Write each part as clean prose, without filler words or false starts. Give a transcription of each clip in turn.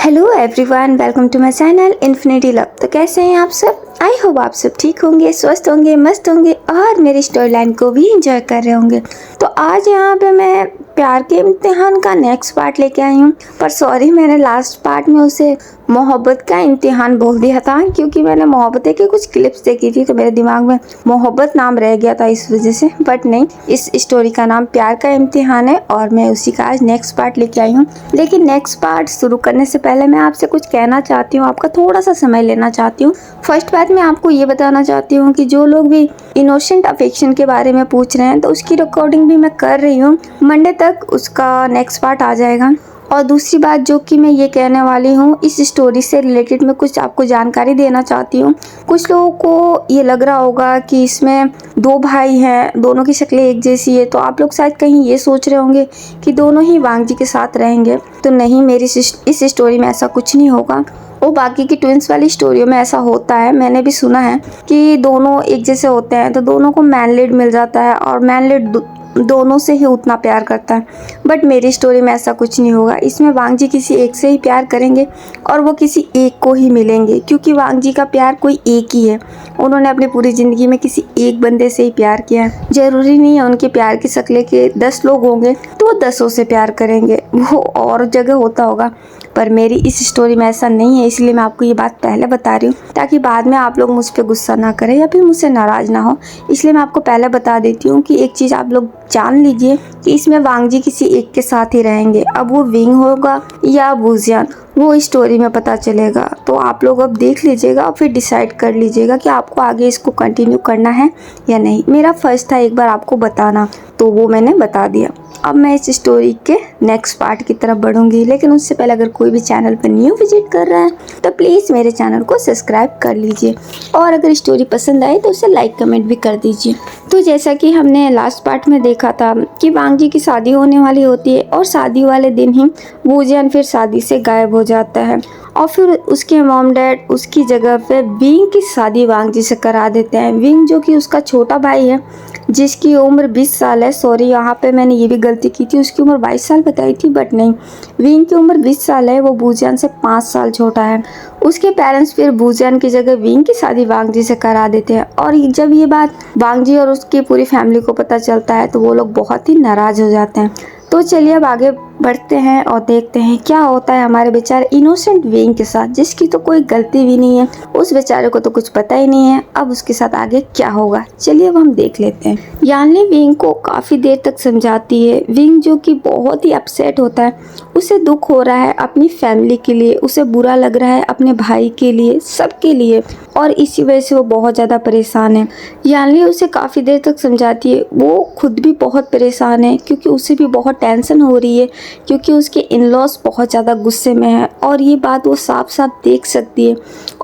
Hello everyone, welcome to my channel infinity love. तो कैसे हैं आप सब? आई होप आप सब ठीक होंगे, स्वस्थ होंगे, मस्त होंगे और मेरी स्टोरी लाइन को भी एंजॉय कर रहे होंगे। तो आज यहाँ पे मैं प्यार के इम्तिहान का नेक्स्ट पार्ट लेके आई हूँ। पर सॉरी, मैंने लास्ट पार्ट में उसे मोहब्बत का इम्तिहान बोल दिया था, क्योंकि मैंने मोहब्बत के कुछ क्लिप्स देखी थी तो मेरे दिमाग में मोहब्बत नाम रह गया था इस वजह से। बट नहीं, इस स्टोरी का नाम प्यार का इम्तिहान है और मैं उसी का आज नेक्स्ट पार्ट लेके आई हूँ। लेकिन नेक्स्ट पार्ट शुरू करने से पहले मैं आपसे कुछ कहना चाहती हूँ, आपका थोड़ा सा समय लेना चाहती हूँ। फर्स्ट बात मैं आपको ये बताना चाहती हूँ कि जो लोग भी इनोसेंट अफेक्शन के बारे में पूछ रहे हैं तो उसकी रिकॉर्डिंग भी मैं कर रही हूँ। मंडे तक उसका नेक्स्ट पार्ट आ जाएगा। और दूसरी बात जो कि मैं ये कहने वाली हूँ, इस स्टोरी से रिलेटेड मैं कुछ आपको जानकारी देना चाहती हूँ। कुछ लोगों को ये लग रहा होगा कि इसमें दो भाई हैं, दोनों की शक्लें एक जैसी है, तो आप लोग शायद कहीं ये सोच रहे होंगे कि दोनों ही वांग जी के साथ रहेंगे। तो नहीं, मेरी इस स्टोरी में ऐसा कुछ नहीं होगा। वो बाकी की ट्विंस वाली स्टोरियों में ऐसा होता है, मैंने भी सुना है कि दोनों एक जैसे होते हैं तो दोनों को मैन लीड मिल जाता है और मैन लीड दोनों से ही उतना प्यार करता है। बट मेरी स्टोरी में ऐसा कुछ नहीं होगा। इसमें वांग जी किसी एक से ही प्यार करेंगे और वो किसी एक को ही मिलेंगे, क्योंकि वांग जी का प्यार कोई एक ही है। उन्होंने अपनी पूरी ज़िंदगी में किसी एक बंदे से ही प्यार किया है। ज़रूरी नहीं है उनके प्यार की शक्लें के 10 लोग होंगे तो वो 10 से प्यार करेंगे, वो और जगह होता होगा। पर मेरी इस स्टोरी में ऐसा नहीं है, इसलिए मैं आपको ये बात पहले बता रही हूँ ताकि बाद में आप लोग मुझ पर गुस्सा ना करें या फिर मुझसे नाराज़ ना हो। इसलिए मैं आपको पहले बता देती हूँ कि एक चीज़ आप लोग जान लीजिए कि इसमें वांग जी किसी एक के साथ ही रहेंगे। अब वो विंग होगा या वूजियान, वो इस स्टोरी में पता चलेगा। तो आप लोग अब देख लीजिएगा और फिर डिसाइड कर लीजिएगा कि आपको आगे इसको कंटिन्यू करना है या नहीं। मेरा फर्स्ट था एक बार आपको बताना, तो वो मैंने बता दिया। अब मैं इस स्टोरी के नेक्स्ट पार्ट की तरफ बढ़ूंगी, लेकिन उससे पहले अगर कोई भी चैनल पर न्यू विजिट कर रहा है तो प्लीज़ मेरे चैनल को सब्सक्राइब कर लीजिए और अगर स्टोरी पसंद आए तो उसे लाइक कमेंट भी कर दीजिए। तो जैसा कि हमने लास्ट पार्ट में देखा था कि वांग जी की शादी होने वाली होती है और शादी वाले दिन ही वूजियान फिर शादी से गायब हो जाता है और फिर उसके मॉम डैड उसकी जगह पे विंग की शादी वांग जी से करा देते हैं। विंग जो कि उसका छोटा भाई है, जिसकी उम्र 20 साल है। सॉरी, यहाँ पे मैंने ये भी गलती की थी, उसकी उम्र 22 साल बताई थी, बट नहीं, विंग की उम्र 20 साल है। वो वूजियान से 5 साल छोटा है। उसके पेरेंट्स फिर वूजियान की जगह विंग की शादी वांग जी से करा देते हैं और जब ये बात वांग जी और उसकी पूरी फैमिली को पता चलता है तो वो लोग बहुत ही नाराज़ हो जाते हैं। तो चलिए अब आगे बढ़ते हैं और देखते हैं क्या होता है हमारे बेचारे इनोसेंट विंग के साथ, जिसकी तो कोई गलती भी नहीं है। उस बेचारे को तो कुछ पता ही नहीं है अब उसके साथ आगे क्या होगा। चलिए अब हम देख लेते हैं। यानली विंग को काफ़ी देर तक समझाती है। विंग जो कि बहुत ही अपसेट होता है, उसे दुख हो रहा है अपनी फैमिली के लिए, उसे बुरा लग रहा है अपने भाई के लिए, सबके लिए, और इसी वजह से वो बहुत ज़्यादा परेशान है। यानली उसे काफ़ी देर तक समझाती है। वो खुद भी बहुत परेशान है क्योंकि उसे भी बहुत टेंशन हो रही है, क्योंकि उसके इन-लॉज बहुत ज़्यादा गुस्से में है और ये बात वो साफ साफ देख सकती है।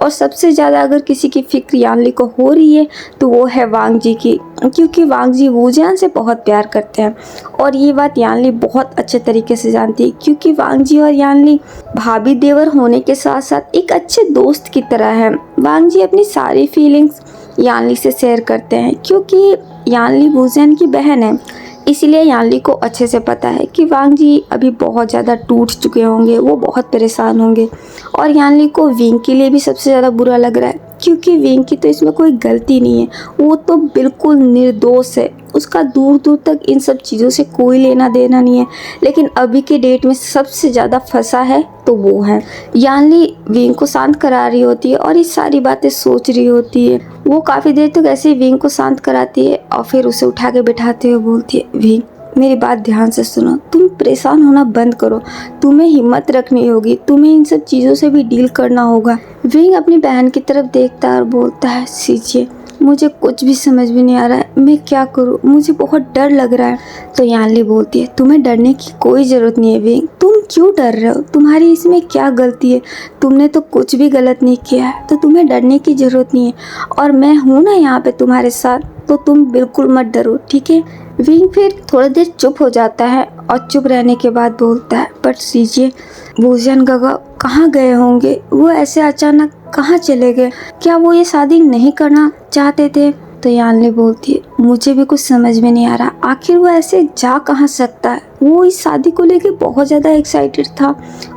और सबसे ज़्यादा अगर किसी की फिक्र यानली को हो रही है तो वो है वांग जी की, क्योंकि वांग जी वूजियान से बहुत प्यार करते हैं और ये बात यानली बहुत अच्छे तरीके से जानती है, क्योंकि वांग जी और यानली भाभी देवर होने के साथ साथ एक अच्छे दोस्त की तरह है। वांग जी अपनी सारी फीलिंग्स यानली से शेयर करते हैं, क्योंकि यानली वूजियान की बहन है, इसीलिए यानली को अच्छे से पता है कि वांग जी अभी बहुत ज़्यादा टूट चुके होंगे, वो बहुत परेशान होंगे। और यानली को विंग के लिए भी सबसे ज़्यादा बुरा लग रहा है, क्योंकि विंग की तो इसमें कोई गलती नहीं है, वो तो बिल्कुल निर्दोष है, उसका दूर दूर तक इन सब चीज़ों से कोई लेना देना नहीं है। लेकिन अभी के डेट में सबसे ज़्यादा फंसा है तो वो है। यानली विंग को शांत करा रही होती है और ये सारी बातें सोच रही होती है। वो काफ़ी देर तक ऐसे ही विंग को शांत कराती है और फिर उसे उठा के बैठाते हुए बोलती है, विंग मेरी बात ध्यान से सुनो, तुम परेशान होना बंद करो, तुम्हें हिम्मत रखनी होगी, तुम्हें इन सब चीज़ों से भी डील करना होगा। विंग अपनी बहन की तरफ देखता है और बोलता है, सीजिए मुझे कुछ भी समझ में नहीं आ रहा है, मैं क्या करूं, मुझे बहुत डर लग रहा है। तो यानली बोलती है, तुम्हें डरने की कोई ज़रूरत नहीं है विंग, तुम क्यों डर रहे हो, तुम्हारी इसमें क्या गलती है, तुमने तो कुछ भी गलत नहीं किया है, तो तुम्हें डरने की ज़रूरत नहीं है और मैं हूँ ना यहाँ पे तुम्हारे साथ, तो तुम बिल्कुल मत डरो, ठीक है। विंग फिर थोड़ी देर चुप हो जाता है और चुप रहने के बाद बोलता है, बट सीजिए वूजियान गगा कहाँ गए होंगे, वो ऐसे अचानक कहाँ चले गए, क्या वो ये शादी नहीं करना चाहते थे? तो यानली बोलती है मुझे भी कुछ समझ में नहीं आ रहा, आखिर वो ऐसे जा कहाँ सकता है। वो इस शादी को लेके बहुत ज़्यादा एक्साइटेड था,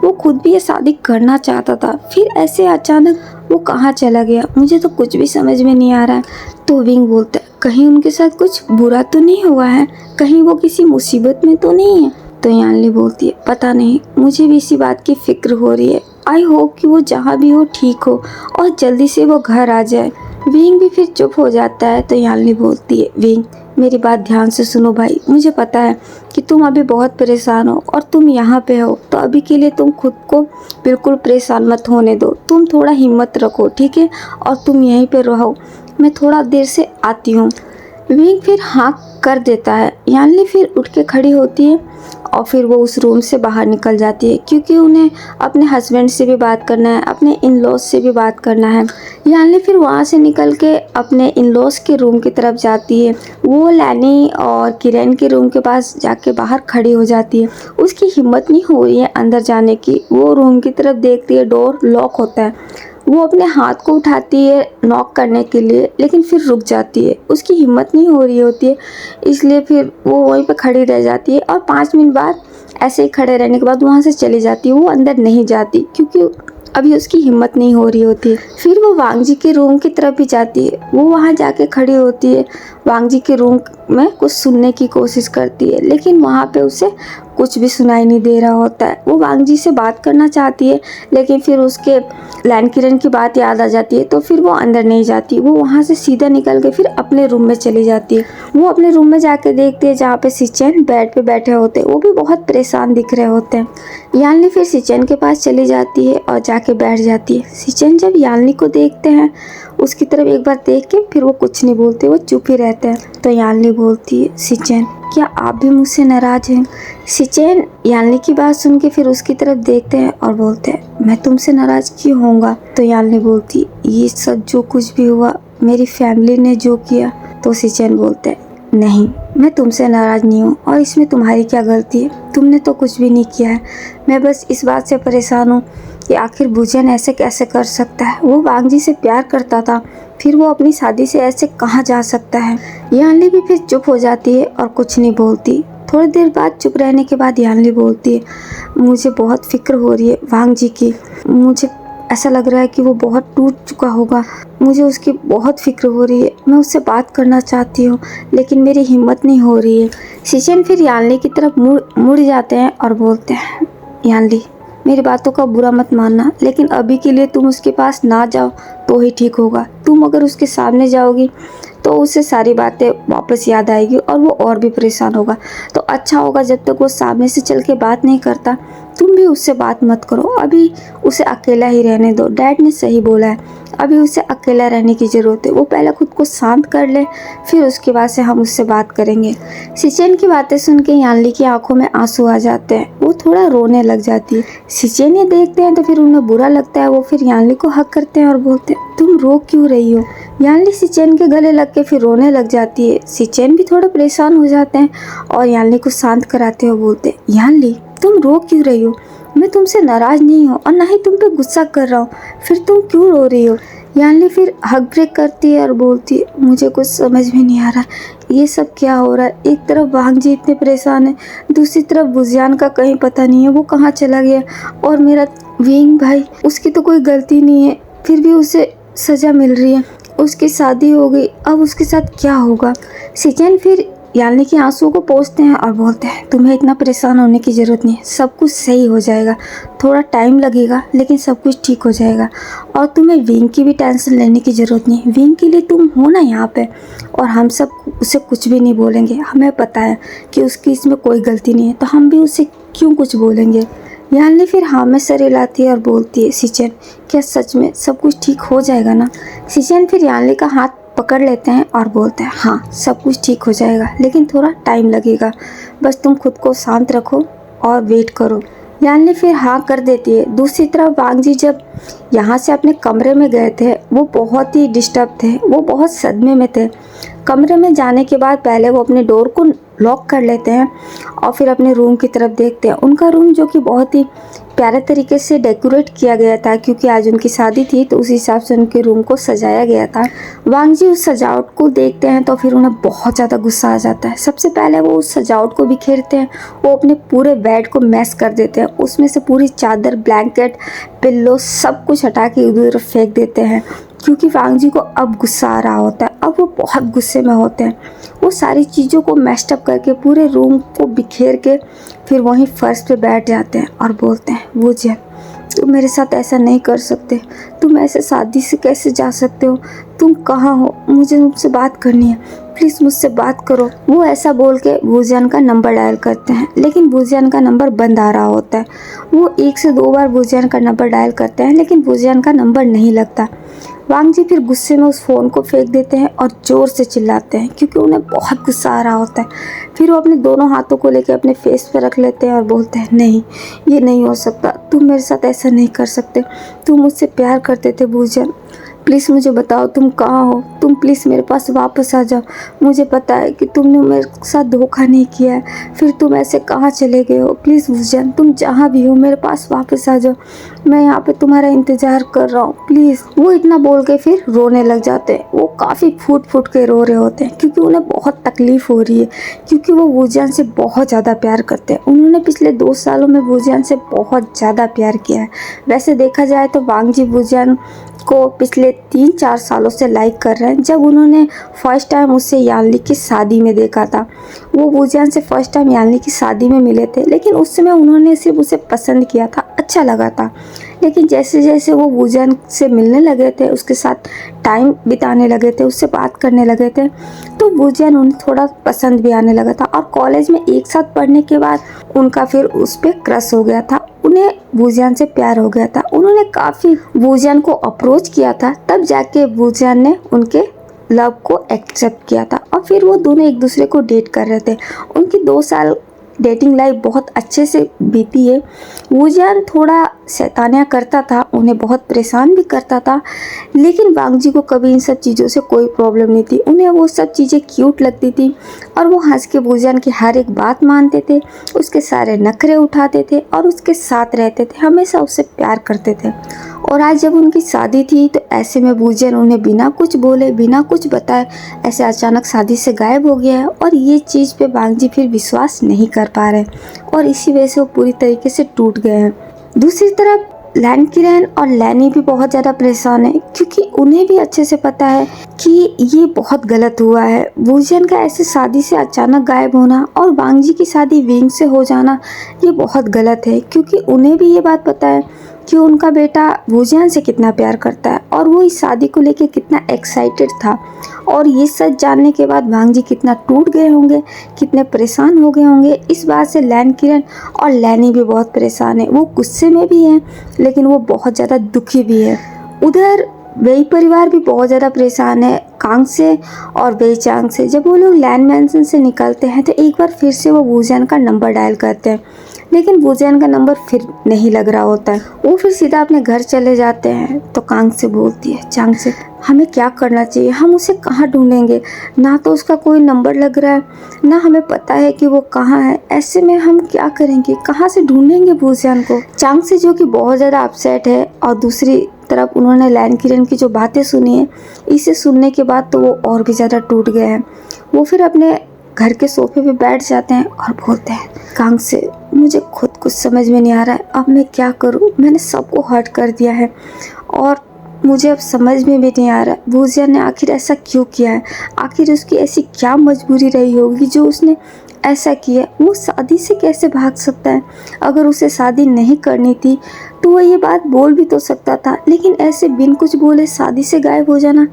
वो खुद भी ये शादी करना चाहता था, फिर ऐसे अचानक वो कहाँ चला गया, मुझे तो कुछ भी समझ में नहीं आ रहा है। तो विंग बोलता है कहीं उनके साथ कुछ बुरा तो नहीं हुआ है, कहीं वो किसी मुसीबत में तो नहीं है। तो यानली बोलती है पता नहीं, मुझे भी इसी बात की फिक्र हो रही है। आई होप कि वो जहाँ भी हो ठीक हो और जल्दी से वो घर आ जाए। विंग भी फिर चुप हो जाता है। तो यानली बोलती है विंग मेरी बात ध्यान से सुनो भाई, मुझे पता है कि तुम अभी बहुत परेशान हो और तुम यहाँ पे हो, तो अभी के लिए तुम खुद को बिल्कुल परेशान मत होने दो, तुम थोड़ा हिम्मत रखो ठीक है, और तुम यहीं पे रहो, मैं थोड़ा देर से आती हूँ। विंग फिर हाँ कर देता है। यानली फिर उठ के खड़ी होती है और फिर वो उस रूम से बाहर निकल जाती है, क्योंकि उन्हें अपने हस्बैंड से भी बात करना है, अपने इन लॉज से भी बात करना है। यानली फिर वहाँ से निकल के अपने इन लॉज के रूम की तरफ जाती है। वो लैनी और किरण के रूम के पास जाके बाहर खड़ी हो जाती है। उसकी हिम्मत नहीं हो रही है अंदर जाने की। वो रूम की तरफ देखती है, डोर लॉक होता है। वो अपने हाथ को उठाती है नॉक करने के लिए, लेकिन फिर रुक जाती है, उसकी हिम्मत नहीं हो रही होती है, इसलिए फिर वो वहीं पे खड़ी रह जाती है। और 5 मिनट बाद ऐसे ही खड़े रहने के बाद वहाँ से चली जाती है। वो अंदर नहीं जाती क्योंकि अभी उसकी हिम्मत नहीं हो रही होती है। फिर वो वांग जी के रूम की तरफ भी जाती है। वो वहाँ जाके खड़ी होती है, वांग जी के रूम में कुछ सुनने की कोशिश करती है, लेकिन वहाँ पे उसे कुछ भी सुनाई नहीं दे रहा होता है। वो वांग जी से बात करना चाहती है, लेकिन फिर उसके लैन किरण की बात याद आ जाती है, तो फिर वो अंदर नहीं जाती। वो वहाँ से सीधा निकल के फिर अपने रूम में चली जाती है। वो अपने रूम में जाके देखती है जहाँ पे सिचन बेड पे बैठे होते हैं, वो भी बहुत परेशान दिख रहे होते हैं। यानली फिर सिचन के पास चली जाती है और जाके बैठ जाती है। सिचन जब यानली को देखते हैं, उसकी तरफ एक बार देख के फिर वो कुछ नहीं बोलते, वो चुप ही रहते हैं। तो यानली बोलती है सिचन क्या आप भी मुझसे नाराज हैं? सिचन यानली की बात सुन के फिर उसकी तरफ देखते हैं और बोलते हैं मैं तुमसे नाराज क्यों होऊंगा? तो यानली बोलती ये सब जो कुछ भी हुआ मेरी फैमिली ने जो किया। तो सिचन बोलते हैं नहीं, मैं तुमसे नाराज नहीं हूँ और इसमें तुम्हारी क्या गलती है, तुमने तो कुछ भी नहीं किया है। मैं बस इस बात से परेशान हूँ कि आखिर भुजन ऐसे कैसे कर सकता है। वो वांग जी से प्यार करता था, फिर वो अपनी शादी से ऐसे कहाँ जा सकता है। यानली भी फिर चुप हो जाती है और कुछ नहीं बोलती। थोड़ी देर बाद चुप रहने के बाद यानली बोलती है मुझे बहुत फिक्र हो रही है वांग जी की, मुझे ऐसा लग रहा है कि वो बहुत टूट चुका होगा, मुझे उसकी बहुत फिक्र हो रही है, मैं उससे बात करना चाहती हूँ लेकिन मेरी हिम्मत नहीं हो रही है। सिचन फिर यानली की तरफ मुड़ जाते हैं और बोलते हैं यानली मेरी बातों का बुरा मत मानना, लेकिन अभी के लिए तुम उसके पास ना जाओ तो ही ठीक होगा। तुम अगर उसके सामने जाओगी तो उसे सारी बातें वापस याद आएगी और वो और भी परेशान होगा। तो अच्छा होगा जब तक वो सामने से चल के बात नहीं करता तुम भी उससे बात मत करो, अभी उसे अकेला ही रहने दो। डैड ने सही बोला है, अभी उसे अकेला रहने की ज़रूरत है। वो पहले खुद को शांत कर ले, फिर उसके बाद से हम उससे बात करेंगे। सिचन की बातें सुन के यानली की आंखों में आंसू आ जाते हैं, वो थोड़ा रोने लग जाती है। सिचन ये देखते हैं तो फिर उन्हें बुरा लगता है। वो फिर यानली को हक करते हैं और बोलते हैं तुम रो क्यों रही हो? यानली सिचन के गले लग के फिर रोने लग जाती है। सिचन भी थोड़ा परेशान हो जाते हैं और यानली को शांत कराते हुए बोलते हैं यानली तुम रो क्यों रही हो? मैं तुमसे नाराज नहीं हूँ और ना ही तुम पे गुस्सा कर रहा हूँ, फिर तुम क्यों रो रही हो? यानली फिर हक ब्रेक करती है और बोलती है मुझे कुछ समझ में नहीं आ रहा, ये सब क्या हो रहा है। एक तरफ वांग जी इतने परेशान है, दूसरी तरफ बुजियान का कहीं पता नहीं है वो कहाँ चला गया, और मेरा विंग भाई उसकी तो कोई गलती नहीं है फिर भी उसे सज़ा मिल रही है। उसकी शादी हो गई, अब उसके साथ क्या होगा? सिचन फिर यानली के आंसुओं को पोंछते हैं और बोलते हैं तुम्हें इतना परेशान होने की ज़रूरत नहीं है, सब कुछ सही हो जाएगा, थोड़ा टाइम लगेगा लेकिन सब कुछ ठीक हो जाएगा। और तुम्हें विंग की भी टेंशन लेने की ज़रूरत नहीं है, विंग के लिए तुम हो ना यहाँ पे, और हम सब उसे कुछ भी नहीं बोलेंगे। हमें पता है कि उसकी इसमें कोई गलती नहीं है, तो हम भी उसे क्यों कुछ बोलेंगे। यानली फिर हाँ में सर हिलाती है और बोलती है सिचन क्या सच में सब कुछ ठीक हो जाएगा ना? सिचन फिर यानली का हाथ पकड़ लेते हैं और बोलते हैं हाँ सब कुछ ठीक हो जाएगा, लेकिन थोड़ा टाइम लगेगा, बस तुम खुद को शांत रखो और वेट करो। यानली फिर हाँ कर देती है। दूसरी तरफ वांग जी जब यहाँ से अपने कमरे में गए थे वो बहुत ही डिस्टर्ब थे, वो बहुत सदमे में थे। कमरे में जाने के बाद पहले वो अपने डोर को लॉक कर लेते हैं और फिर अपने रूम की तरफ देखते हैं। उनका रूम जो कि बहुत ही प्यारे तरीके से डेकोरेट किया गया था, क्योंकि आज उनकी शादी थी तो उस हिसाब से उनके रूम को सजाया गया था। वांग जी उस सजावट को देखते हैं तो फिर उन्हें बहुत ज़्यादा गुस्सा आ जाता है। सबसे पहले वो उस सजावट को बिखेरते हैं, वो अपने पूरे बेड को मैस कर देते हैं, उसमें से पूरी चादर, ब्लैंकेट, पिल्लो सब कुछ हटा के उधर फेंक देते हैं, क्योंकि वांग जी को अब गुस्सा आ रहा होता है। अब वो बहुत गुस्से में होते हैं। वो सारी चीज़ों को मैशअप करके पूरे रूम को बिखेर के फिर वहीं फर्श पे बैठ जाते हैं और बोलते हैं, वो जय तुम मेरे साथ ऐसा नहीं कर सकते, तुम ऐसे शादी से कैसे जा सकते हो, तुम कहाँ हो, मुझे तुमसे बात करनी है, प्लीज़ मुझसे बात करो। वो ऐसा बोल के वूजियान का नंबर डायल करते हैं, लेकिन वूजियान का नंबर बंद आ रहा होता है। वो 1 से 2 बार वूजियान का नंबर डायल करते हैं, लेकिन वूजियान का नंबर नहीं लगता। वांग जी फिर गुस्से में उस फ़ोन को फेंक देते हैं और ज़ोर से चिल्लाते हैं, क्योंकि उन्हें बहुत गुस्सा आ रहा होता है। फिर वो अपने दोनों हाथों को लेकर अपने फेस पर रख लेते हैं और बोलते हैं, नहीं, ये नहीं हो सकता, तुम मेरे साथ ऐसा नहीं कर सकते, तुम मुझसे प्यार करते थे वूजियान, प्लीज़ मुझे बताओ तुम कहाँ हो, तुम प्लीज़ मेरे पास वापस आ जाओ। मुझे पता है कि तुमने मेरे साथ धोखा नहीं किया है, फिर तुम ऐसे कहाँ चले गए हो, प्लीज़ वूजियान तुम जहाँ भी हो मेरे पास वापस आ जाओ, मैं यहाँ पे तुम्हारा इंतज़ार कर रहा हूँ, प्लीज़। वो इतना बोल के फिर रोने लग जाते हैं। वो काफ़ी फूट फूट के रो रहे होते हैं, क्योंकि उन्हें बहुत तकलीफ़ हो रही है, क्योंकि वो वूजियान से बहुत ज़्यादा प्यार करते हैं। उन्होंने पिछले 2 सालों में वूजियान से बहुत ज़्यादा प्यार किया है। वैसे देखा जाए तो वांग जी वूजियान को पिछले 3-4 सालों से लाइक कर रहे हैं। जब उन्होंने फर्स्ट टाइम उससे यानली की शादी में देखा था, वो वूजियान से फर्स्ट टाइम यानली की शादी में मिले थे, लेकिन उस समय उन्होंने सिर्फ उसे पसंद किया था, अच्छा लगा था। लेकिन जैसे जैसे वो वूजियान से मिलने लगे थे, उसके साथ टाइम बिताने लगे थे, उससे बात करने लगे थे, तो वूजियान उन्हें थोड़ा पसंद भी आने लगा था। और कॉलेज में एक साथ पढ़ने के बाद उनका फिर उस पर क्रश हो गया था, उन्हें वूजियान से प्यार हो गया था। उन्होंने काफ़ी वूजियान को अप्रोच किया था, तब जाके वूजियान ने उनके लव को एक्सेप्ट किया था और फिर वो दोनों एक दूसरे को डेट कर रहे थे। उनकी 2 साल डेटिंग लाइफ बहुत अच्छे से बीती है। वूजियान थोड़ा शैतानियाँ करता था, उन्हें बहुत परेशान भी करता था, लेकिन वांग जी को कभी इन सब चीज़ों से कोई प्रॉब्लम नहीं थी। उन्हें वो सब चीज़ें क्यूट लगती थी और वो हंस के वूजियान की हर एक बात मानते थे, उसके सारे नखरे उठाते थे और उसके साथ रहते थे, हमेशा उससे प्यार करते थे। और आज जब उनकी शादी थी तो ऐसे में वूजियान उन्हें बिना कुछ बोले, बिना कुछ बताए ऐसे अचानक शादी से गायब हो गया है। और ये चीज़ पे वांग जी फिर विश्वास नहीं कर पा रहे और इसी वजह से वो पूरी तरीके से टूट गए हैं। दूसरी तरफ लैन किरण और लैनी भी बहुत ज़्यादा परेशान है, क्योंकि उन्हें भी अच्छे से पता है कि ये बहुत गलत हुआ है। वूजियान का ऐसे शादी से अचानक गायब होना और वांग जी की शादी विंग से हो जाना ये बहुत गलत है, क्योंकि उन्हें भी ये बात पता है कि उनका बेटा वूजियान से कितना प्यार करता है और वो इस शादी को लेके कितना एक्साइटेड था। और ये सच जानने के बाद वांग जी कितना टूट गए होंगे, कितने परेशान हो गए होंगे। इस बात से लैन किरण और लैनी भी बहुत परेशान है। वो गुस्से में भी हैं, लेकिन वो बहुत ज़्यादा दुखी भी है। उधर वेई परिवार भी बहुत ज़्यादा परेशान है कांग से और वेई चांग से। जब वो लोग लैंड मैंसन से निकलते हैं तो एक बार फिर से वो वूजियान का नंबर डायल करते हैं, लेकिन वूजियान का नंबर फिर नहीं लग रहा होता है। वो फिर सीधा अपने घर चले जाते हैं तो कांग से बोलती है, चांग से हमें क्या करना चाहिए, हम उसे कहाँ ढूंढेंगे, ना तो उसका कोई नंबर लग रहा है, ना हमें पता है कि वो कहाँ है, ऐसे में हम क्या करेंगे, कहाँ से ढूंढेंगे वूजियान को। चांग से जो कि बहुत ज़्यादा अपसेट है और दूसरी तरफ उन्होंने लैन किरण की जो बातें सुनी है, इसे सुनने के बाद तो वो और भी ज़्यादा टूट गए हैं। वो फिर अपने घर के सोफे पे बैठ जाते हैं और बोलते हैं, कांग से मुझे खुद कुछ समझ में नहीं आ रहा है, अब मैं क्या करूं, मैंने सबको हर्ट कर दिया है और मुझे अब समझ में भी नहीं आ रहा वूजियान ने आखिर ऐसा क्यों किया है, आखिर उसकी ऐसी क्या मजबूरी रही होगी जो उसने ऐसा किया। वो शादी से कैसे भाग सकता है, अगर उसे शादी नहीं करनी थी तो वो ये बात बोल भी तो सकता था, लेकिन ऐसे बिन कुछ बोले शादी से गायब हो जाना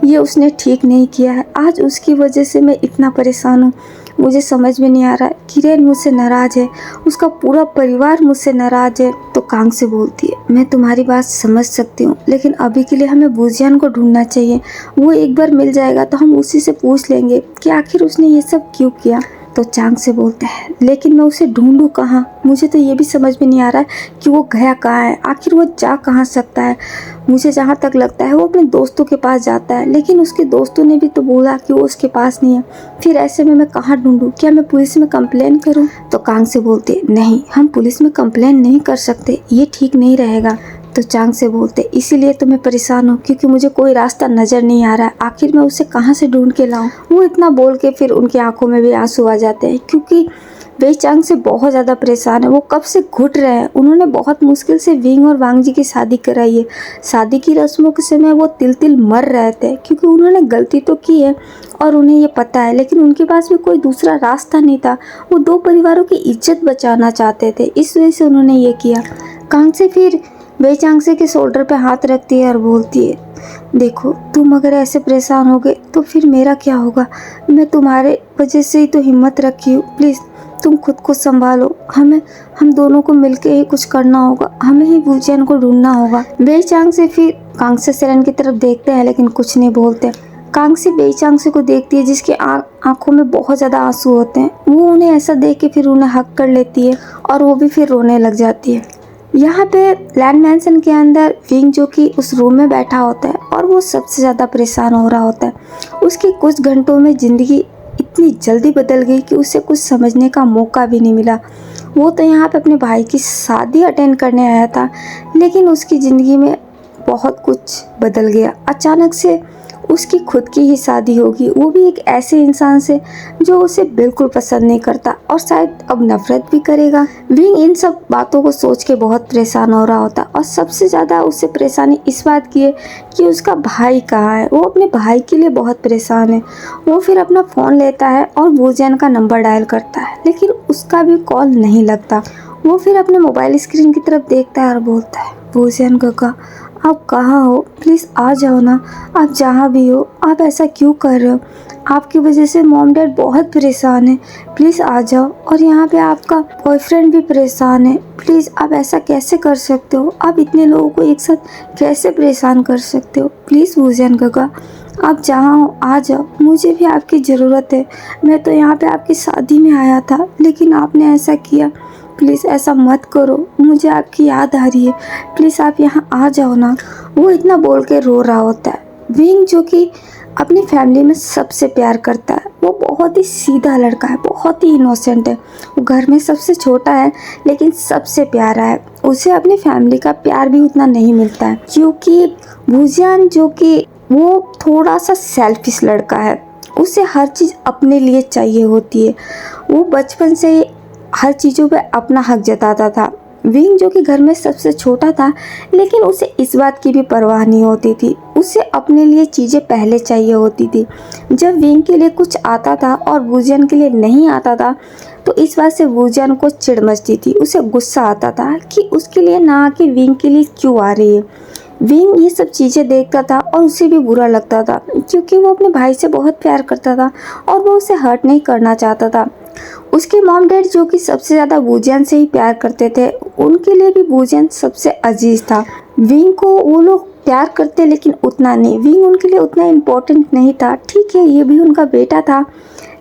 ये उसने ठीक नहीं किया है। आज उसकी वजह से मैं इतना परेशान हूँ, मुझे समझ में नहीं आ रहा है। किरण मुझसे नाराज़ है, उसका पूरा परिवार मुझसे नाराज़ है। तो कांग से बोलती है, मैं तुम्हारी बात समझ सकती हूँ, लेकिन अभी के लिए हमें वूजियान को ढूंढना चाहिए। वो एक बार मिल जाएगा तो हम उसी से पूछ लेंगे कि आखिर उसने ये सब क्यों किया। तो चांग से बोलता है लेकिन मैं उसे ढूंढूं कहाँ, मुझे तो ये भी समझ में नहीं आ रहा है कि वो गया कहाँ है, आखिर वो जा कहाँ सकता है। मुझे जहाँ तक लगता है वो अपने दोस्तों के पास जाता है, लेकिन उसके दोस्तों ने भी तो बोला कि वो उसके पास नहीं है। फिर ऐसे में मैं कहाँ ढूंढूं, क्या मैं पुलिस में कंप्लेन करूं? तो कांग से बोलते नहीं, हम पुलिस में कंप्लेन नहीं कर सकते, ये ठीक नहीं रहेगा। तो चांग से बोलते इसीलिए तो मैं परेशान हूँ क्योंकि मुझे कोई रास्ता नज़र नहीं आ रहा है, आखिर मैं उसे कहाँ से ढूंढ के लाऊं। वो इतना बोल के फिर उनकी आंखों में भी आंसू आ जाते हैं क्योंकि वे चांग से बहुत ज़्यादा परेशान है। वो कब से घुट रहे हैं, उन्होंने बहुत मुश्किल से विंग और वांग जी की शादी कराई है। शादी की रस्मों के समय वो तिल तिल मर रहे थे क्योंकि उन्होंने गलती तो की है और उन्हें ये पता है, लेकिन उनके पास भी कोई दूसरा रास्ता नहीं था। वो दो परिवारों की इज्जत बचाना चाहते थे, इस वजह से उन्होंने ये किया। कांग से फिर वे चांगसे के शोल्डर पे हाथ रखती है और बोलती है देखो, तुम अगर ऐसे परेशान हो गए तो फिर मेरा क्या होगा। मैं तुम्हारे वजह से ही तो हिम्मत रखी हूँ, प्लीज़ तुम खुद को संभालो। हम दोनों को मिलके ही कुछ करना होगा, हमें ही वुजियान को ढूंढना होगा। वे चांग से फिर कांग से सेरेन की तरफ देखते हैं लेकिन कुछ नहीं बोलते। कांग से वे चांगसे को देखती है जिसकी आंखों में बहुत ज़्यादा आंसू होते हैं। वो उन्हें ऐसा देख के फिर उन्हें हक कर लेती है और वो भी फिर रोने लग जाती है। यहाँ पे लैंड मैंसन के अंदर विंग जो कि उस रूम में बैठा होता है और वो सबसे ज़्यादा परेशान हो रहा होता है। उसकी कुछ घंटों में ज़िंदगी इतनी जल्दी बदल गई कि उसे कुछ समझने का मौका भी नहीं मिला। वो तो यहाँ पे अपने भाई की शादी अटेंड करने आया था, लेकिन उसकी ज़िंदगी में बहुत कुछ बदल गया। अचानक से उसकी खुद की ही शादी होगी, वो भी एक ऐसे इंसान से जो उसे बिल्कुल पसंद नहीं करता और शायद अब नफरत भी करेगा। विंग इन सब बातों को सोच के बहुत परेशान हो रहा होता और सबसे ज़्यादा उससे परेशानी इस बात की है कि उसका भाई कहाँ है। वो अपने भाई के लिए बहुत परेशान है। वो फिर अपना फ़ोन लेता है और वुजियान का नंबर डायल करता है, लेकिन उसका भी कॉल नहीं लगता। वो फिर अपने मोबाइल स्क्रीन की तरफ देखता है और बोलता है वुजियान काका, आप कहाँ हो, प्लीज़ आ जाओ ना। आप जहाँ भी हो, आप ऐसा क्यों कर रहे हो? आपकी वजह से मॉम डैड बहुत परेशान है, प्लीज़ आ जाओ। और यहाँ पे आपका बॉयफ्रेंड भी परेशान है, प्लीज़ आप ऐसा कैसे कर सकते हो? आप इतने लोगों को एक साथ कैसे परेशान कर सकते हो? प्लीज़ वुजियान काका, आप जहाँ हो आ जाओ, मुझे भी आपकी ज़रूरत है। मैं तो यहाँ पे आपकी शादी में आया था, लेकिन आपने ऐसा किया, प्लीज़ ऐसा मत करो, मुझे आपकी याद आ रही है, प्लीज़ आप यहाँ आ जाओ ना। वो इतना बोल के रो रहा होता है। विंग जो कि अपनी फैमिली में सबसे प्यार करता है, वो बहुत ही सीधा लड़का है, बहुत ही इनोसेंट है। वो घर में सबसे छोटा है लेकिन सबसे प्यारा है। उसे अपनी फैमिली का प्यार भी उतना नहीं मिलता है क्योंकि वुजियान जो कि वो थोड़ा सा सेल्फिश लड़का है। उसे हर चीज़ अपने लिए चाहिए होती है। वो बचपन से हर चीज़ों पे अपना हक जताता था। विंग जो कि घर में सबसे छोटा था, लेकिन उसे इस बात की भी परवाह नहीं होती थी। उसे अपने लिए चीज़ें पहले चाहिए होती थी। जब विंग के लिए कुछ आता था और वुजियान के लिए नहीं आता था, तो इस बात से वुजियान को चिढ़ मचती थी। उसे गुस्सा आता था कि उसके लिए ना आके विंग के लिए क्यों आ रही है। विंग ये सब चीज़ें देखता था और उसे भी बुरा लगता था क्योंकि वो अपने भाई से बहुत प्यार करता था और वो उसे हर्ट नहीं करना चाहता था। उसके मॉम डैड जो कि सबसे ज़्यादा वुजियान से ही प्यार करते थे, उनके लिए भी वुजियान सबसे अजीज़ था। विंग को वो लोग प्यार करते लेकिन उतना नहीं, विंग उनके लिए उतना इम्पोर्टेंट नहीं था। ठीक है, ये भी उनका बेटा था,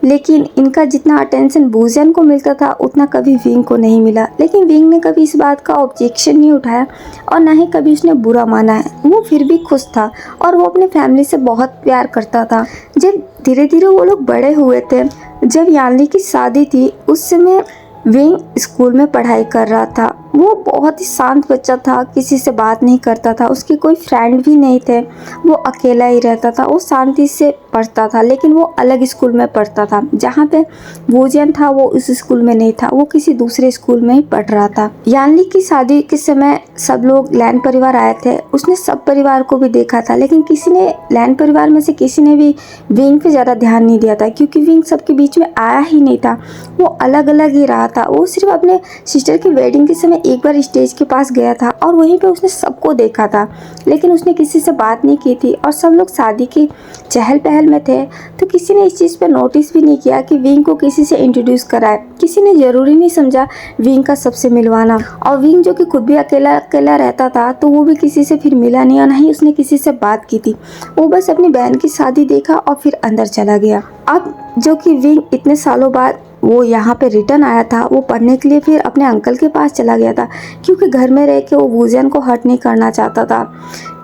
लेकिन इनका जितना अटेंशन वुजियान को मिलता था उतना कभी विंग को नहीं मिला। लेकिन विंग ने कभी इस बात का ऑब्जेक्शन नहीं उठाया और ना ही कभी उसने बुरा माना है। वो फिर भी खुश था और वो अपने फैमिली से बहुत प्यार करता था। जब धीरे धीरे वो लोग बड़े हुए थे, जब यानली की शादी थी, उस समय विंग स्कूल में पढ़ाई कर रहा था। वो बहुत ही शांत बच्चा था, किसी से बात नहीं करता था, उसके कोई फ्रेंड भी नहीं थे, वो अकेला ही रहता था। वो शांति से पढ़ता था, लेकिन वो अलग स्कूल में पढ़ता था। जहाँ पे वुजियान था वो उस स्कूल में नहीं था, वो किसी दूसरे स्कूल में ही पढ़ रहा था। यानली की शादी के समय सब लोग लैन परिवार आए थे। उसने सब परिवार को भी देखा था, लेकिन किसी ने लैन परिवार में से किसी ने भी विंग पे ज़्यादा ध्यान नहीं दिया था क्योंकि विंग सबके बीच में आया ही नहीं था। वो अलग अलग ही रहा था। वो सिर्फ अपने सिस्टर की वेडिंग के समय एक बार स्टेज के पास गया था और वहीं पे उसने सबको देखा था, लेकिन उसने किसी से बात नहीं की थी। और सब लोग शादी की चहल पहल में थे, तो किसी ने इस चीज़ पर नोटिस भी नहीं किया कि विंग को किसी से इंट्रोड्यूस कराए। किसी ने ज़रूरी नहीं समझा विंग का सबसे मिलवाना। और विंग जो कि खुद भी अकेला अकेला रहता था, तो वो भी किसी से फिर मिला नहीं और ना ही उसने किसी से बात की थी। वो बस अपनी बहन की शादी देखा और फिर अंदर चला गया। अब जो कि विंग इतने सालों बाद वो यहाँ पे रिटर्न आया था, वो पढ़ने के लिए फिर अपने अंकल के पास चला गया था, क्योंकि घर में रह के वो वूजियन को हर्ट नहीं करना चाहता था।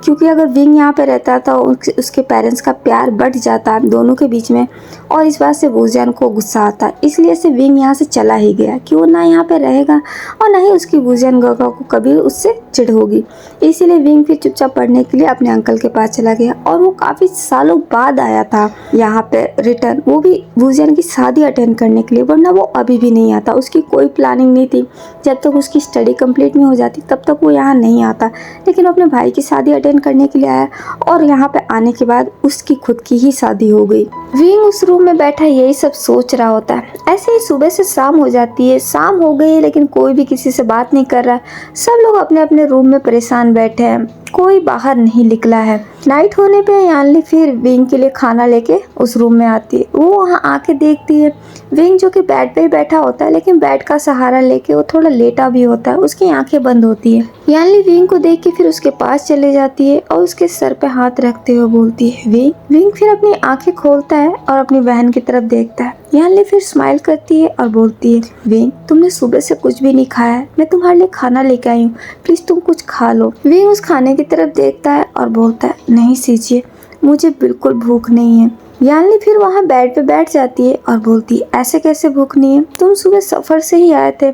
क्योंकि अगर विंग यहाँ पे रहता तो उसके पेरेंट्स का प्यार बढ़ जाता दोनों के बीच में, और इस बात से वूजियन को गुस्सा आता। इसलिए से विंग यहाँ से चला ही गया कि वो ना यहाँ पे रहेगा और ना ही उसकी वूजियन गर्ल को कभी उससे चिढ़ होगी। इसीलिए विंग फिर चुपचाप पढ़ने के लिए अपने अंकल के पास चला गया, और वो काफ़ी सालों बाद आया था यहाँ पे रिटर्न, वो भी वूजियन की शादी अटेंड करने के लिए, वरना वो अभी भी नहीं आता। उसकी कोई प्लानिंग नहीं थी, जब तक उसकी स्टडी कंप्लीट नहीं हो जाती तब तक वो यहाँ नहीं आता। लेकिन अपने भाई की शादी अटेंड करने के लिए आया, और यहाँ पे आने के बाद उसकी खुद की ही शादी हो गई। विंग उस रूम में बैठा यही सब सोच रहा होता है। ऐसे ही सुबह से शाम हो जाती है, शाम हो गई है लेकिन कोई भी किसी से बात नहीं कर रहा है। सब लोग अपने अपने रूम में परेशान बैठे हैं, कोई बाहर नहीं निकला है। नाइट होने पे यानली फिर विंग के लिए खाना लेके उस रूम में आती है। वो वहाँ आके देखती है विंग जो कि बेड पे ही बैठा होता है, लेकिन बेड का सहारा लेके वो थोड़ा लेटा भी होता है, उसकी आंखें बंद होती है। यानली विंग को देख के फिर उसके पास चले जाती है और उसके सर पे हाथ रखते हुए बोलती है विंग। विंग फिर अपनी आंखें खोलता है और अपनी बहन की तरफ देखता है। यानली फिर स्माइल करती है और बोलती है विंग, तुमने सुबह से कुछ भी नहीं खाया है, मैं तुम्हारे लिए खाना लेके आई हूँ, प्लीज तुम कुछ खा लो। विंग उस खाने की तरफ देखता है और बोलता है नहीं सीजिए, मुझे बिल्कुल भूख नहीं है। यानली फिर वहाँ बेड पे बैठ जाती है और बोलती है ऐसे कैसे भूख नहीं है, तुम सुबह सफ़र से ही आए थे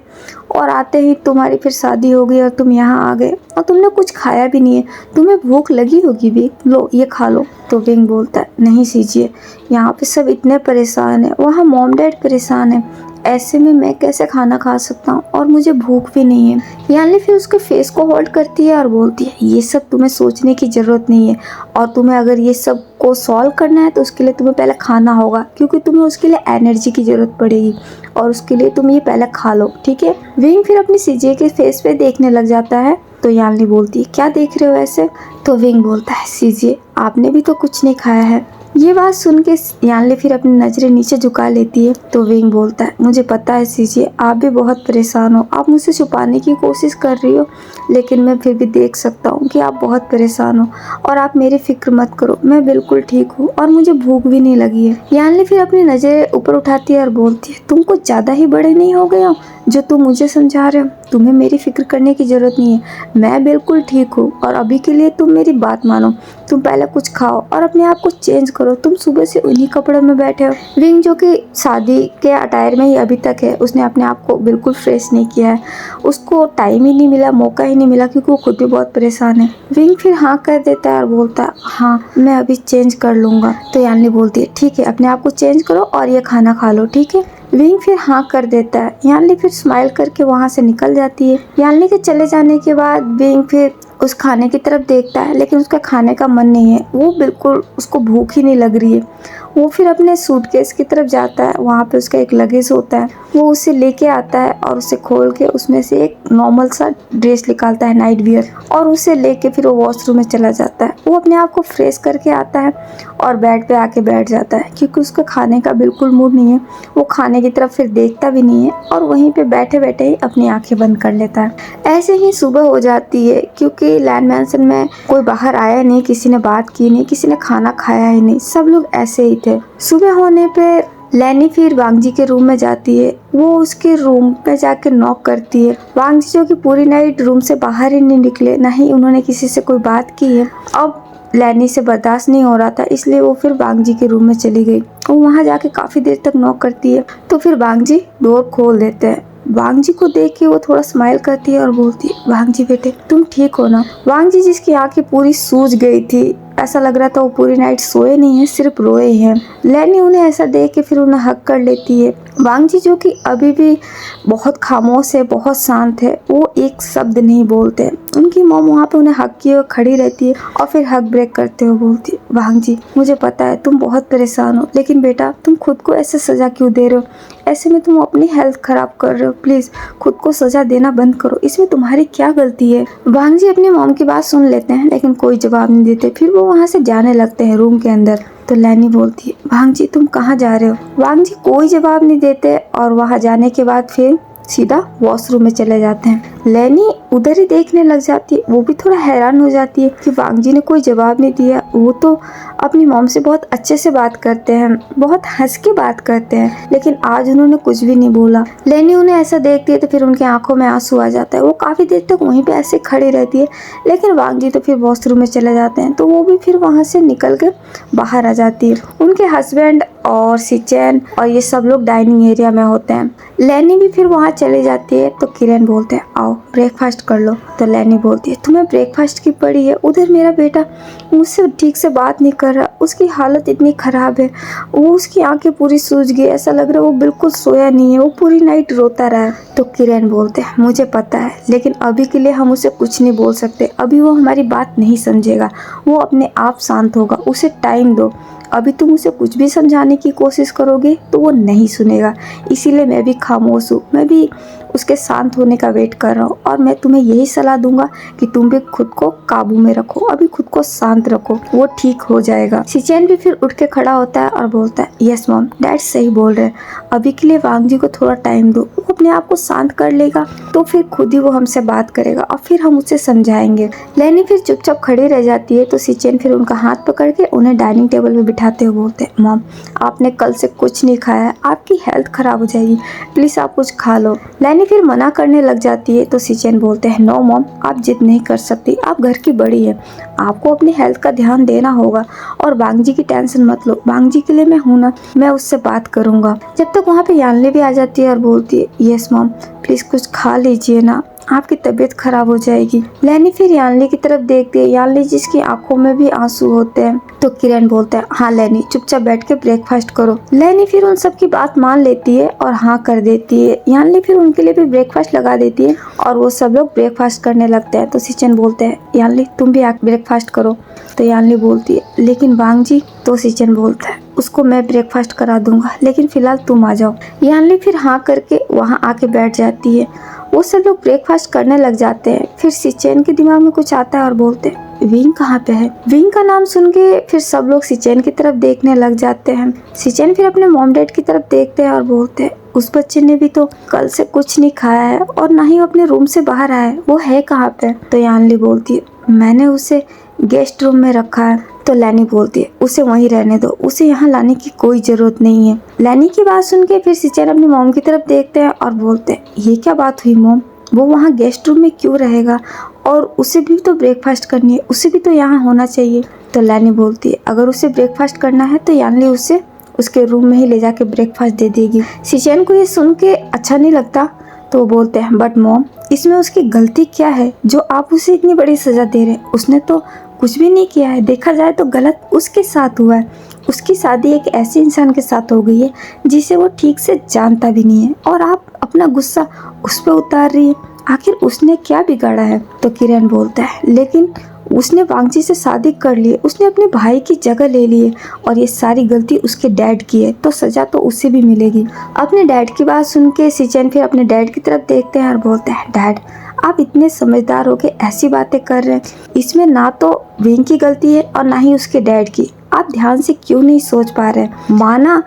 और आते ही तुम्हारी फिर शादी हो गई और तुम यहाँ आ गए और तुमने कुछ खाया भी नहीं है, तुम्हें भूख लगी होगी भी, लो ये खा लो। तो विंग बोलता है नहीं सीजिए, यहाँ पे सब इतने परेशान हैं, वहाँ मॉम डैड परेशान है, ऐसे में मैं कैसे खाना खा सकता हूँ और मुझे भूख भी नहीं है। यानी फिर उसके फेस को होल्ड करती है और बोलती है ये सब तुम्हें सोचने की ज़रूरत नहीं है, और तुम्हें अगर ये सब को सॉल्व करना है तो उसके लिए तुम्हें पहले खाना होगा, क्योंकि तुम्हें उसके लिए एनर्जी की ज़रूरत पड़ेगी, और उसके लिए तुम ये पहले खा लो, ठीक है। विंग फिर अपनी सीजे के फेस पे देखने लग जाता है। तो यानली बोलती है क्या देख रहे हो ऐसे? तो विंग बोलता है सीजे, आपने भी तो कुछ नहीं खाया है। ये बात सुन के यानली फिर अपनी नज़रें नीचे झुका लेती है। तो विंग बोलता है मुझे पता है सीजे, आप भी बहुत परेशान हो, आप मुझसे छुपाने की कोशिश कर रही हो, लेकिन मैं फिर भी देख सकता हूँ कि आप बहुत परेशान हो, और आप मेरी फिक्र मत करो, मैं बिल्कुल ठीक हूँ और मुझे भूख भी नहीं लगी है। यानली फिर अपनी नज़रें ऊपर उठाती है और बोलती है तुम कुछ ज़्यादा ही बड़े नहीं हो गए हो जो तुम मुझे समझा रहे हो, तुम्हें मेरी फिक्र करने की ज़रूरत नहीं है, मैं बिल्कुल ठीक हूँ, और अभी के लिए तुम मेरी बात मानो, तुम पहले कुछ खाओ और अपने आप को चेंज करो, तुम सुबह से उन्हीं कपड़ों में बैठे हो। विंग जो कि शादी के अटायर में ही अभी तक है, उसने अपने आप को बिल्कुल फ्रेश नहीं किया है, उसको टाइम ही नहीं मिला, मौका ही नहीं मिला, क्योंकि वो खुद भी बहुत परेशान है। विंग फिर हाँ कर देता है और बोलता है हाँ मैं अभी चेंज कर लूँगा। तो यानली बोलती है ठीक है, अपने आप को चेंज करो और ये खाना खा लो, ठीक है। विंग फिर हाँ कर देता है। यानली फिर स्माइल करके वहाँ से निकल जाती है। यानली के चले जाने के बाद विंग फिर उस खाने की तरफ देखता है, लेकिन उसका खाने का मन नहीं है, वो बिल्कुल उसको भूख ही नहीं लग रही है। वो फिर अपने सूटकेस की तरफ जाता है, वहाँ पे उसका एक लगेज होता है, वो उसे लेके आता है और उसे खोल के उसमें से एक नॉर्मल सा ड्रेस निकालता है, नाइट वियर, और उसे लेके फिर वो वॉशरूम में चला जाता है। वो अपने आप को फ्रेश करके आता है और बेड पे आके बैठ जाता है, क्योंकि उसका खाने का बिल्कुल मूड नहीं है, वो खाने की तरफ फिर देखता भी नहीं है, और वहीं पे बैठे बैठे ही अपनी आंखें बंद कर लेता है। ऐसे ही सुबह हो जाती है, क्योंकि लैंड मैंसन में कोई बाहर आया नहीं, किसी ने बात की नहीं, किसी ने खाना खाया ही नहीं, सब लोग ऐसे ही थे। सुबह होने पे लैनी फिर वांग जी के रूम में जाती है। वो उसके रूम पे जाकर नॉक करती है। वांग जी जो कि पूरी नाइट रूम से बाहर ही नहीं निकले, ना ही उन्होंने किसी से कोई बात की है। अब लैनी से बर्दाश्त नहीं हो रहा था, इसलिए वो फिर वांग जी के रूम में चली गई। वो वहाँ जाके काफ़ी देर तक नॉक करती है, तो फिर वांग जी डोर खोल देते हैं। वांग जी को देख के वो थोड़ा स्माइल करती है और बोलती है वांग जी बेटे तुम ठीक हो ना? वांग जी जिसकी आंखें पूरी सूज गई थी, ऐसा लग रहा था वो पूरी नाइट सोए नहीं है, सिर्फ रोए हैं। लैनी उन्हें ऐसा देख के फिर उन्हें हक कर लेती है। वांग जी जो कि अभी भी बहुत खामोश है, बहुत शांत है, वो एक शब्द नहीं बोलते। उनकी मॉम वहाँ पे उन्हें हक किए खड़ी रहती है और फिर हक ब्रेक करते हुए बोलती है वांग जी मुझे पता है तुम बहुत परेशान हो, लेकिन बेटा तुम खुद को ऐसे सजा क्यों दे रहे हो? ऐसे में तुम अपनी हेल्थ खराब कर रहे हो, प्लीज खुद को सजा देना बंद करो, इसमें तुम्हारी क्या गलती है? वांग जी अपनी मॉम की बात सुन लेते हैं, लेकिन कोई जवाब नहीं देते। फिर वो वहाँ से जाने लगते हैं रूम के अंदर। तो लैनी बोलती है वांग जी तुम कहाँ जा रहे हो? वांग जी कोई जवाब नहीं देते, और वहाँ जाने के बाद फिर सीधा वॉशरूम में चले जाते हैं। लैनी उधर ही देखने लग जाती है। वो भी थोड़ा हैरान हो जाती है कि वांग जी ने कोई जवाब नहीं दिया, वो तो अपनी मॉम से बहुत अच्छे से बात करते हैं, बहुत हंस के बात करते हैं, लेकिन आज उन्होंने कुछ भी नहीं बोला। लेनी उन्हें ऐसा देखती है तो फिर उनकी आंखों में आंसू आ जाता है। वो काफ़ी देर तक वहीं पे ऐसे खड़ी रहती है, लेकिन वांग जी तो फिर वॉशरूम में चले जाते हैं, तो वो भी फिर वहाँ से निकल के बाहर आ जाती है। उनके हस्बैंड और सिचेन और ये सब लोग डाइनिंग एरिया में होते हैं। लेनी भी फिर वहाँ चली जाती है, तो किरण बोलते हैं आओ ब्रेकफास्ट कर लो। तो लेनी बोलती है तुम्हें ब्रेकफास्ट की पड़ी है, उधर मेरा बेटा मुझसे ठीक से बात नहीं कर रहा, उसकी हालत इतनी ख़राब है, वो उसकी आंखें पूरी सूज गई, ऐसा लग रहा है वो बिल्कुल सोया नहीं है, वो पूरी नाइट रोता रहा है। तो किरण बोलते हैं मुझे पता है, लेकिन अभी के लिए हम उसे कुछ नहीं बोल सकते, अभी वो हमारी बात नहीं समझेगा, वो अपने आप शांत होगा, उसे टाइम दो। अभी तुम उसे कुछ भी समझाने की कोशिश करोगे तो वो नहीं सुनेगा, इसीलिए मैं भी खामोश हूँ, मैं भी उसके शांत होने का वेट कर रहा हूँ। और मैं तुम्हें यही सलाह दूंगा कि तुम भी खुद को काबू में रखो, अभी खुद को शांत रखो, वो ठीक हो जाएगा। सिचेन भी फिर उठ के खड़ा होता है और बोलता है यस मॉम, डैड सही बोल रहे हैं, अभी के लिए वांग जी को थोड़ा टाइम दो, वो अपने आप को शांत कर लेगा तो फिर खुद ही वो हमसे बात करेगा और फिर हम उसे समझाएंगे। लेनी फिर चुपचाप खड़ी रह जाती है, तो सिचेन फिर उनका हाथ पकड़ के उन्हें डाइनिंग टेबल पे बिठाते हुए बोलते हैं मॉम आपने कल से कुछ नहीं खाया है, आपकी हेल्थ खराब हो जाएगी, प्लीज आप कुछ खा लो। लेनी फिर मना करने लग जाती है, तो सिचेन बोलते हैं नो मॉम, आप जिद नहीं कर सकती, आप घर की बड़ी है, आपको अपनी हेल्थ का ध्यान देना होगा और वांग जी की टेंशन मत लो, वांग जी के लिए मैं हूं ना, मैं उससे बात करूंगा। जब तक वहाँ पे यानली भी आ जाती है और बोलती है यस मॉम प्लीज कुछ खा लीजिए ना, आपकी तबीयत खराब हो जाएगी। लेनी फिर यानली की तरफ देखती है, यानली जिसकी आंखों में भी आंसू होते हैं। तो किरण बोलता है हाँ लेनी चुपचाप बैठ के ब्रेकफास्ट करो। लेनी फिर उन सब की बात मान लेती है और हाँ कर देती है। यानली फिर उनके लिए भी ब्रेकफास्ट लगा देती है और वो सब लोग ब्रेकफास्ट करने लगते हैं। तो सिचेन बोलते हैं यानली तुम भी आके ब्रेकफास्ट करो। तो यानली बोलती है लेकिन वांग जी। तो सिचेन बोलता है उसको मैं ब्रेकफास्ट करा दूंगा, लेकिन फिलहाल तुम आ जाओ। यानली फिर हाँ करके वहाँ आके बैठ जाती है। वो सब लोग ब्रेकफास्ट करने लग जाते हैं। फिर सिचेन के दिमाग में कुछ आता है और बोलते हैं विंग कहाँ पे है। विंग का नाम सुन के फिर सब लोग सिचेन की तरफ देखने लग जाते हैं। सिचेन फिर अपने मॉम डैड की तरफ देखते हैं और बोलते हैं उस बच्चे ने भी तो कल से कुछ नहीं खाया है और ना ही अपने रूम से बाहर आया है, वो है कहाँ पे। तो यानली बोलती है मैंने उसे गेस्ट रूम में रखा है। तो लेनी बोलती है उसे वहीं रहने दो, उसे यहाँ लाने की कोई जरूरत नहीं है। लेनी की बात सुन के फिर सिचेन अपनी मॉम की तरफ देखते हैं और बोलते हैं ये क्या बात हुई मॉम, वो वहाँ गेस्ट रूम में क्यों रहेगा और उसे भी तो ब्रेकफास्ट करनी है, उसे भी तो यहाँ होना चाहिए। तो लेनी बोलती है अगर उसे ब्रेकफास्ट करना है तो यानली उसे उसके रूम में ही ले जाके ब्रेकफास्ट दे देगी। सिचेन को ये सुन के अच्छा नहीं लगता, तो वो बोलते हैं बट मॉम इसमें उसकी गलती क्या है जो आप उसे इतनी बड़ी सजा दे रहे हैं, उसने तो कुछ भी नहीं किया है, देखा जाए तो गलत उसके साथ हुआ है। उसकी शादी एक ऐसे इंसान के साथ हो गई है जिसे वो ठीक से जानता भी नहीं है और आप अपना गुस्सा उस पर उतार रही है, आखिर उसने क्या बिगाड़ा है। तो किरण बोलता है लेकिन उसने वांग जी से शादी कर ली है, उसने अपने भाई की जगह ले ली है और ये सारी गलती उसके डैड की है, तो सजा तो उसे भी मिलेगी। अपने डैड की बात सुन के सिचेन फिर अपने डैड की तरफ देखते हैं और बोलते हैं डैड आप इतने समझदार हो के ऐसी बातें कर रहे हैं, इसमें ना तो विंग की गलती है और ना ही उसके डैड की, आप ध्यान से क्यों नहीं सोच पा रहे हैं। माना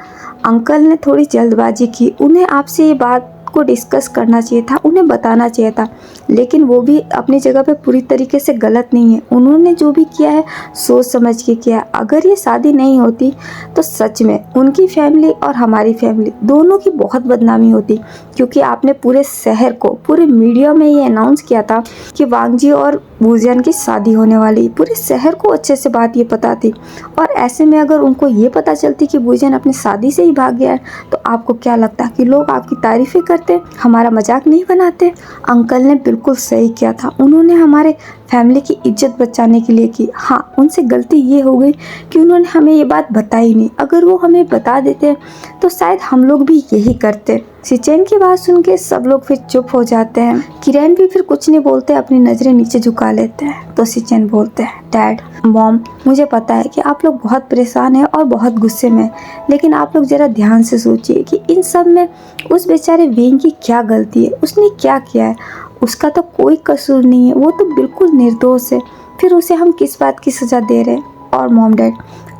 अंकल ने थोड़ी जल्दबाजी की, उन्हें आपसे ये बात को डिस्कस करना चाहिए था, उन्हें बताना चाहिए था, लेकिन वो भी अपनी जगह पे पूरी तरीके से गलत नहीं है। उन्होंने जो भी किया है सोच समझ के किया। अगर ये शादी नहीं होती तो सच में उनकी फैमिली और हमारी फैमिली दोनों की बहुत बदनामी होती, क्योंकि आपने पूरे शहर को, पूरे मीडिया में ये अनाउंस किया था कि वांग जी और वूजियान की शादी होने वाली। पूरे शहर को अच्छे से बात ये पता थी, और ऐसे में अगर उनको ये पता चलती कि वूजियान अपनी शादी से ही भाग गया है, तो आपको क्या लगता कि लोग आपकी तारीफें करते, हमारा मजाक नहीं बनाते। अंकल ने बिल्कुल सही किया था, उन्होंने हमारे फैमिली की इज्जत बचाने के लिए की। हाँ, उनसे गलती ये हो गई कि उन्होंने हमें ये बात बताई नहीं, अगर वो हमें बता देते तो शायद हम लोग भी यही करते। सिचेन की बात सुन के सब लोग फिर चुप हो जाते हैं। किरण भी फिर कुछ नहीं बोलते, अपनी नजरें नीचे झुका लेते हैं। तो सिचेन बोलते हैं डैड मॉम मुझे पता है कि आप लोग बहुत परेशान हैं और बहुत गुस्से में, लेकिन आप लोग जरा ध्यान से सोचिए कि इन सब में उस बेचारे विंग की क्या गलती है, उसने क्या किया है, उसका तो कोई कसूर नहीं है, वो तो बिल्कुल निर्दोष है, फिर उसे हम किस बात की सजा दे रहे हैं। और मॉम डैड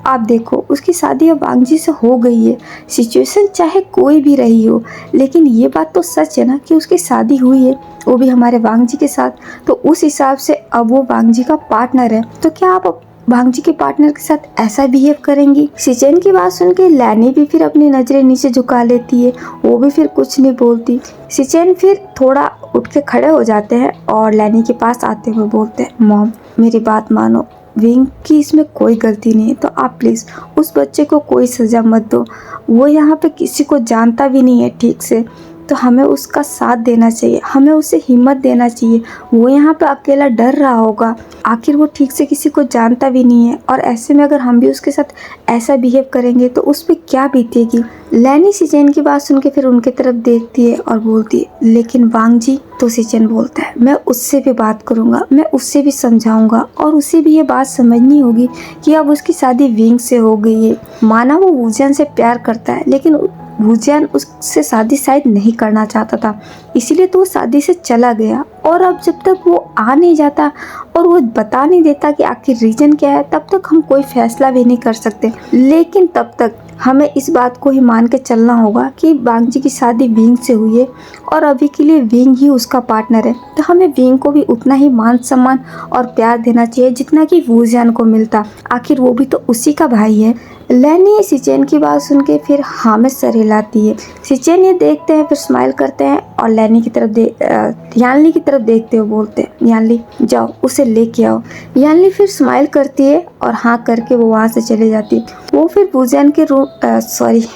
आप देखो उसकी शादी अब वांग जी से हो गई है, सिचुएशन चाहे कोई भी रही हो, लेकिन ये बात तो सच है ना कि उसकी शादी हुई है, वो भी हमारे वांग जी के साथ, तो उस हिसाब से अब वो वांग जी का पार्टनर है। तो क्या आप भांगजी के पार्टनर के साथ ऐसा बिहेव करेंगी। सिचेन की बात सुन के लैनी भी फिर अपनी नजरें नीचे झुका लेती है, वो भी फिर कुछ नहीं बोलती। सिचेन फिर थोड़ा उठ के खड़े हो जाते हैं और लैनी के पास आते हुए बोलते हैं, मॉम मेरी बात मानो, विंग की इसमें कोई गलती नहीं है, तो आप प्लीज़ उस बच्चे को कोई सज़ा मत दो। वो यहाँ पे किसी को जानता भी नहीं है ठीक से, तो हमें उसका साथ देना चाहिए, हमें उसे हिम्मत देना चाहिए। वो यहाँ पे अकेला डर रहा होगा, आखिर वो ठीक से किसी को जानता भी नहीं है, और ऐसे में अगर हम भी उसके साथ ऐसा बिहेव करेंगे तो उस पर क्या बीतेगी। लैनी सिचेन की बात सुन के फिर उनके तरफ देखती है और बोलती है, लेकिन वांग जी। तो सिचेन बोलता है, मैं उससे भी बात करूँगा, मैं उससे भी समझाऊँगा, और उसे भी ये बात समझनी होगी कि अब उसकी शादी विंग से हो गई है। माना वो वूजियान से प्यार करता है, लेकिन वूजियान उससे शादी शायद नहीं करना चाहता था, इसीलिए तो वो शादी से चला गया। और अब जब तक वो आ नहीं जाता और वो बता नहीं देता कि आखिर रीजन क्या है, तब तक हम कोई फैसला भी नहीं कर सकते। लेकिन तब तक हमें इस बात को ही मान के चलना होगा कि वांग जी की शादी विंग से हुई है और अभी के लिए विंग ही उसका पार्टनर है, तो हमें विंग को भी उतना ही मान सम्मान और प्यार देना चाहिए जितना कि वूजियान को मिलता, आखिर वो भी तो उसी का भाई है। लैनी सिचेन की बात सुन के फिर हाँ में सर हिलाती है। सिचेन ये देखते हैं, फिर स्माइल करते हैं और लैनी की तरफ यानली की तरफ देखते हुए बोलते हैं, यानली जाओ उसे लेके आओ। यानली फिर स्माइल करती है और हाँ करके वो वहाँ से चली जाती है। वो फिर वूजियान के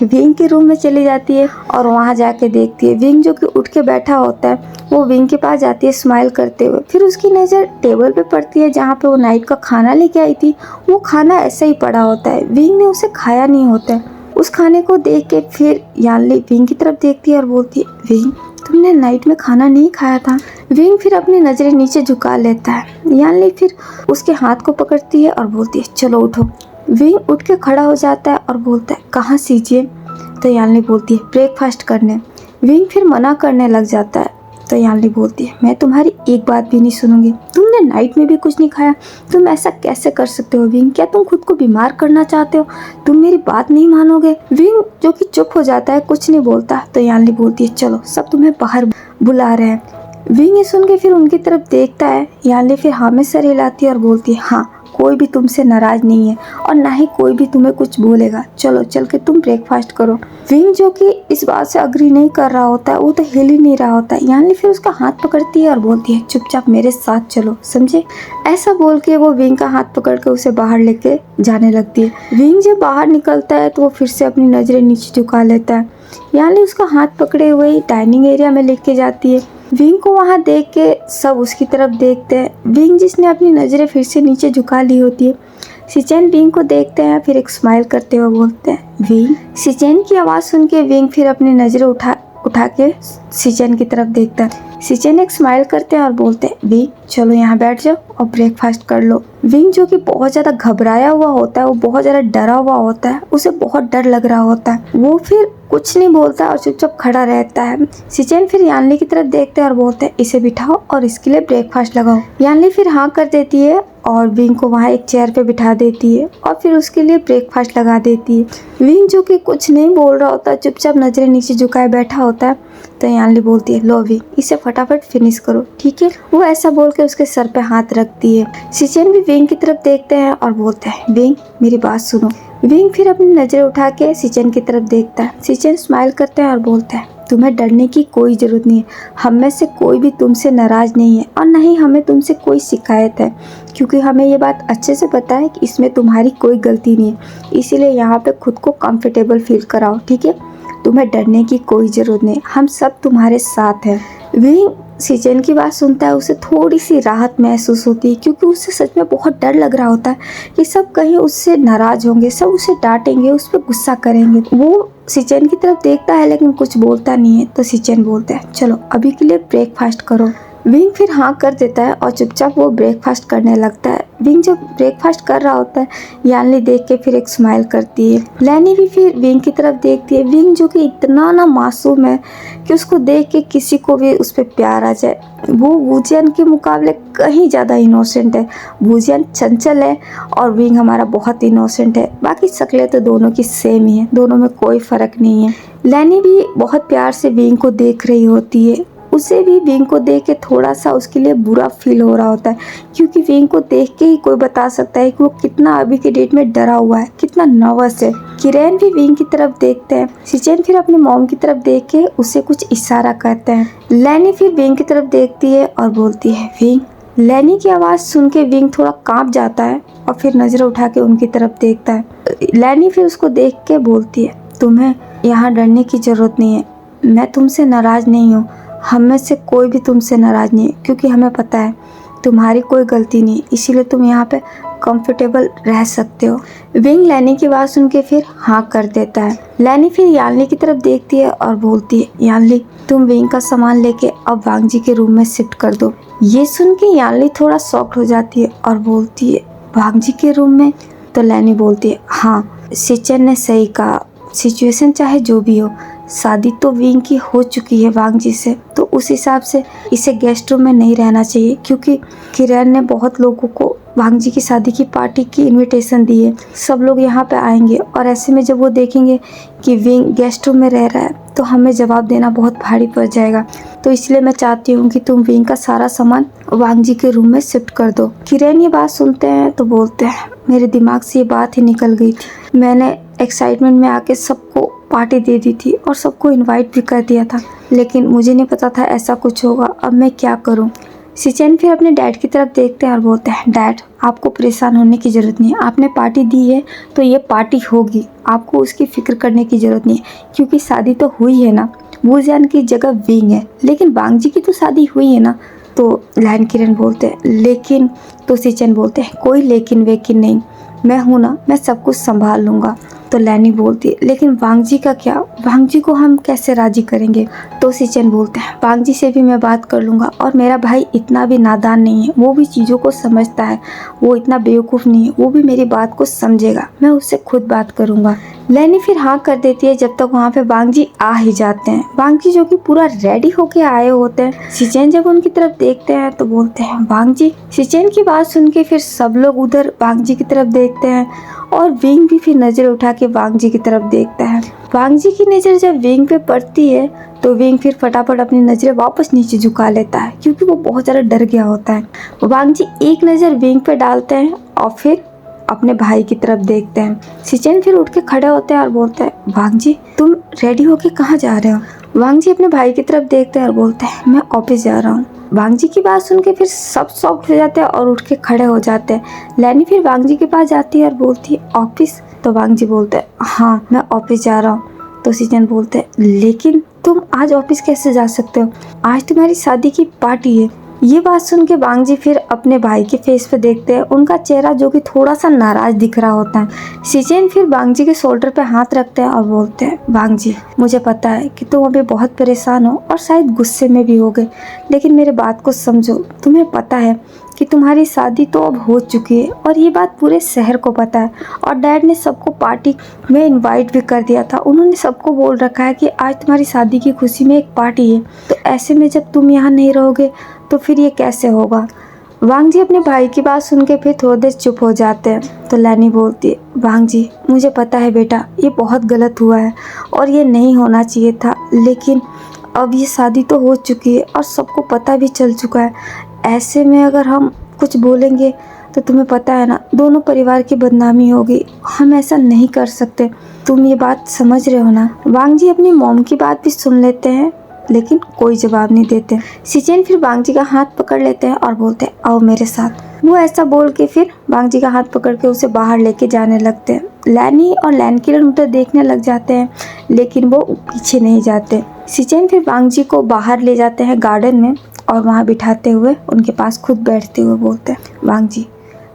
विंग के रूम में चली जाती है और वहाँ जाके देखती है विंग जो कि उठ के बैठा होता है। वो विंग के पास जाती है स्माइल करते हुए, फिर उसकी नज़र टेबल पे पड़ती है जहाँ पे वो नाइट का खाना लेके आई थी। वो खाना ऐसे ही पड़ा होता है, विंग ने उसे खाया नहीं होता है। उस खाने को देख के फिर यानली विंग की तरफ देखती है और बोलती है, विंग तुमने नाइट में खाना नहीं खाया था। विंग फिर अपनी नज़रें नीचे झुका लेता है। यानली फिर उसके हाथ को पकड़ती है और बोलती है, चलो उठो। विंग उठ के खड़ा हो जाता है और बोलता है, कहाँ सीजिए। तो यानली बोलती है, ब्रेकफास्ट करने। विंग फिर मना करने लग जाता है। तो यानली बोलती है, मैं तुम्हारी एक बात भी नहीं सुनूंगी, तुमने नाइट में भी कुछ नहीं खाया, तुम ऐसा कैसे कर सकते हो विंग, क्या तुम खुद को बीमार करना चाहते हो, तुम मेरी बात नहीं मानोगे। विंग जो कि चुप हो जाता है, कुछ नहीं बोलता। तो यानली बोलती है, चलो सब तुम्हें बाहर बुला रहे हैं। विंग ये सुन के फिर उनकी तरफ देखता है। यानली फिर हाँ में सर हिलाती है और बोलती है, हाँ कोई भी तुमसे नाराज नहीं है और ना ही कोई भी तुम्हें कुछ बोलेगा, चलो चल के तुम ब्रेकफास्ट करो। विंग जो कि इस बात से अग्री नहीं कर रहा होता है, वो तो हिल ही नहीं रहा होता है। यानली फिर उसका हाथ पकड़ती है और बोलती है, चुपचाप मेरे साथ चलो, समझे। ऐसा बोल के वो विंग का हाथ पकड़ के उसे बाहर लेके जाने लगती है। विंग जब बाहर निकलता है तो वो फिर से अपनी नजरें नीचे झुका लेता है। यानली उसका हाथ पकड़े हुए डाइनिंग एरिया में लेके जाती है। विंग को वहाँ देख के सब उसकी तरफ देखते हैं। विंग जिसने अपनी नज़रें फिर से नीचे झुका ली होती है। सिचेन विंग को देखते हैं, फिर एक स्माइल करते हुए बोलते हैं, विंग। सिचेन की आवाज़ सुन के विंग फिर अपनी नज़रें उठा के सिचेन की तरफ देखता है। सिचेन एक स्माइल करते हैं और बोलते हैं, विंग चलो यहाँ बैठ जाओ और ब्रेकफास्ट कर लो। विंग जो कि बहुत ज़्यादा घबराया हुआ होता है, वो बहुत ज़्यादा डरा हुआ होता है, उसे बहुत डर लग रहा होता है। वो फिर कुछ नहीं बोलता और चुपचाप खड़ा रहता है। सिचेन फिर यानली की तरफ देखते हैं और बोलते हैं, इसे बिठाओ और इसके लिए ब्रेकफास्ट लगाओ। यानली फिर हाँ कर देती है और विंग को वहाँ एक चेयर पे बिठा देती है और फिर उसके लिए ब्रेकफास्ट लगा देती है। विंग जो कि कुछ नहीं बोल रहा होता, चुपचाप नजरें नीचे झुकाए बैठा होता है। तो यानली बोलती है, लो विंग इसे फटाफट फिनिश करो, ठीक है। वो ऐसा बोल के उसके सर पे हाथ रखती है। सिचेन भी विंग की तरफ देखते हैं और बोलते हैं, विंग मेरी बात सुनो। विंग फिर अपनी नजरें उठा के सिचेन की तरफ देखता है। सिचेन स्माइल करते हैं और बोलता है, तुम्हें डरने की कोई ज़रूरत नहीं है, हम में से कोई भी तुमसे नाराज़ नहीं है और न ही हमें तुमसे कोई शिकायत है, क्योंकि हमें ये बात अच्छे से पता है कि इसमें तुम्हारी कोई गलती नहीं है। इसीलिए यहाँ पे खुद को कंफर्टेबल फील कराओ, ठीक है। तुम्हें डरने की कोई ज़रूरत नहीं, हम सब तुम्हारे साथ हैं। विंग सिचेन की बात सुनता है, उसे थोड़ी सी राहत महसूस होती है, क्योंकि उसे सच में बहुत डर लग रहा होता है कि सब कहीं उससे नाराज़ होंगे, सब उसे डांटेंगे, उस पर गुस्सा करेंगे। वो सिचेन की तरफ देखता है लेकिन कुछ बोलता नहीं है। तो सिचेन बोलता है, चलो अभी के लिए ब्रेकफास्ट करो। विंग फिर हाँ कर देता है और चुपचाप वो ब्रेकफास्ट करने लगता है। विंग जब ब्रेकफास्ट कर रहा होता है, यानली देख के फिर एक स्माइल करती है। लैनी भी फिर विंग की तरफ देखती है। विंग जो कि इतना ना मासूम है कि उसको देख के किसी को भी उस पर प्यार आ जाए। वो वूजियान के मुकाबले कहीं ज़्यादा इनोसेंट है। वूजियान चंचल है और विंग हमारा बहुत इनोसेंट है। बाकी शक्लें तो दोनों की सेम ही है, दोनों में कोई फ़र्क नहीं है। लैनी भी बहुत प्यार से विंग को देख रही होती है। उसे भी विंग को देख के थोड़ा सा उसके लिए बुरा फील हो रहा होता है, क्योंकि विंग को देख के ही कोई बता सकता है कि वो कितना अभी के डेट में डरा हुआ है, कितना नर्वस है। किरण भी विंग की तरफ देखते हैं। शिचेन फिर अपने मॉम की तरफ देख के उसे कुछ इशारा करते हैं। लैनी फिर विंग की तरफ देखती है और बोलती है विंग। लैनी की आवाज़ सुन के विंग थोड़ा कांप जाता है और फिर नज़र उठा के उनकी तरफ देखता है। लैनी फिर उसको देख के बोलती है तुम्हें यहाँ डरने की ज़रूरत नहीं है, मैं तुमसे नाराज़ नहीं हूँ, हम में से कोई भी तुमसे नाराज़ नहीं है, क्योंकि हमें पता है तुम्हारी कोई गलती नहीं, इसीलिए तुम यहाँ पे कंफर्टेबल रह सकते हो। विंग लैनी की बात सुन के फिर हाँ कर देता है। लैनी फिर यानली की तरफ देखती है और बोलती है यानली तुम विंग का सामान लेके अब वांग जी के रूम में शिफ्ट कर दो। ये सुन के यानली थोड़ा शॉक्ड हो जाती है और बोलती है वांग जी के रूम में? तो लैनी बोलती है हाँ, शिचेन ने सही कहा, सिचुएशन चाहे जो भी हो, शादी तो विंग की हो चुकी है वांग जी से, तो उस हिसाब से इसे गेस्ट रूम में नहीं रहना चाहिए, क्योंकि किरण ने बहुत लोगों को वांग जी की शादी की पार्टी की इनविटेशन दी है, सब लोग यहाँ पे आएंगे और ऐसे में जब वो देखेंगे कि विंग गेस्ट रूम में रह रहा है तो हमें जवाब देना बहुत भारी पड़ जाएगा। तो इसलिए मैं चाहती हूँ कि तुम विंग का सारा सामान वांग जी के रूम में शिफ्ट कर दो। किरण ये बात सुनते हैं तो बोलते हैं मेरे दिमाग से ये बात ही निकल गई थी, मैंने एक्साइटमेंट में आके सबको पार्टी दे दी थी और सबको इनवाइट भी कर दिया था, लेकिन मुझे नहीं पता था ऐसा कुछ होगा, अब मैं क्या करूं। शिचेन फिर अपने डैड की तरफ देखते हैं और बोलते हैं डैड आपको परेशान होने की ज़रूरत नहीं है, आपने पार्टी दी है तो ये पार्टी होगी, आपको उसकी फिक्र करने की ज़रूरत नहीं है, क्योंकि शादी तो हुई है ना, वूजियान की जगह विंग है, लेकिन वांग जी की तो शादी हुई है ना। तो लैन किरण बोलते हैं लेकिन, तो शिचेन बोलते हैं कोई लेकिन वेकिन नहीं, मैं हूँ ना, मैं सब कुछ संभाल लूँगा। तो लैनी बोलती है लेकिन वांग जी का क्या, वांग जी को हम कैसे राजी करेंगे। तो शिचेन बोलते हैं वांग जी से भी मैं बात कर लूँगा, और मेरा भाई इतना भी नादान नहीं है, वो भी चीज़ों को समझता है, वो इतना बेवकूफ़ नहीं है, वो भी मेरी बात को समझेगा, मैं उससे खुद बात करूँगा। लैनी फिर हाँ कर देती है जब तक वहाँ पे वांग जी आ ही जाते हैं। वांग जी जो कि पूरा रेडी होके आए होते हैं। शिचेन जब उनकी तरफ देखते हैं तो बोलते हैं वांग जी। शिचेन की बात सुन के फिर सब लोग उधर वांग जी की तरफ देखते हैं और विंग भी फिर नज़र उठा के वांग जी की तरफ देखता है। वांग जी की नज़र जब विंग पे पड़ती है तो विंग फिर फटाफट अपनी नज़रें वापस नीचे झुका लेता है, क्योंकि वो बहुत ज़्यादा डर गया होता है। वांग जी एक नज़र विंग पे डालते हैं और फिर अपने भाई की तरफ देखते हैं। शिचेन फिर उठ के खड़े होते हैं और बोलते हैं वांग जी तुम रेडी होके कहाँ जा रहे हो। वांग जी अपने भाई की तरफ देखते हैं और बोलते हैं मैं ऑफिस जा रहा हूँ। वांग जी की बात सुन के फिर सब शॉक्ड हो जाते हैं और उठ के खड़े हो जाते हैं। लैनी फिर वांग जी के पास जाती है और बोलती है ऑफिस। तो वांग जी बोलते हैं हाँ मैं ऑफिस जा रहा हूँ। तो शिचेन बोलते हैं लेकिन तुम आज ऑफिस कैसे जा सकते हो, आज तुम्हारी शादी की पार्टी है। ये बात सुन के वांग जी फिर अपने भाई के फेस पे देखते हैं, उनका चेहरा जो कि थोड़ा सा नाराज दिख रहा होता है। शिचेन फिर वांग जी के शोल्डर पे हाथ रखते हैं और बोलते हैं वांग जी मुझे पता है कि तुम अभी बहुत परेशान हो और शायद गुस्से में भी होगे, लेकिन मेरे बात को समझो, तुम्हें पता है कि तुम्हारी शादी तो अब हो चुकी है और ये बात पूरे शहर को पता है, और डैड ने सबको पार्टी में इनवाइट भी कर दिया था, उन्होंने सबको बोल रखा है कि आज तुम्हारी शादी की खुशी में एक पार्टी है, तो ऐसे में जब तुम यहाँ नहीं रहोगे तो फिर ये कैसे होगा। वांग जी अपने भाई की बात सुन के फिर थोड़ी देर चुप हो जाते हैं। तो लैनी बोलती है वांग जी मुझे पता है बेटा ये बहुत गलत हुआ है और ये नहीं होना चाहिए था, लेकिन अब ये शादी तो हो चुकी है और सबको पता भी चल चुका है, ऐसे में अगर हम कुछ बोलेंगे तो तुम्हें पता है ना दोनों परिवार की बदनामी होगी, हम ऐसा नहीं कर सकते, तुम ये बात समझ रहे हो ना। वांग जी अपनी मॉम की बात भी सुन लेते हैं लेकिन कोई जवाब नहीं देते। शिचेन फिर वांग जी का हाथ पकड़ लेते हैं और बोलते हैं आओ मेरे साथ। वो ऐसा बोल के फिर वांग जी का हाथ पकड़ के उसे बाहर लेके जाने लगते हैं। लैनी और लैन किरण उधर देखने लग जाते हैं लेकिन वो पीछे नहीं जाते। शिचेन फिर वांग जी को बाहर ले जाते हैं गार्डन में और वहाँ बिठाते हुए उनके पास खुद बैठते हुए बोलते हैं वांग जी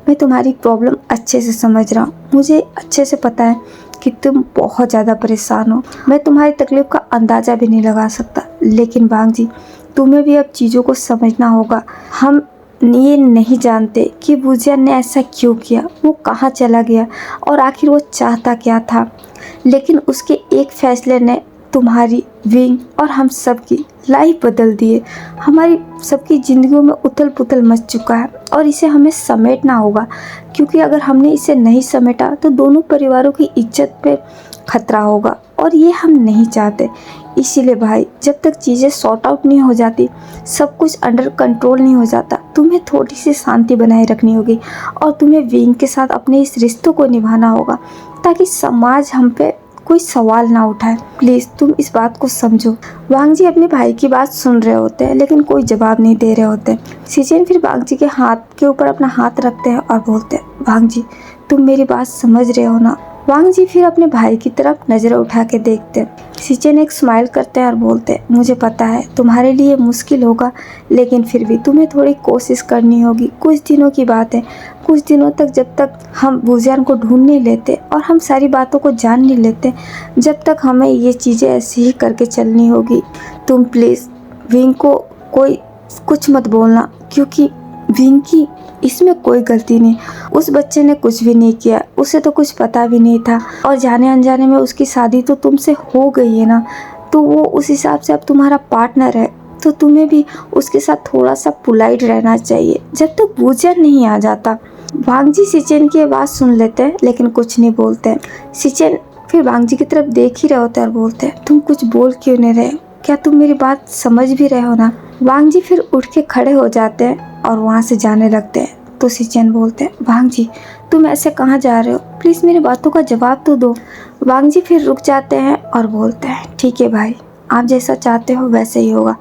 मैं तुम्हारी प्रॉब्लम अच्छे से समझ रहा हूँ, मुझे अच्छे से पता है कि तुम बहुत ज़्यादा परेशान हो, मैं तुम्हारी तकलीफ़ का अंदाज़ा भी नहीं लगा सकता, लेकिन वांग जी तुम्हें भी अब चीज़ों को समझना होगा। हम ये नहीं जानते कि वूजियान ने ऐसा क्यों किया, वो कहाँ चला गया और आखिर वो चाहता क्या था, लेकिन उसके एक फैसले ने तुम्हारी, विंग और हम सब की लाइफ बदल दी है। हमारी सबकी ज़िंदगियों में उथल पुथल मच चुका है और इसे हमें समेटना होगा, क्योंकि अगर हमने इसे नहीं समेटा तो दोनों परिवारों की इज्जत पे खतरा होगा और ये हम नहीं चाहते। इसीलिए भाई, जब तक चीज़ें सॉर्ट आउट नहीं हो जाती, सब कुछ अंडर कंट्रोल नहीं हो जाता, तुम्हें थोड़ी सी शांति बनाए रखनी होगी और तुम्हें विंग के साथ अपने इस रिश्तों को निभाना होगा ताकि समाज हम पे कोई सवाल ना उठाए। प्लीज़ तुम इस बात को समझो। वांग जी अपने भाई की बात सुन रहे होते हैं लेकिन कोई जवाब नहीं दे रहे होते। सिचेन फिर वांग जी के हाथ के ऊपर अपना हाथ रखते हैं और बोलते हैं, वांग जी तुम मेरी बात समझ रहे हो ना। वांग जी फिर अपने भाई की तरफ नज़रें उठा के देखते हैं। सिचेन एक स्माइल करते हैं और बोलते हैं, मुझे पता है तुम्हारे लिए मुश्किल होगा, लेकिन फिर भी तुम्हें थोड़ी कोशिश करनी होगी। कुछ दिनों की बात है, कुछ दिनों तक जब तक हम वुजियान को ढूंढ नहीं लेते और हम सारी बातों को जान नहीं लेते, जब तक हमें ये चीज़ें ऐसे ही करके चलनी होगी। तुम प्लीज़ विंग को कोई कुछ मत बोलना, क्योंकि विंग की इसमें कोई गलती नहीं। उस बच्चे ने कुछ भी नहीं किया, उसे तो कुछ पता भी नहीं था और जाने अनजाने में उसकी शादी तो तुमसे हो गई है ना, तो वो उस हिसाब से अब तुम्हारा पार्टनर है, तो तुम्हें भी उसके साथ थोड़ा सा पोलाइट रहना चाहिए जब तक वुजियान नहीं आ जाता। वांग जी सिचेन की आवाज़ सुन लेते हैं लेकिन कुछ नहीं बोलते हैं। सिचेन फिर वांग जी की तरफ देख ही रहे होते हैं और बोलते हैं, तुम कुछ बोल क्यों नहीं रहे? क्या तुम मेरी बात समझ भी रहे हो ना? वांग जी फिर उठ के खड़े हो जाते हैं और वहाँ से जाने लगते हैं। तो सिचेन बोलते हैं, वांग जी तुम ऐसे कहाँ जा रहे हो? प्लीज़ मेरी बातों का जवाब तो दो। वांग जी फिर रुक जाते हैं और बोलते हैं, ठीक है भाई, आप जैसा चाहते हो वैसे ही होगा।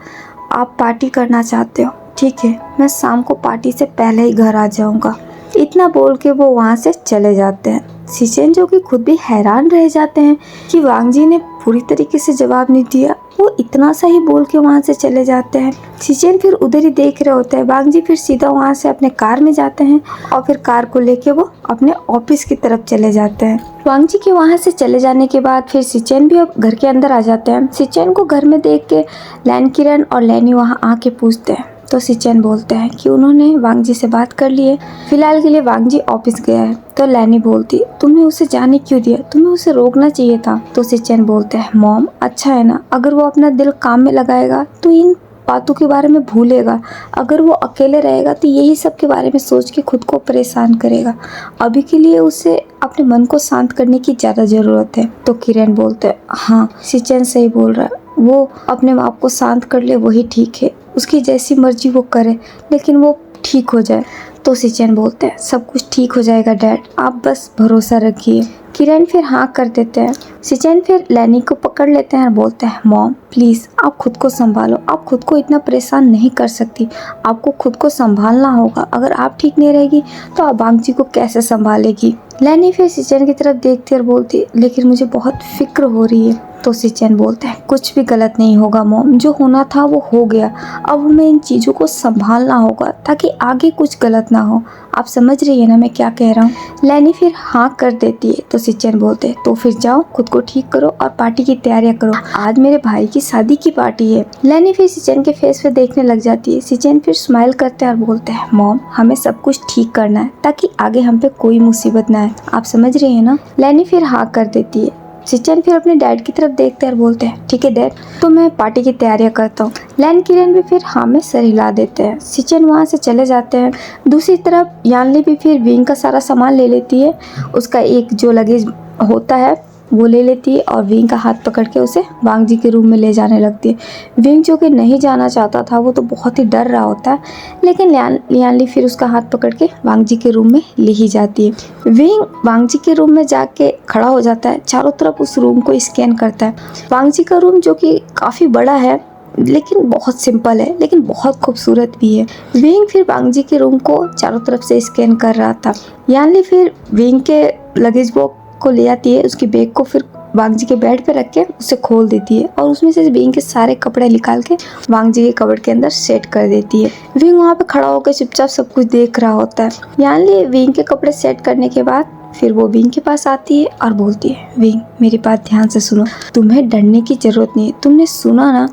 आप पार्टी करना चाहते हो, ठीक है, मैं शाम को पार्टी से पहले ही घर आ जाऊँगा। इतना बोल के वो वहाँ से चले जाते हैं। सिचेन जो कि खुद भी हैरान रह जाते हैं कि वांग जी ने पूरी तरीके से जवाब नहीं दिया, वो इतना सा ही बोल के वहाँ से चले जाते हैं। सिचेन फिर उधर ही देख रहे होते हैं। वांग जी फिर सीधा वहाँ से अपने कार में जाते हैं और फिर कार को लेके वो अपने ऑफिस की तरफ चले जाते हैं। वांग जी के वहाँ से चले जाने के बाद फिर सिचेन भी अब घर के अंदर आ जाते हैं। सिचेन को घर में देख के लैन किरण और लैनी वहाँ आके पूछते हैं, तो सिचेन बोलते हैं कि उन्होंने वांग जी से बात कर ली है, फिलहाल के लिए वांग जी ऑफिस गया है। तो लैनी बोलती, तुमने उसे जाने क्यों दिया? तुम्हें उसे रोकना चाहिए था। तो सिचेन बोलते हैं, मॉम अच्छा है ना, अगर वो अपना दिल काम में लगाएगा तो इन बातों के बारे में भूलेगा। अगर वो अकेले रहेगा तो यही सब के बारे में सोच के खुद को परेशान करेगा। अभी के लिए उसे अपने मन को शांत करने की ज़्यादा ज़रूरत है। तो किरण बोलते हैं, हाँ सिचेन सही बोल रहा है, वो अपने आप को शांत कर ले वही ठीक है, उसकी जैसी मर्जी वो करे, लेकिन वो ठीक हो जाए। तो सिचेन बोलते हैं, सब कुछ ठीक हो जाएगा डैड, आप बस भरोसा रखिए। किरण फिर हाँ कर देते हैं। सिचेन फिर लैनी को पकड़ लेते हैं और बोलते हैं, मॉम प्लीज़ आप खुद को संभालो, आप खुद को इतना परेशान नहीं कर सकती, आपको खुद को संभालना होगा। अगर आप ठीक नहीं रहेगी तो आप वांग जी को कैसे संभालेगी? लैनी फिर सिचेन की तरफ देखती और बोलती, लेकिन मुझे बहुत फिक्र हो रही है। तो सिचेन बोलते हैं, कुछ भी गलत नहीं होगा मॉम, जो होना था वो हो गया, अब हमें इन चीज़ों को संभालना होगा ताकि आगे कुछ गलत ना हो। आप समझ रही है ना मैं क्या कह रहा हूँ? लैनी फिर हाँ कर देती है। तो सिचेन बोलते हैं, तो फिर जाओ खुद को ठीक करो और पार्टी की तैयारियां करो, आज मेरे भाई की शादी की पार्टी है। लैनी फिर सिचेन के फेस पे देखने लग जाती है। सिचेन फिर स्माइल करते हैं और बोलते हैं, मॉम हमें सब कुछ ठीक करना है ताकि आगे हम पे कोई मुसीबत ना आए, आप समझ रही है ना? लैनी फिर हाँ कर देती है। सिचेन फिर अपने डैड की तरफ देखते हैं और बोलते हैं, ठीक है डैड, तो मैं पार्टी की तैयारियां करता हूँ। लैन किरण भी फिर हाँ में सर हिला देते हैं। सिचेन वहाँ से चले जाते हैं। दूसरी तरफ यानली भी फिर विंग का सारा सामान ले लेती है, उसका एक जो लगेज होता है वो ले लेती है और विंग का हाथ पकड़ के उसे वांग जी के रूम में ले जाने लगती है। विंग जो कि नहीं जाना चाहता था, वो तो बहुत ही डर रहा होता है, लेकिन लियानली फिर उसका हाथ पकड़ के वांग जी के रूम में ले ही जाती है। विंग वांग जी के रूम में जाके खड़ा हो जाता है, चारों तरफ उस रूम को स्कैन करता है। वांग जी का रूम जो कि काफ़ी बड़ा है लेकिन बहुत सिंपल है, लेकिन बहुत खूबसूरत भी है। विंग फिर वांग जी के रूम को चारों तरफ से स्कैन कर रहा था। यानली फिर विंग के लगेज बॉक्स को ले आती है, उसकी बैग को फिर वांग जी के बेड पे रख के उसे खोल देती है और उसमें से विंग के सारे कपड़े निकाल के वांग जी के कबर्ड के अंदर सेट कर देती है। विंग वहाँ पे खड़ा होकर चुपचाप सब कुछ देख रहा होता है। यानली विंग के कपड़े सेट करने के बाद फिर वो विंग के पास आती है और बोलती है, विंग मेरी बात ध्यान से सुनो, तुम्हें डरने की जरूरत नहीं है। तुमने सुना ना,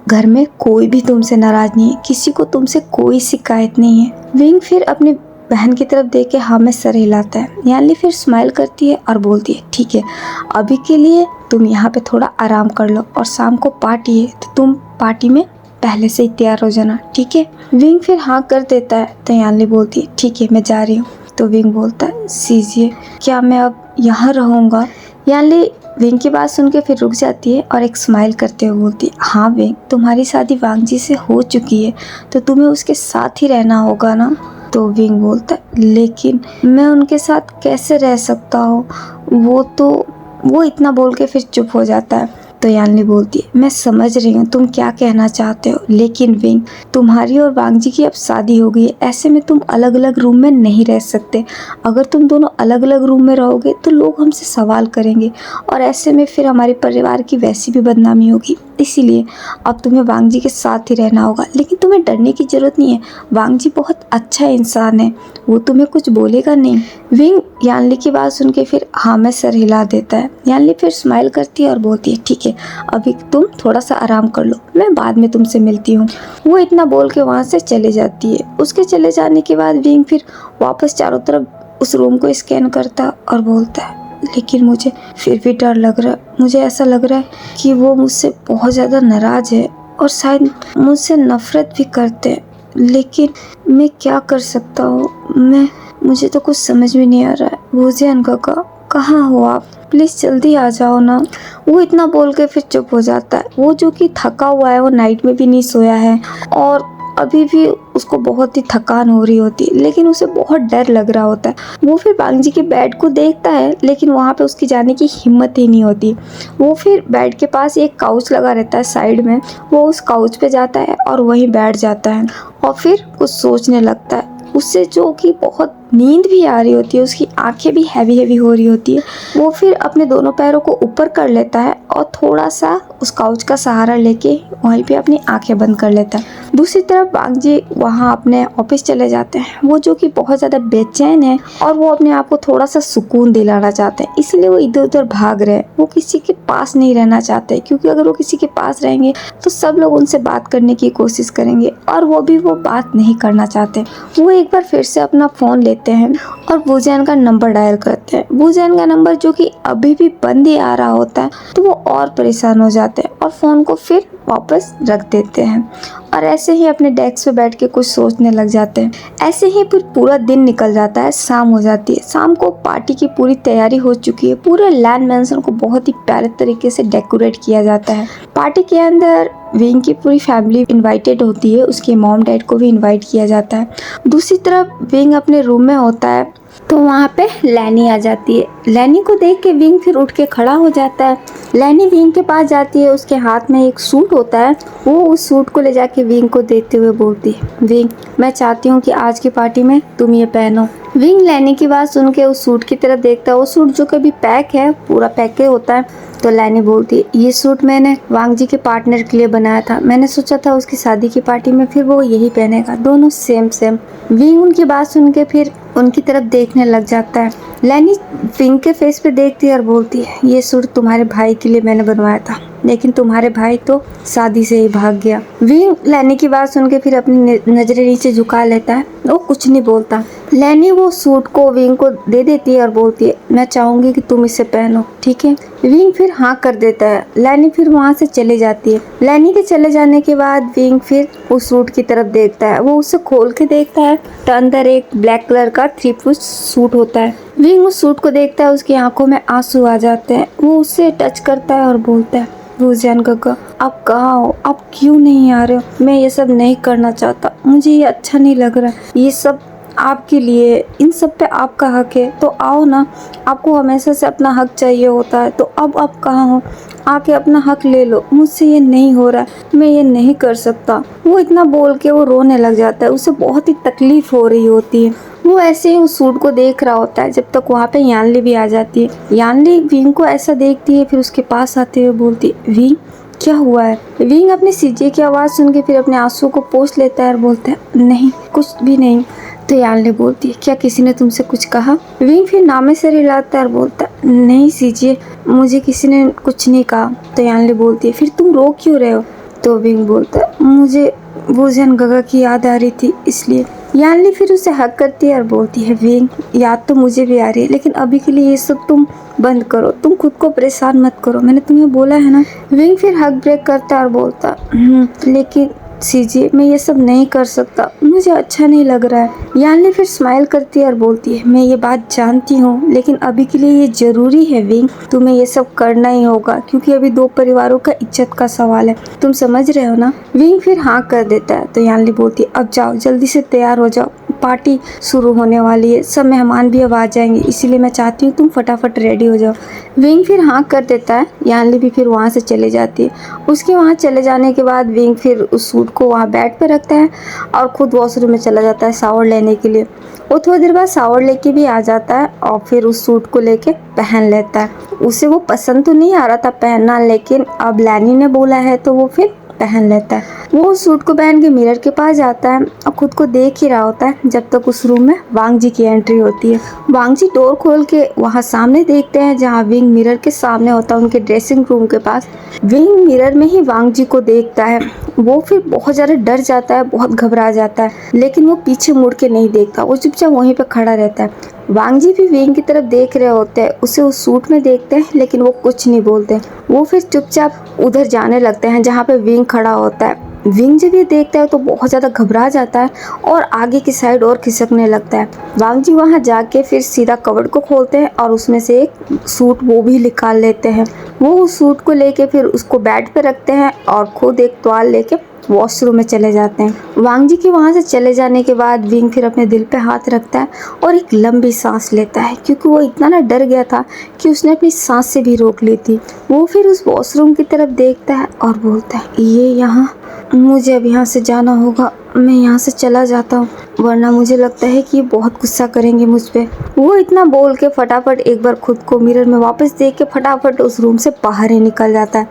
घर में कोई भी तुमसे नाराज नहीं है, किसी को तुमसे कोई शिकायत नहीं है। विंग फिर अपनी बहन की तरफ देख के हाँ में सर हिलाता है। यानली फिर स्माइल करती है और बोलती है, ठीक है, अभी के लिए तुम यहाँ पे थोड़ा आराम कर लो और शाम को पार्टी है तो तुम पार्टी में पहले से ही तैयार हो जाना, ठीक है? विंग फिर हाँ कर देता है। तो यानली बोलती है, ठीक है मैं जा रही हूँ। तो विंग बोलता है, सीजिए क्या मैं अब यहाँ रहूँगा? यानली विंग की बात सुन के फिर रुक जाती है और एक स्माइल करते हुए बोलती है, हाँ विंग, तुम्हारी शादी वांग जी से हो चुकी है तो तुम्हें उसके साथ ही रहना होगा ना। तो विंग बोलता है, लेकिन मैं उनके साथ कैसे रह सकता हूँ, वो इतना बोल के फिर चुप हो जाता है। तो यानली बोलती है, मैं समझ रही हूँ तुम क्या कहना चाहते हो, लेकिन विंग, तुम्हारी और वांग जी की अब शादी हो गई है, ऐसे में तुम अलग अलग रूम में नहीं रह सकते। अगर तुम दोनों अलग अलग रूम में रहोगे तो लोग हमसे सवाल करेंगे और ऐसे में फिर हमारे परिवार की वैसी भी बदनामी होगी। इसीलिए अब तुम्हें वांग जी के साथ ही रहना होगा, लेकिन तुम्हें डरने की जरूरत नहीं है। वांग जी बहुत अच्छा इंसान है, वो तुम्हें कुछ बोलेगा नहीं। विंग यानली की बात सुन के फिर हाँ में सर हिला देता है। यानली फिर स्माइल करती है और बोलती है, ठीक है, अभी तुम थोड़ा सा आराम कर लो, मैं बाद में तुमसे मिलती हूँ। वो इतना बोल के वहाँ से चले जाती है। उसके चले जाने के बाद विंग फिर वापस चारों तरफ उस रूम को स्कैन करता और बोलता है, लेकिन मुझे फिर भी डर लग रहा है। मुझे ऐसा लग रहा है कि वो मुझसे बहुत ज़्यादा नाराज है और शायद मुझसे नफरत भी करते हैं, लेकिन मैं क्या कर सकता हूँ। मुझे तो कुछ समझ में नहीं आ रहा है। वुजियान काका, कहाँ हो आप? प्लीज़ जल्दी आ जाओ ना। वो इतना बोल के फिर चुप हो जाता है। वो जो कि थका हुआ है, वो नाइट में भी नहीं सोया है और अभी भी उसको बहुत ही थकान हो रही होती है, लेकिन उसे बहुत डर लग रहा होता है। वो फिर वांग जी के बेड को देखता है, लेकिन वहाँ पे उसकी जाने की हिम्मत ही नहीं होती। वो फिर बेड के पास एक काउच लगा रहता है साइड में, वो उस काउच पे जाता है और वहीं बैठ जाता है और फिर कुछ सोचने लगता है। उससे जो कि बहुत नींद भी आ रही होती है, उसकी आंखें भी हैवी हो रही होती है। वो फिर अपने दोनों पैरों को ऊपर कर लेता है और थोड़ा सा उस काउच का सहारा लेके वहीं पे अपनी आंखें बंद कर लेता है। दूसरी तरफ वांग जी वहाँ अपने ऑफिस चले जाते हैं। वो जो कि बहुत ज़्यादा बेचैन है और वो अपने आप को थोड़ा सा सुकून दिलाना चाहते हैं, इसलिए वो इधर उधर भाग रहे हैं। वो किसी के पास नहीं रहना चाहते, क्योंकि अगर वो किसी के पास रहेंगे तो सब लोग उनसे बात करने की कोशिश करेंगे और वो बात नहीं करना चाहते। वो एक बार फिर से अपना फ़ोन लेते हैं और वुजियान का नंबर डायल करते हैं। वुजियान का नंबर जो कि अभी भी बंद ही आ रहा होता है, तो वो और परेशान हो जाते हैं और फ़ोन को फिर वापस रख देते हैं और ऐसे ही अपने डेस्क पे बैठ के कुछ सोचने लग जाते हैं। ऐसे ही फिर पूरा दिन निकल जाता है। शाम हो जाती है। शाम को पार्टी की पूरी तैयारी हो चुकी है। पूरे लैंड मैंशन को बहुत ही प्यारे तरीके से डेकोरेट किया जाता है। पार्टी के अंदर विंग की पूरी फैमिली इनवाइटेड होती है, उसके मॉम डैड को भी इनवाइट किया जाता है। दूसरी तरफ विंग अपने रूम में होता है तो वहाँ पे लैनी आ जाती है। लैनी को देख के विंग फिर उठ के खड़ा हो जाता है। लैनी विंग के पास जाती है, उसके हाथ में एक सूट होता है। वो उस सूट को ले जाके विंग को देते हुए बोलती है, विंग, मैं चाहती हूँ कि आज की पार्टी में तुम ये पहनो। विंग लैनी की बात सुन के उस सूट की तरफ देखता है। वो सूट जो कभी पैक है, पूरा पैक होता है। तो लैनी बोलती है, ये सूट मैंने वांग जी के पार्टनर के लिए बनाया था। मैंने सोचा था उसकी शादी की पार्टी में फिर वो यही पहनेगा, दोनों सेम। विंग उनकी बात सुन के फिर उनकी तरफ देखने लग जाता है। लैनी विंग के फेस पे देखती है और बोलती है, ये सूट तुम्हारे भाई के लिए मैंने बनवाया था, लेकिन तुम्हारे भाई तो शादी से ही भाग गया। विंग लैनी की बात सुन के फिर अपनी नजरें नीचे झुका लेता है। वो कुछ नहीं बोलता। लैनी वो सूट को विंग को दे देती है और बोलती है, मैं चाहूंगी कि तुम इसे पहनो, ठीक है। विंग फिर हाँ कर देता है। लैनी फिर वहाँ से चली जाती है। लैनी के चले जाने के बाद विंग फिर उस सूट की तरफ देखता है। वो उसे खोल के देखता है तो अंदर एक ब्लैक कलर का 3-piece सूट होता है। विंग उस सूट को देखता है, उसकी आंखों में आंसू आ जाते हैं। वो उसे टच करता है और बोलता है, वुजियान काका, आप कहाँ हो? आप क्यों नहीं आ रहे हो? मैं ये सब नहीं करना चाहता, मुझे ये अच्छा नहीं लग रहा। ये सब आपके लिए, इन सब पे आपका हक है, तो आओ ना। आपको हमेशा से अपना हक चाहिए होता है, तो अब आप कहाँ हो? आके अपना हक ले लो। मुझसे ये नहीं हो रहा, मैं ये नहीं कर सकता। वो इतना बोल के वो रोने लग जाता है। उसे बहुत ही तकलीफ हो रही होती है। वो ऐसे ही उस सूट को देख रहा होता है जब तक वहाँ पे यानली भी आ जाती है। यानली विंग को ऐसा देखती है, फिर उसके पास आते हुए बोलती है, विंग, क्या हुआ है? विंग अपने सीजे की आवाज़ सुन के फिर अपने आंसू को पोंछ लेता है और बोलता है, नहीं, कुछ भी नहीं। तो यानली बोलती है, क्या किसी ने तुमसे कुछ कहा? विंग फिर नामे से हिलाता है और बोलता है, नहीं सीजे, मुझे किसी ने कुछ नहीं कहा। तो यानली बोलती है, फिर तुम रो क्यों रहे हो? तो विंग बोलता है, मुझे वुजियान काका की याद आ रही थी, इसलिए। यानली फिर उसे हक करती है और बोलती है, विंग, याद तो मुझे भी आ रही है, लेकिन अभी के लिए ये सब तुम बंद करो, तुम खुद को परेशान मत करो, मैंने तुम्हें बोला है ना। विंग फिर हक ब्रेक करता है और बोलता, लेकिन सीजिए, मैं ये सब नहीं कर सकता, मुझे अच्छा नहीं लग रहा है। यानली फिर स्माइल करती है और बोलती है, मैं ये बात जानती हूँ, लेकिन अभी के लिए ये जरूरी है विंग, तुम्हें ये सब करना ही होगा क्योंकि अभी 2 परिवारों का इज्जत का सवाल है, तुम समझ रहे हो ना। विंग फिर हाँ कर देता है। तो यानली बोलती है, अब जाओ जल्दी से तैयार हो जाओ, पार्टी शुरू होने वाली है, सब मेहमान भी अब आ जाएंगे, इसीलिए मैं चाहती हूँ तुम फटाफट रेडी हो जाओ। विंग फिर हाँ कर देता है। यानली भी फिर वहाँ से चले जाती है। उसके वहाँ चले जाने के बाद विंग फिर उस सूट को वहाँ बेड पे रखता है और खुद वॉशरूम में चला जाता है शावर लेने के लिए। वो थोड़ी देर बाद शावर लेके भी आ जाता है और फिर उस सूट को लेके पहन लेता है। उसे वो पसंद तो नहीं आ रहा था पहनना, लेकिन अब लैनी ने बोला है तो वो फिर पहन लेता है। वो उस सूट को पहन के मिरर के पास जाता है और खुद को देख ही रहा होता है जब तक उस रूम में वांग जी की एंट्री होती है। वांग जी डोर खोल के वहाँ सामने देखते हैं जहाँ विंग मिरर के सामने होता है उनके ड्रेसिंग रूम के पास। विंग मिरर में ही वांग जी को देखता है। वो फिर बहुत ज़्यादा डर जाता है, बहुत घबरा जाता है, लेकिन वो पीछे मुड़ के नहीं देखता, वो चुपचाप वहीं पे खड़ा रहता है। वांग जी भी विंग की तरफ देख रहे होते हैं, उसे उस सूट में देखते हैं लेकिन वो कुछ नहीं बोलते। वो फिर चुपचाप उधर जाने लगते हैं जहाँ पे विंग खड़ा होता है। विंग जब ये देखता है तो बहुत ज़्यादा घबरा जाता है और आगे की साइड और खिसकने लगता है। वांग जी वहाँ जाके फिर सीधा कबर्ड को खोलते हैं और उसमें से एक सूट वो भी निकाल लेते हैं। वो उस सूट को लेके फिर उसको बेड पे रखते हैं और खुद एक टॉवल लेके वॉशरूम में चले जाते हैं। वांग जी के वहाँ से चले जाने के बाद विंग फिर अपने दिल पे हाथ रखता है और एक लंबी सांस लेता है, क्योंकि वो इतना ना डर गया था कि उसने अपनी सांस से भी रोक ली थी। वो फिर उस वॉशरूम की तरफ देखता है और बोलता है, ये यहाँ, मुझे अब यहाँ से जाना होगा, मैं यहाँ से चला जाता हूँ, वरना मुझे लगता है कि ये बहुत गुस्सा करेंगे मुझ पे। वो इतना बोल के फटाफट एक बार खुद को मिरर में वापस देख के फटाफट उस रूम से बाहर ही निकल जाता है।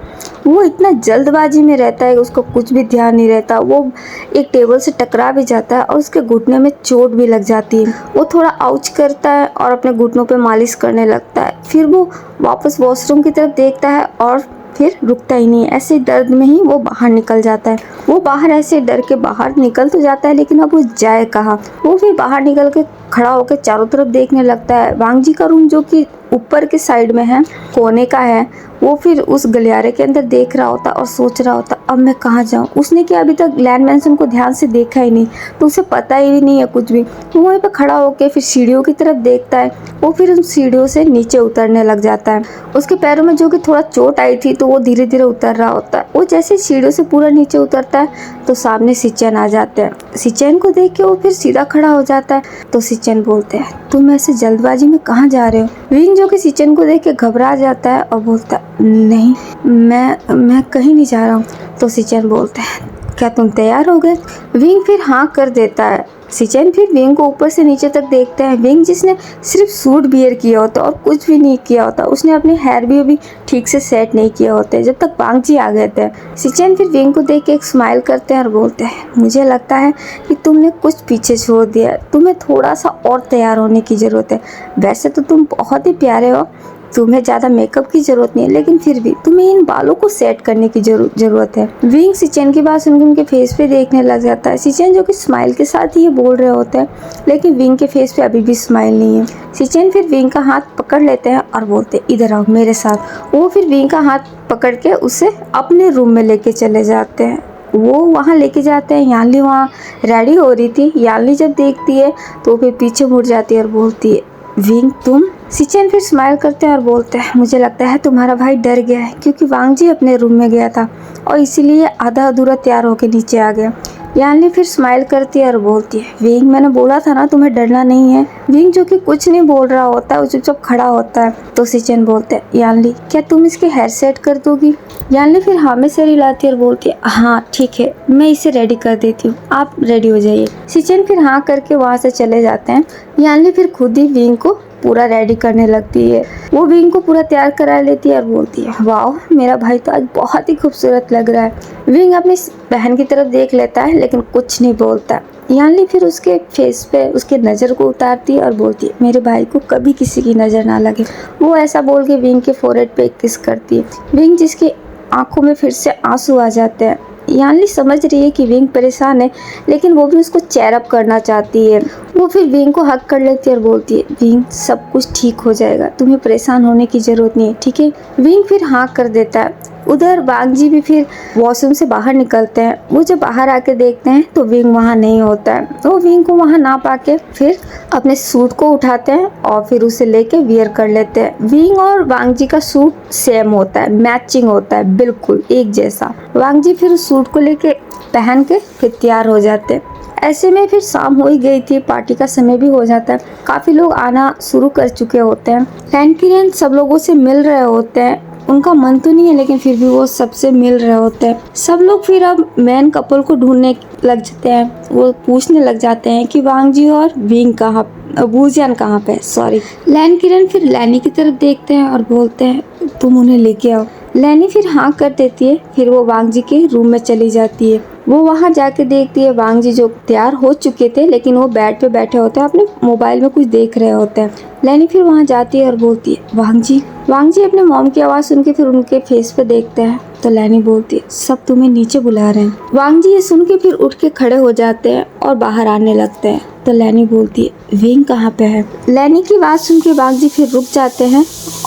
वो इतना जल्दबाजी में रहता है, उसको कुछ भी ध्यान नहीं रहता। वो एक टेबल से टकरा भी जाता है और उसके घुटने में चोट भी लग जाती है। वो थोड़ा आउच करता है और अपने घुटनों पे मालिश करने लगता है। फिर वो वापस वॉशरूम की तरफ देखता है और फिर रुकता ही नहीं, ऐसे दर्द में ही वो बाहर निकल जाता है। वो बाहर ऐसे डर के बाहर निकल तो जाता है, लेकिन अब वो जाए कहाँ। वो फिर बाहर निकल के खड़ा होकर चारों तरफ देखने लगता है। वांग जी का रूम जो कि ऊपर के साइड में है, कोने का है, वो फिर उस गलियारे के अंदर देख रहा होता और सोच रहा होता, अब मैं कहाँ जाऊँ। उसने क्या अभी तक लैंड मैंसन को ध्यान से देखा ही नहीं, तो उसे पता ही नहीं है कुछ भी। वो वहीं पर खड़ा होकर फिर सीढ़ियों की तरफ देखता है। वो फिर उन सीढ़ियों से नीचे उतरने लग जाता है। उसके पैरों में जो कि थोड़ा चोट आई थी, तो वो धीरे धीरे उतर रहा होता है। वो जैसे सीढ़ियों से पूरा नीचे उतरता है तो सामने सिचेन आ जाते हैं। सिचेन को देख के वो फिर सीधा खड़ा हो जाता है। तो सिचेन बोलते हैं, तुम ऐसे जल्दबाजी में कहाँ जा रहे हो। विंग जो कि सिचेन को देख के घबरा जाता है और बोलता है, नहीं, मैं कहीं नहीं जा रहा हूँ। तो सिचेन बोलता है, क्या तुम तैयार हो गए। विंग फिर हाँ कर देता है। सिचेन फिर विंग को ऊपर से नीचे तक देखते हैं। विंग जिसने सिर्फ सूट बियर किया होता और कुछ भी नहीं किया होता, उसने अपने हेयर भी अभी ठीक से सेट नहीं किया होते जब तक वांग जी आ गए थे। सिचेन फिर विंग को देख के एक स्माइल करते हैं और बोलते हैं, मुझे लगता है कि तुमने कुछ पीछे छोड़ दिया, तुम्हें थोड़ा सा और तैयार होने की ज़रूरत है। वैसे तो तुम बहुत ही प्यारे हो, तुम्हें ज़्यादा मेकअप की ज़रूरत नहीं है, लेकिन फिर भी तुम्हें इन बालों को सेट करने की ज़रूरत है। विंग सिचेन की बात सुनकर उनके फेस पे देखने लग जाता है। सिचेन जो कि स्माइल के साथ ही ये बोल रहे होते हैं, लेकिन विंग के फेस पे अभी भी स्माइल नहीं है। सिचेन फिर विंग का हाथ पकड़ लेते हैं और बोलते हैं, इधर आओ मेरे साथ। वो फिर विंग का हाथ पकड़ के उसे अपने रूम में लेके चले जाते हैं। वो वहाँ लेके जाते हैं। यानली वहाँ रेडी हो रही थी। यानली जब देखती है तो फिर पीछे मुड़ जाती है और बोलती है, विंग तुम। सिचेन फिर स्माइल करते हैं और बोलते हैं, मुझे लगता है तुम्हारा भाई डर गया है, क्योंकि वांग जी अपने रूम में गया था और इसीलिए आधा अधूरा तैयार होकर नीचे आ गया। यानली फिर स्माइल करती है और बोलती है, विंग मैंने बोला था ना तुम्हें डरना नहीं है। विंग जो कि कुछ नहीं बोल रहा होता है, वो चुपचाप खड़ा होता है। तो सिचेन बोलते हैं, यानली क्या तुम इसके हेयर सेट कर दोगी। यानली फिर हाँ में सिर हिलाती है और बोलती है, हाँ ठीक है, मैं इसे रेडी कर देती हूँ, आप रेडी हो जाइए। सिचेन फिर हाँ करके वहाँ से चले जाते हैं। यानली फिर खुद ही विंग को पूरा रेडी करने लगती है। वो विंग को पूरा तैयार करा लेती है और बोलती है, वाह मेरा भाई तो आज बहुत ही खूबसूरत लग रहा है। विंग अपनी बहन की तरफ देख लेता है लेकिन कुछ नहीं बोलता। यानली फिर उसके फेस पे उसके नज़र को उतारती है और बोलती है, मेरे भाई को कभी किसी की नज़र ना लगे। वो ऐसा बोल के विंग के फोरहेड पे एक किस करती है। विंग जिसकी आंखों में फिर से आंसू आ जाते हैं। यानली समझ रही है कि विंग परेशान है, लेकिन वो भी उसको चेयर अप करना चाहती है। वो फिर विंग को हक कर लेती है और बोलती है, विंग सब कुछ ठीक हो जाएगा, तुम्हें परेशान होने की ज़रूरत नहीं है, ठीक है। विंग फिर हाँ कर देता है। उधर वांग जी भी फिर वॉशरूम से बाहर निकलते हैं। वो जब बाहर आके देखते हैं तो विंग वहाँ नहीं होता है। तो विंग को वहाँ ना पाके फिर अपने सूट को उठाते हैं और फिर उसे लेके वियर कर लेते हैं। विंग और वांग जी का सूट सेम होता है, मैचिंग होता है, बिल्कुल एक जैसा। वांग जी फिर उस सूट को लेके पहन के फिर तैयार हो जाते हैं। ऐसे में फिर शाम हो ही गई थी, पार्टी का समय भी हो जाता है। काफी लोग आना शुरू कर चुके होते हैं। लैन किरण सब लोगों से मिल रहे होते हैं। उनका मन तो नहीं है लेकिन फिर भी वो सबसे मिल रहे होते हैं। सब लोग फिर अब मैन कपल को ढूंढने लग जाते हैं। वो पूछने लग जाते हैं कि वांग जी और विंग कहाँ, वूजियान कहाँ पे, सॉरी। लैन किरण फिर लैनी की तरफ देखते हैं और बोलते हैं तुम उन्हें लेके आओ। लैनी फिर हाँ कर देती है। फिर वो वांग जी के रूम में चली जाती है। वो वहाँ जाके देखती है वांग जी जो तैयार हो चुके थे लेकिन वो बेड पे बैठे होते हैं, अपने मोबाइल में कुछ देख रहे होते हैं। लैनी फिर वहाँ जाती है और बोलती है वांग जी। वांग जी अपने मॉम की आवाज़ सुन के फिर उनके फेस पे देखते हैं तो लैनी बोलती है सब तुम्हें नीचे बुला रहे हैं। वांग जी ये सुन के फिर उठ के खड़े हो जाते हैं और बाहर आने लगते हैं। तो लैनी बोलती है विंग कहाँ पे है। लैनी की बात सुन के वांग जी फिर रुक जाते हैं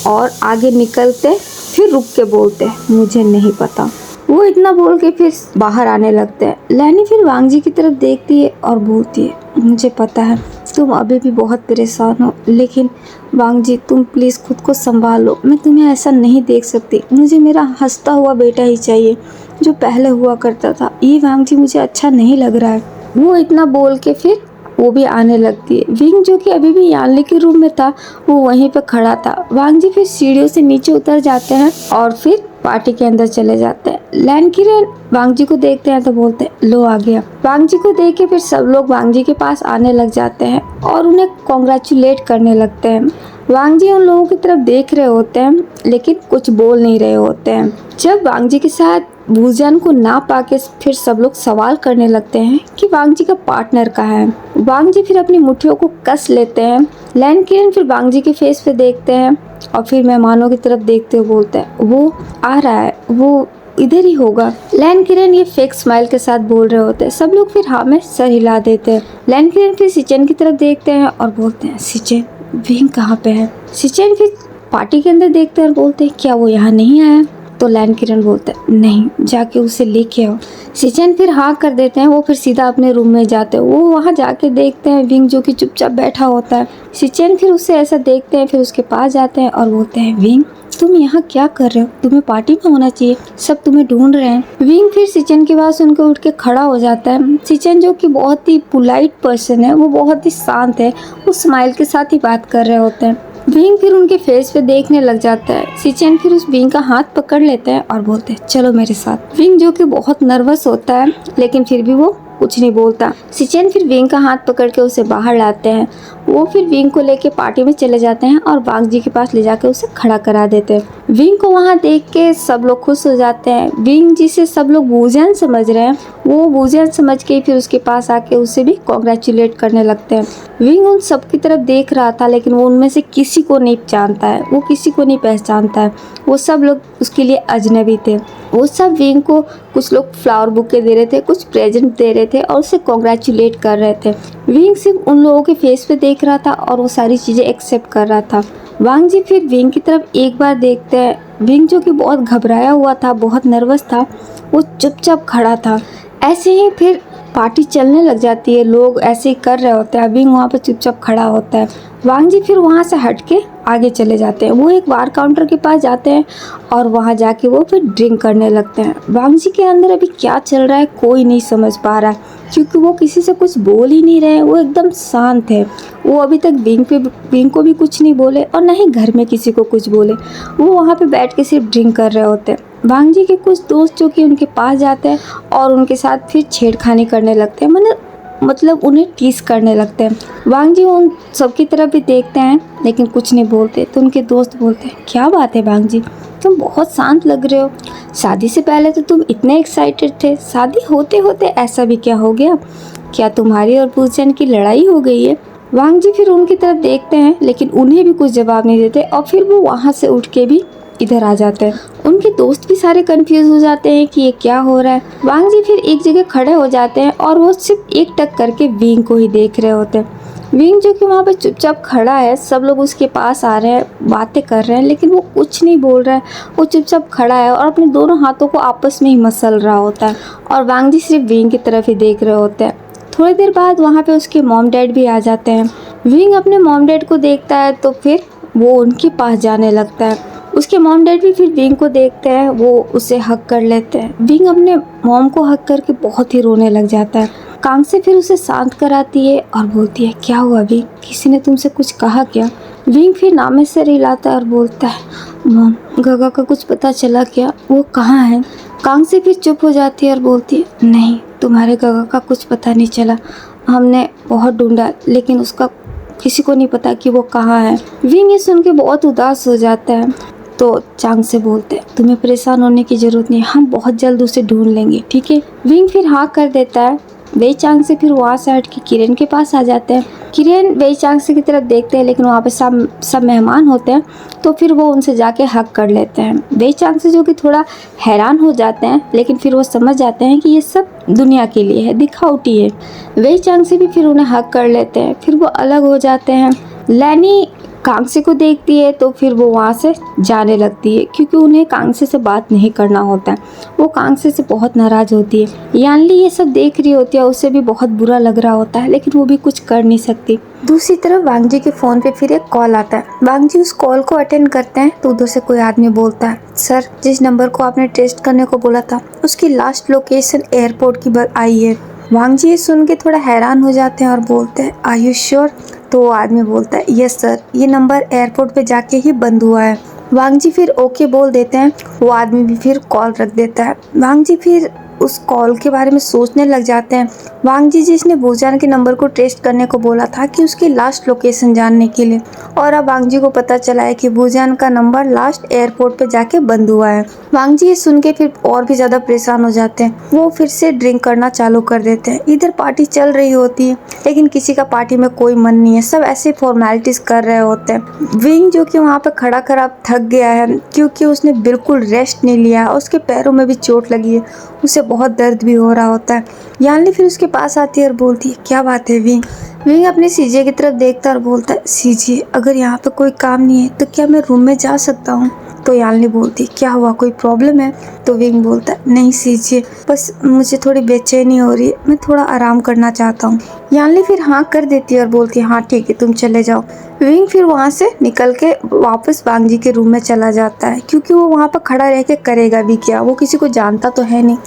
और आगे निकलते फिर रुक के बोलते हैं मुझे नहीं पता। वो इतना बोल के फिर बाहर आने लगते हैं। लैनी फिर वांग जी की तरफ देखती है और बोलती है मुझे पता है तुम अभी भी बहुत परेशान हो, लेकिन वांग जी तुम प्लीज़ खुद को संभालो। मैं तुम्हें ऐसा नहीं देख सकती। मुझे मेरा हंसता हुआ बेटा ही चाहिए जो पहले हुआ करता था। ये वांग जी मुझे अच्छा नहीं लग रहा है। वो इतना बोल के फिर वो भी आने लगती है। विंग जो कि अभी भी यानली के रूम में था वो वहीं पे खड़ा था। वांग जी फिर सीढ़ियों से नीचे उतर जाते हैं और फिर पार्टी के अंदर चले जाते हैं। लैन किरण वांग जी को देखते हैं तो बोलते हैं लो आ गया। वांग जी को देख के फिर सब लोग वांग जी के पास आने लग जाते हैं और उन्हें कॉन्ग्रेचुलेट करने लगते हैं। वांग जी उन लोगों की तरफ देख रहे होते हैं लेकिन कुछ बोल नहीं रहे होते हैं। जब वांग जी के साथ वूजियान को ना पाके फिर सब लोग सवाल करने लगते हैं कि वांग जी का पार्टनर कहाँ है। वांग जी फिर अपनी मुट्ठियों को कस लेते हैं। लैन किरण फिर वांग जी के फेस पे देखते हैं और फिर मेहमानों की तरफ देखते हुए बोलते हैं वो आ रहा है, वो इधर ही होगा। लैन किरण ये फेक स्माइल के साथ बोल रहे होते हैं। सब लोग फिर हाँ में सर हिला देते हैं। लैन किरण फिर सिचन की तरफ देखते हैं और बोलते हैं सिचन विंग कहाँ पे है। सिचन फिर पार्टी के अंदर देखते हैं और बोलते हैं क्या वो यहाँ नहीं आया। तो लैन किरण बोलते हैं नहीं, जाके उसे लेके आओ। सिचन फिर हाँ कर देते हैं। वो फिर सीधा अपने रूम में जाते हैं। वो वहाँ जाके देखते हैं विंग जो कि चुपचाप बैठा होता है। सिचन फिर उससे ऐसा देखते हैं, फिर उसके पास जाते हैं और बोलते हैं विंग तुम यहाँ क्या कर रहे हो, तुम्हें पार्टी में होना चाहिए, सब तुम्हें ढूंढ रहे हैं। विंग फिर सिचन की बात सुनकर उठ के खड़ा हो जाता है। सिचन जो कि बहुत ही पोलाइट पर्सन है, वो बहुत ही शांत है, वो स्माइल के साथ ही बात कर रहे होते हैं। विंग फिर उनके फेस पे देखने लग जाता है। सिचन फिर उस विंग का हाथ पकड़ लेते हैं और बोलते हैं चलो मेरे साथ। विंग जो कि बहुत नर्वस होता है लेकिन फिर भी वो कुछ नहीं बोलता। सिचन फिर विंग का हाथ पकड़ के उसे बाहर लाते हैं। वो फिर विंग को लेके पार्टी में चले जाते हैं और वांग जी के पास ले जाके उसे खड़ा करा देते हैं। विंग को वहाँ देख के सब लोग खुश हो जाते हैं। विंग जिसे सब लोग वूजियान समझ रहे हैं वो वूजियान समझ के फिर उसके पास आके उसे भी कॉन्ग्रेचुलेट करने लगते हैं। विंग उन सब की तरफ देख रहा था लेकिन वो उनमें से किसी को नहीं जानता है, वो किसी को नहीं पहचानता है। वो सब लोग उसके लिए अजनबी थे। वो सब विंग को कुछ लोग फ्लावर बुके दे रहे थे, कुछ प्रेजेंट दे रहे थे और उसे कॉन्ग्रेचुलेट कर रहे थे। विंग सिर्फ उन लोगों के फेस पे देख रहा था और वो सारी चीज़ें एक्सेप्ट कर रहा था। वांग जी फिर विंग की तरफ एक बार देखते हैं। विंग जो कि बहुत घबराया हुआ था, बहुत नर्वस था, वो चुपचाप खड़ा था। ऐसे ही फिर पार्टी चलने लग जाती है। लोग ऐसे ही कर रहे होते हैं। विंग वहाँ पे चुपचाप खड़ा होता है। वांग जी फिर वहाँ से हट के आगे चले जाते हैं। वो एक बार काउंटर के पास जाते हैं और वहाँ जाके वो फिर ड्रिंक करने लगते हैं। वांग जी के अंदर अभी क्या चल रहा है कोई नहीं समझ पा रहा है क्योंकि वो किसी से कुछ बोल ही नहीं रहे। वो एकदम शांत है। वो अभी तक विंग को भी कुछ नहीं बोले और ना ही घर में किसी को कुछ बोले। वो वहाँ पे बैठ के सिर्फ ड्रिंक कर रहे होते हैं। वांग जी के कुछ दोस्त जो कि उनके पास जाते हैं और उनके साथ फिर छेड़खानी करने लगते हैं, मतलब उन्हें टीस करने लगते हैं। वांग जी उन सबकी तरफ भी देखते हैं लेकिन कुछ नहीं बोलते। तो उनके दोस्त बोलते हैं क्या बात है वांग जी, तुम बहुत शांत लग रहे हो। शादी से पहले तो तुम इतने एक्साइटेड थे, शादी होते होते ऐसा भी क्या हो गया? क्या तुम्हारी और वूजियान की लड़ाई हो गई है? वांग जी फिर उनकी तरफ देखते हैं लेकिन उन्हें भी कुछ जवाब नहीं देते और फिर वो वहाँ से उठ के भी इधर आ जाते हैं। उनके दोस्त भी सारे कंफ्यूज हो जाते हैं कि ये क्या हो रहा है। वांग जी फिर एक जगह खड़े हो जाते हैं और वो सिर्फ एक टक करके विंग को ही देख रहे होते हैं। विंग जो कि वहाँ पे चुपचाप खड़ा है, सब लोग उसके पास आ रहे हैं, बातें कर रहे हैं, लेकिन वो कुछ नहीं बोल रहा है। वो चुपचाप खड़ा है और अपने दोनों हाथों को आपस में ही मसल रहा होता है और वांग जी सिर्फ विंग की तरफ ही देख रहे होते हैं। थोड़ी देर बाद वहाँ पे उसके मॉम डैड भी आ जाते हैं। विंग अपने मॉम डैड को देखता है तो फिर वो उनके पास जाने लगता है। उसके मॉम डैड भी फिर विंग को देखते हैं, वो उसे हक कर लेते हैं। विंग अपने मॉम को हक करके बहुत ही रोने लग जाता है। कांग से फिर उसे शांत कराती है और बोलती है, क्या हुआ विंग, किसी ने तुमसे कुछ कहा क्या? विंग फिर नामे से हिलाता है और बोलता है, मॉम गगा का कुछ पता चला क्या, वो कहाँ है? कांग से फिर चुप हो जाती है और बोलती है, नहीं तुम्हारे गगा का कुछ पता नहीं चला, हमने बहुत ढूंढा लेकिन उसका किसी को नहीं पता कि वो कहाँ है। विंग ये सुन के बहुत उदास हो जाता है तो चांग से बोलते हैं, तुम्हें परेशान होने की जरूरत नहीं, हम बहुत जल्द उसे ढूंढ लेंगे, ठीक है? विंग फिर हाँ कर देता है। वेई चांग से फिर वहाँ से हट के किरेन के पास आ जाते हैं। किरेन वेई चांग से की तरफ देखते हैं लेकिन वहाँ पे सब मेहमान होते हैं तो फिर वो उनसे जाके हक कर लेते हैं। वेई चांग से जो कि थोड़ा हैरान हो जाते हैं लेकिन फिर वो समझ जाते हैं कि ये सब दुनिया के लिए है, दिखावटी है। वेई चांग से भी फिर उन्हें हक कर लेते हैं, फिर वो अलग हो जाते हैं। लैनी कांगसे को देखती है तो फिर वो वहाँ से जाने लगती है क्योंकि उन्हें कांगसे से बात नहीं करना होता है। वो कांगसे से बहुत नाराज होती है। यानली ये सब देख रही होती है, उसे भी बहुत बुरा लग रहा होता है लेकिन वो भी कुछ कर नहीं सकती। दूसरी तरफ वांग जी के फ़ोन पे फिर एक कॉल आता है। वांग जी उस कॉल को अटेंड करते हैं तो उधर से कोई आदमी बोलता है, सर जिस नंबर को आपने टेस्ट करने को बोला था उसकी लास्ट लोकेशन एयरपोर्ट की आई है। वांग जी ये सुन के थोड़ा हैरान हो जाते हैं और बोलते हैं, आर यू श्योर? तो वो आदमी बोलता है, यस सर, ये नंबर एयरपोर्ट पे जाके ही बंद हुआ है। वांग जी फिर ओके बोल देते हैं। वो आदमी भी फिर कॉल रख देता है। वांग जी फिर उस कॉल के बारे में सोचने लग जाते हैं। वांग जी जिसने वूजान के नंबर को टेस्ट करने को बोला था कि उसकी लास्ट लोकेशन जानने के लिए, और अब वांग जी को पता चला है कि वूजान का नंबर लास्ट एयरपोर्ट पे जाके बंद हुआ है। वांग जी ये सुन के फिर और भी ज्यादा परेशान हो जाते हैं। वो फिर से ड्रिंक करना चालू कर देते हैं। इधर पार्टी चल रही होती है लेकिन किसी का पार्टी में कोई मन नहीं है, सब ऐसे फॉर्मेलिटीज कर रहे होते हैं। विंग जो कि वहाँ पे खड़ा खड़ा थक गया है क्योंकि उसने बिल्कुल रेस्ट नहीं लिया, उसके पैरों में भी चोट लगी है, उसे बहुत दर्द भी हो रहा होता है। यानली फिर उसके पास आती है और बोलती है, क्या बात है विंग? विंग अपने सीजे की तरफ देखता है और बोलता है, सीजे अगर यहाँ पे कोई काम नहीं है तो क्या मैं रूम में जा सकता हूँ? तो यानली बोलती है, क्या हुआ, कोई प्रॉब्लम है? तो विंग बोलता है, नहीं सीजे, बस मुझे थोड़ी बेचैनी हो रही है, मैं थोड़ा आराम करना चाहता हूँ। यानली फिर हाँ कर देती है और बोलती है, हाँ ठीक है तुम चले जाओ। विंग फिर वहाँ से निकल के वापस वांग जी के रूम में चला जाता है क्योंकि वो वहाँ पर खड़ा रह के करेगा भी क्या, वो किसी को जानता तो है नहीं।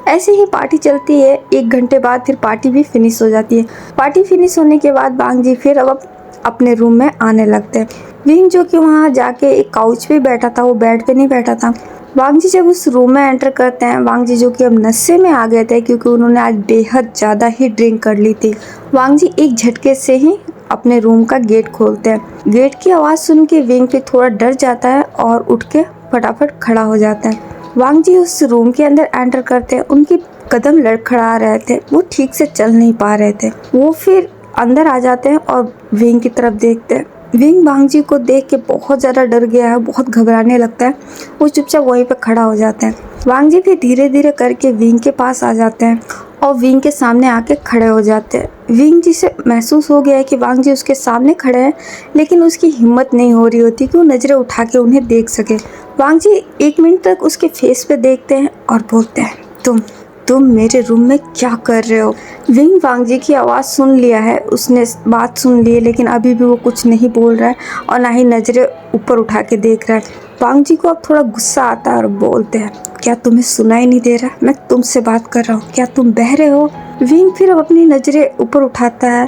ऐसे ही पार्टी चलती है। 1 घंटे बाद फिर पार्टी भी फिनिश हो जाती है। पार्टी फिनिश होने के बाद वांग जी फिर अब अपने रूम में आने लगते हैं। विंग जो कि वहाँ जाके एक काउच पे बैठा था, वो बेड पे नहीं बैठा था। वांग जी जब उस रूम में एंटर करते हैं, वांग जी जो कि अब नशे में आ गए थे क्योंकि उन्होंने आज बेहद ज़्यादा ही ड्रिंक कर ली थी। वांग जी एक झटके से ही अपने रूम का गेट खोलते हैं। गेट की आवाज़ सुन के विंग पे थोड़ा डर जाता है और उठ के फटाफट खड़ा हो जाता है। वांग जी उस रूम के अंदर एंटर करते हैं। उनके कदम लड़खड़ा रहे थे, वो ठीक से चल नहीं पा रहे थे। वो फिर अंदर आ जाते हैं और विंग की तरफ देखते हैं। विंग वांग जी को देख के बहुत ज़्यादा डर गया है, बहुत घबराने लगता है। वो चुपचाप वहीं पर खड़ा हो जाता है। वांग जी फिर धीरे धीरे करके विंग के पास आ जाते हैं और विंग के सामने आके खड़े हो जाते हैं। विंग जी से महसूस हो गया है कि वांग जी उसके सामने खड़े हैं लेकिन उसकी हिम्मत नहीं हो रही होती कि वो नज़रें उठा के उन्हें देख सके। वांग जी 1 मिनट तक उसके फेस पे देखते हैं और बोलते हैं, तुम मेरे रूम में क्या कर रहे हो? विंग वांग जी की आवाज़ सुन लिया है, उसने बात सुन ली है लेकिन अभी भी वो कुछ नहीं बोल रहा है और ना ही नज़रें ऊपर उठा के देख रहा है। वांग जी को अब थोड़ा गुस्सा आता है और बोलते हैं, क्या तुम्हें सुनाई नहीं दे रहा? मैं तुमसे बात कर रहा हूँ, क्या तुम बहरे हो? विंग फिर अब अपनी नज़रें ऊपर उठाता है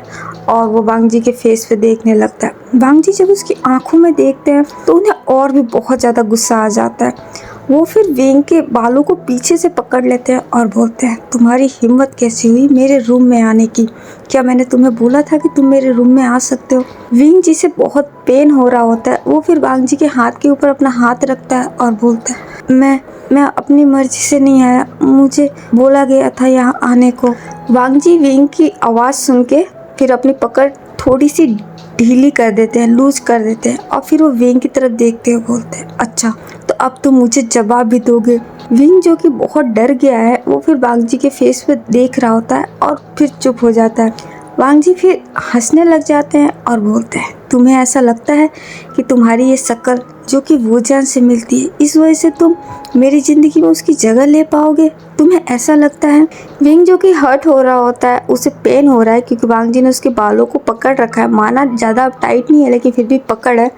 और वो वांग जी के फेस पे देखने लगता है। वांग जी जब उसकी आंखों में देखते हैं तो उन्हें और भी बहुत ज़्यादा गुस्सा आ जाता है। वो फिर विंग के बालों को पीछे से पकड़ लेते हैं और बोलते हैं, तुम्हारी हिम्मत कैसी हुई मेरे रूम में आने की? क्या मैंने तुम्हें बोला था कि तुम मेरे रूम में आ सकते हो? विंग जी से बहुत पेन हो रहा होता है। वो फिर वांग जी के हाथ के ऊपर अपना हाथ रखता है और बोलता है, मैं अपनी मर्जी से नहीं आया, मुझे बोला गया था यहाँ आने को। वांग जी विंग की आवाज़ सुन के फिर अपनी पकड़ थोड़ी सी ढीली कर देते हैं, लूज कर देते हैं और फिर वो विंग की तरफ देखते हुए बोलते हैं, अच्छा तो अब तुम मुझे जवाब भी दोगे? विंग जो कि बहुत डर गया है वो फिर वांग जी के फेस पे देख रहा होता है और फिर चुप हो जाता है। वांग जी फिर हंसने लग जाते हैं और बोलते हैं, तुम्हें ऐसा लगता है कि तुम्हारी ये शक्ल जो कि वूजान से मिलती है, इस वजह से तुम मेरी ज़िंदगी में उसकी जगह ले पाओगे? तुम्हें ऐसा लगता है? विंग जो कि हर्ट हो रहा होता है, उसे पेन हो रहा है क्योंकि वांग जी ने उसके बालों को पकड़ रखा है, माना ज़्यादा टाइट नहीं है लेकिन फिर भी पकड़ है,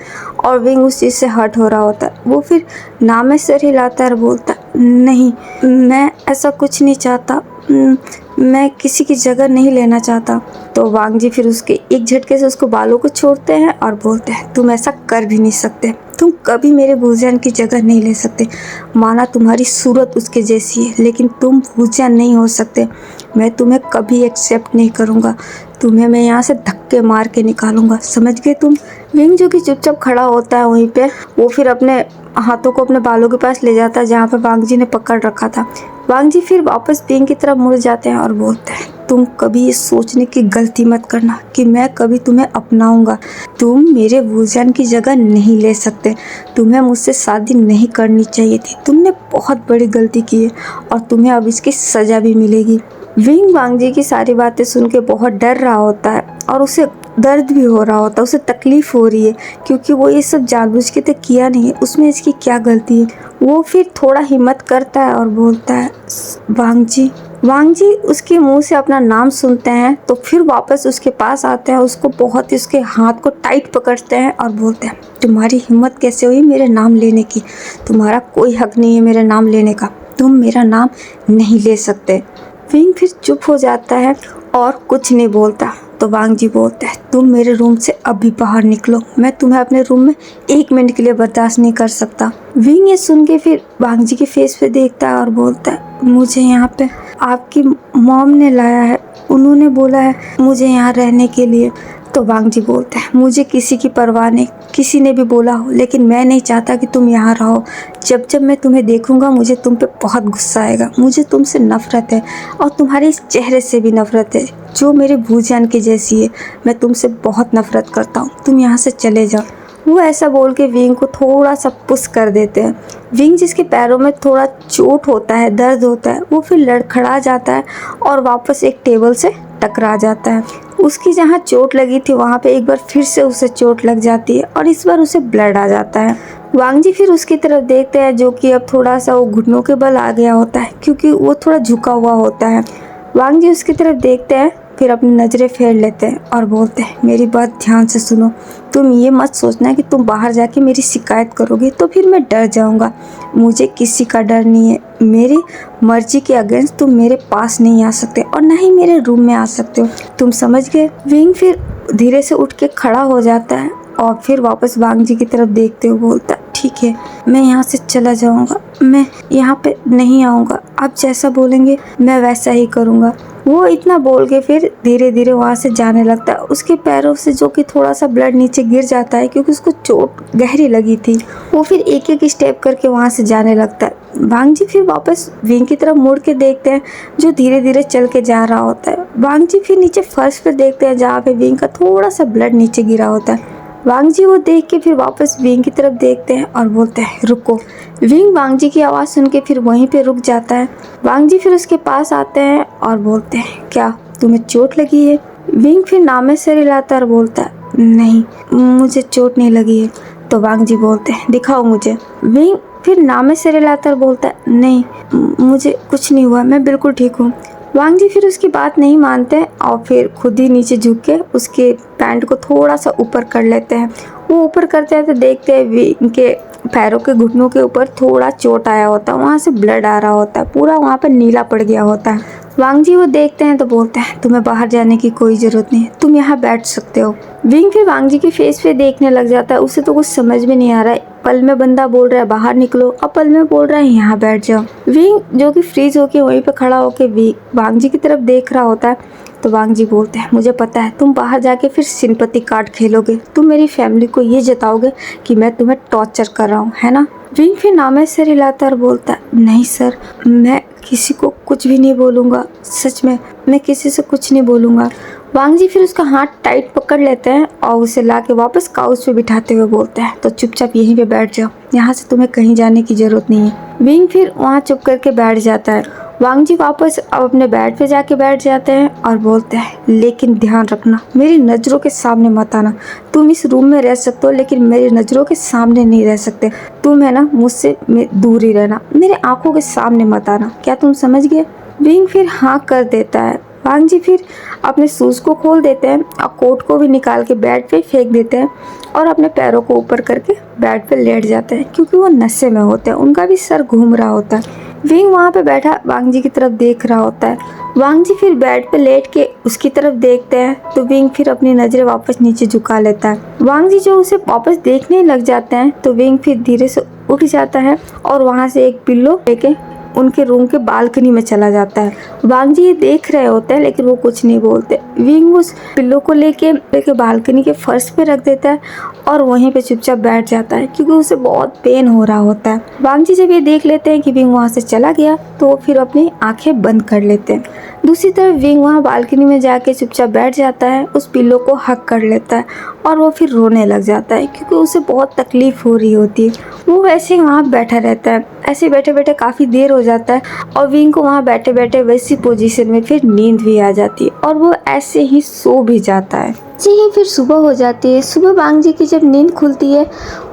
और विंग उस चीज़ से हर्ट हो रहा होता है। वो फिर ना में सिर हिलाता है और बोलता है, नहीं, मैं ऐसा कुछ नहीं चाहता, मैं किसी की जगह नहीं लेना चाहता। तो वांग जी फिर उसके एक झटके से उसको बालों को छोड़ते हैं और बोलते हैं, तुम ऐसा कर भी नहीं सकते, तुम कभी मेरे वूजान की जगह नहीं ले सकते। माना तुम्हारी सूरत उसके जैसी है लेकिन तुम वूजान नहीं हो सकते। मैं तुम्हें कभी एक्सेप्ट नहीं करूँगा, तुम्हें मैं यहाँ से धक्के मार के निकालूंगा, समझ गए तुम? विंग जो कि चुपचाप खड़ा होता है वहीं पे, वो फिर अपने हाथों को अपने बालों के पास ले जाता है जहाँ पे वांग जी ने पकड़ रखा था। वांग जी फिर वापस विंग की तरफ मुड़ जाते हैं और बोलते हैं, तुम कभी ये सोचने की गलती मत करना कि मैं कभी तुम्हें अपनाऊंगा। तुम मेरे वूजान की जगह नहीं ले सकते। तुम्हें मुझसे शादी नहीं करनी चाहिए थी। तुमने बहुत बड़ी गलती की है और तुम्हें अब इसकी सज़ा भी मिलेगी। विंग वांग जी की सारी बातें सुन के बहुत डर रहा होता है और उसे दर्द भी हो रहा होता है, उसे तकलीफ़ हो रही है क्योंकि वो ये सब जानबूझ के तो किया नहीं है, उसमें इसकी क्या गलती है। वो फिर थोड़ा हिम्मत करता है और बोलता है, वांग जी। वांग जी उसके मुंह से अपना नाम सुनते हैं तो फिर वापस उसके पास आते हैं, उसको बहुत ही उसके हाथ को टाइट पकड़ते हैं और बोलते हैं, तुम्हारी हिम्मत कैसे हुई मेरे नाम लेने की? तुम्हारा कोई हक नहीं है मेरे नाम लेने का, तुम मेरा नाम नहीं ले सकते। विंग फिर चुप हो जाता है और कुछ नहीं बोलता। तो वांग जी बोलता है, तुम मेरे रूम से अभी बाहर निकलो, मैं तुम्हें अपने रूम में 1 मिनट के लिए बर्दाश्त नहीं कर सकता। विंग ये सुन के फिर वांग जी के फेस पे देखता है और बोलता है, मुझे यहाँ पे आपकी मॉम ने लाया है, उन्होंने बोला है मुझे यहाँ रहने के लिए। तो वांग जी बोलता है, मुझे किसी की परवाह नहीं, किसी ने भी बोला हो, लेकिन मैं नहीं चाहता कि तुम यहाँ रहो। जब जब मैं तुम्हें देखूंगा मुझे तुम पे बहुत गुस्सा आएगा। मुझे तुमसे नफ़रत है और तुम्हारे इस चेहरे से भी नफ़रत है जो मेरे भूजान के जैसी है। मैं तुमसे बहुत नफ़रत करता हूँ, तुम यहाँ से चले जाओ। वो ऐसा बोल के विंग को थोड़ा सा पुश कर देते हैं। विंग जिसके पैरों में थोड़ा चोट होता है, दर्द होता है, वो फिर लड़खड़ा जाता है और वापस एक टेबल से टकरा जाता है। उसकी जहाँ चोट लगी थी वहाँ पे एक बार फिर से उसे चोट लग जाती है और इस बार उसे ब्लड आ जाता है। वांग जी फिर उसकी तरफ देखते हैं जो कि अब थोड़ा सा वो घुटनों के बल आ गया होता है क्योंकि वो थोड़ा झुका हुआ होता है। वांग जी उसकी तरफ देखते हैं, फिर अपनी नज़रें फेर लेते हैं और बोलते हैं, मेरी बात ध्यान से सुनो, तुम ये मत सोचना कि तुम बाहर जाके मेरी शिकायत करोगे तो फिर मैं डर जाऊंगा। मुझे किसी का डर नहीं है। मेरी मर्जी के अगेंस्ट तुम मेरे पास नहीं आ सकते और ना ही मेरे रूम में आ सकते हो, तुम समझ गए? विंग फिर धीरे से उठ के खड़ा हो जाता है और फिर वापस वांग जी की तरफ देखते हुए बोलता है, ठीक है, मैं यहाँ से चला जाऊँगा, मैं यहाँ पे नहीं आऊँगा, आप जैसा बोलेंगे मैं वैसा ही करूँगा। वो इतना बोल के फिर धीरे धीरे वहाँ से जाने लगता है। उसके पैरों से जो कि थोड़ा सा ब्लड नीचे गिर जाता है क्योंकि उसको चोट गहरी लगी थी। वो फिर एक एक स्टेप करके वहाँ से जाने लगता है। वांग जी फिर वापस विंग की तरफ मुड़ के देखते हैं जो धीरे धीरे चल के जा रहा होता है। वांग जी फिर नीचे फर्श पर देखते हैं जहाँ पे विंग का थोड़ा सा ब्लड नीचे गिरा होता है। वांग जी वो देख के फिर वापस विंग की तरफ देखते हैं और बोलते हैं, रुको। विंग वांग जी की आवाज़ सुन के फिर वहीं पे रुक जाता है। वांग जी फिर उसके पास आते हैं और बोलते हैं, क्या तुम्हें चोट लगी है? विंग फिर नामे सिर हिलाता है और बोलता है, नहीं, मुझे चोट नहीं लगी है। तो वांग जी बोलते हैं, दिखाओ मुझे। विंग फिर नामे सिर हिलाता है और बोलता है, नहीं, मुझे कुछ नहीं हुआ, मैं बिल्कुल ठीक हूँ। वांग जी फिर उसकी बात नहीं मानते और फिर खुद ही नीचे झुक के उसके पैंट को थोड़ा सा ऊपर कर लेते हैं। वो ऊपर करते हैं तो देखते हैं विंग के पैरों के घुटनों के ऊपर थोड़ा चोट आया होता है, वहाँ से ब्लड आ रहा होता है, पूरा वहाँ पर नीला पड़ गया होता है। वांग जी वो देखते हैं तो बोलते हैं, तुम्हें बाहर जाने की कोई ज़रूरत नहीं है, तुम यहाँ बैठ सकते हो। विंग फिर वांग जी के फेस पे देखने लग जाता है। उसे तो कुछ समझ में नहीं आ रहा है। पल में बंदा बोल रहा है बाहर निकलो और पल में बोल रहा है यहाँ बैठ जाओ। विंग जो कि फ्रीज होके वहीं पे खड़ा होके वांग जी की तरफ देख रहा होता है। तो वांग जी बोलते हैं, मुझे पता है तुम बाहर जाके फिर सिंपैथी कार्ड खेलोगे, तुम मेरी फैमिली को ये जताओगे कि मैं तुम्हें टॉर्चर कर रहा हूँ, है ना? विंग फिर नामे सिर हिलाता और बोलता है, नहीं सर, मैं किसी को कुछ भी नहीं बोलूँगा, सच में मैं किसी से कुछ नहीं बोलूँगा। वांग जी फिर उसका हाथ टाइट पकड़ लेते हैं और उसे लाके वापस काउच पे बिठाते हुए बोलते हैं, तो चुपचाप यहीं पे बैठ जाओ, यहाँ से तुम्हें कहीं जाने की ज़रूरत नहीं है। विंग फिर वहाँ चुप करके बैठ जाता है वांग जी वापस अब अपने बेड पे जाके बैठ जाते हैं और बोलते हैं, लेकिन ध्यान रखना, मेरी नज़रों के सामने मत आना। तुम इस रूम में रह सकते हो लेकिन मेरी नज़रों के सामने नहीं रह सकते। तुम है ना, मुझसे दूर ही रहना, मेरे आंखों के सामने मत आना। क्या तुम समझ गए? विंग फिर हाँ कर देता है। वांग जी फिर अपने शूज़ को खोल देते हैं और कोट को भी निकाल के बेड पे फेंक देते हैं और अपने पैरों को ऊपर करके बेड पे लेट जाते हैं, क्योंकि वो नशे में होते हैं। उनका भी सर घूम रहा होता है। विंग वहाँ पे बैठा वांग जी की तरफ देख रहा होता है। वांग जी फिर बेड पे लेट के उसकी तरफ देखते हैं तो विंग फिर अपनी नज़रें वापस नीचे झुका लेता है। वांग जी जो उसे वापस देखने लग जाते हैं तो विंग फिर धीरे से उठ जाता है और वहाँ से एक पिल्लो लेके उनके रूम के बालकनी में चला जाता है। वांग जी ये देख रहे होते हैं लेकिन वो कुछ नहीं बोलते। विंग उस पिल्लो को लेके बालकनी के फर्श पे रख देता है और वहीं पे चुपचाप बैठ जाता है, क्योंकि उसे बहुत पेन हो रहा होता है। वांग जी जब ये देख लेते हैं कि विंग वहाँ से चला गया तो वो फिर अपनी आंखें बंद कर लेते हैं। दूसरी तरफ विंग वहाँ बालकनी में जाके चुपचाप बैठ जाता है, उस पिल्लो को हक कर लेता है और वो फिर रोने लग जाता है, क्योंकि उसे बहुत तकलीफ हो रही होती है। वो वैसे ही वहाँ बैठा रहता है। ऐसे बैठे बैठे काफ़ी देर हो जाता है और विंग को वहाँ बैठे बैठे वैसी पोजीशन में फिर नींद भी आ जाती है और वो ऐसे ही सो भी जाता है। जी ही फिर सुबह हो जाती है। सुबह वांग जी की जब नींद खुलती है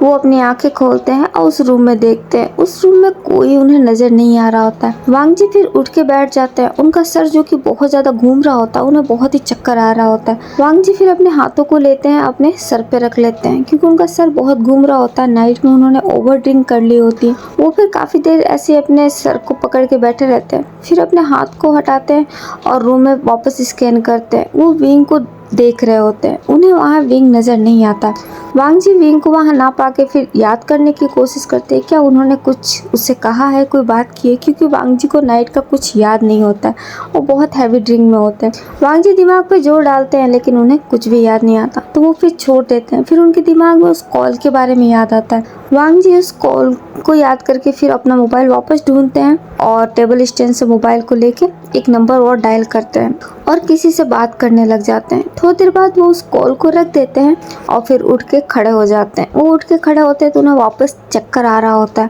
वो अपनी आंखें खोलते हैं और उस रूम में देखते हैं। उस रूम में कोई उन्हें नजर नहीं आ रहा होता है। वांग जी फिर उठ के बैठ जाते हैं। उनका सर जो कि बहुत ज्यादा घूम रहा होता है, उन्हें बहुत ही चक्कर आ रहा होता है। वांग जी फिर अपने हाथों को लेते हैं, अपने सर पे रख लेते हैं, क्योंकि उनका सर बहुत घूम रहा होता है। नाइट में उन्होंने ओवर ड्रिंक कर ली होती है। वो फिर काफी देर ऐसे अपने सर को पकड़ के बैठे रहते हैं, फिर अपने हाथ को हटाते हैं और रूम में वापस स्कैन करते हैं। वो विंग को देख रहे होते हैं। उन्हें वहाँ विंग नजर नहीं आता। वांग जी विंग को वहाँ ना पाके फिर याद करने की कोशिश करते हैं, क्या उन्होंने कुछ उससे कहा है, कोई बात की है, क्योंकि वांग जी को नाइट का कुछ याद नहीं होता है। वो बहुत हैवी ड्रिंक में होते हैं। वांग जी दिमाग पे जोर डालते हैं लेकिन उन्हें कुछ भी याद नहीं आता, तो वो फिर छोड़ देते हैं। फिर उनके दिमाग में उस कॉल के बारे में याद आता है। वांग जी उस कॉल को याद करके फिर अपना मोबाइल वापस ढूंढते हैं और टेबल स्टैंड से मोबाइल को लेके एक नंबर और डायल करते हैं और किसी से बात करने लग जाते हैं। थोड़ी देर बाद वो उस कॉल को रख देते हैं और फिर उठ के खड़े हो जाते हैं। वो उठ के खड़े होते हैं तो उन्हें वापस चक्कर आ रहा होता है।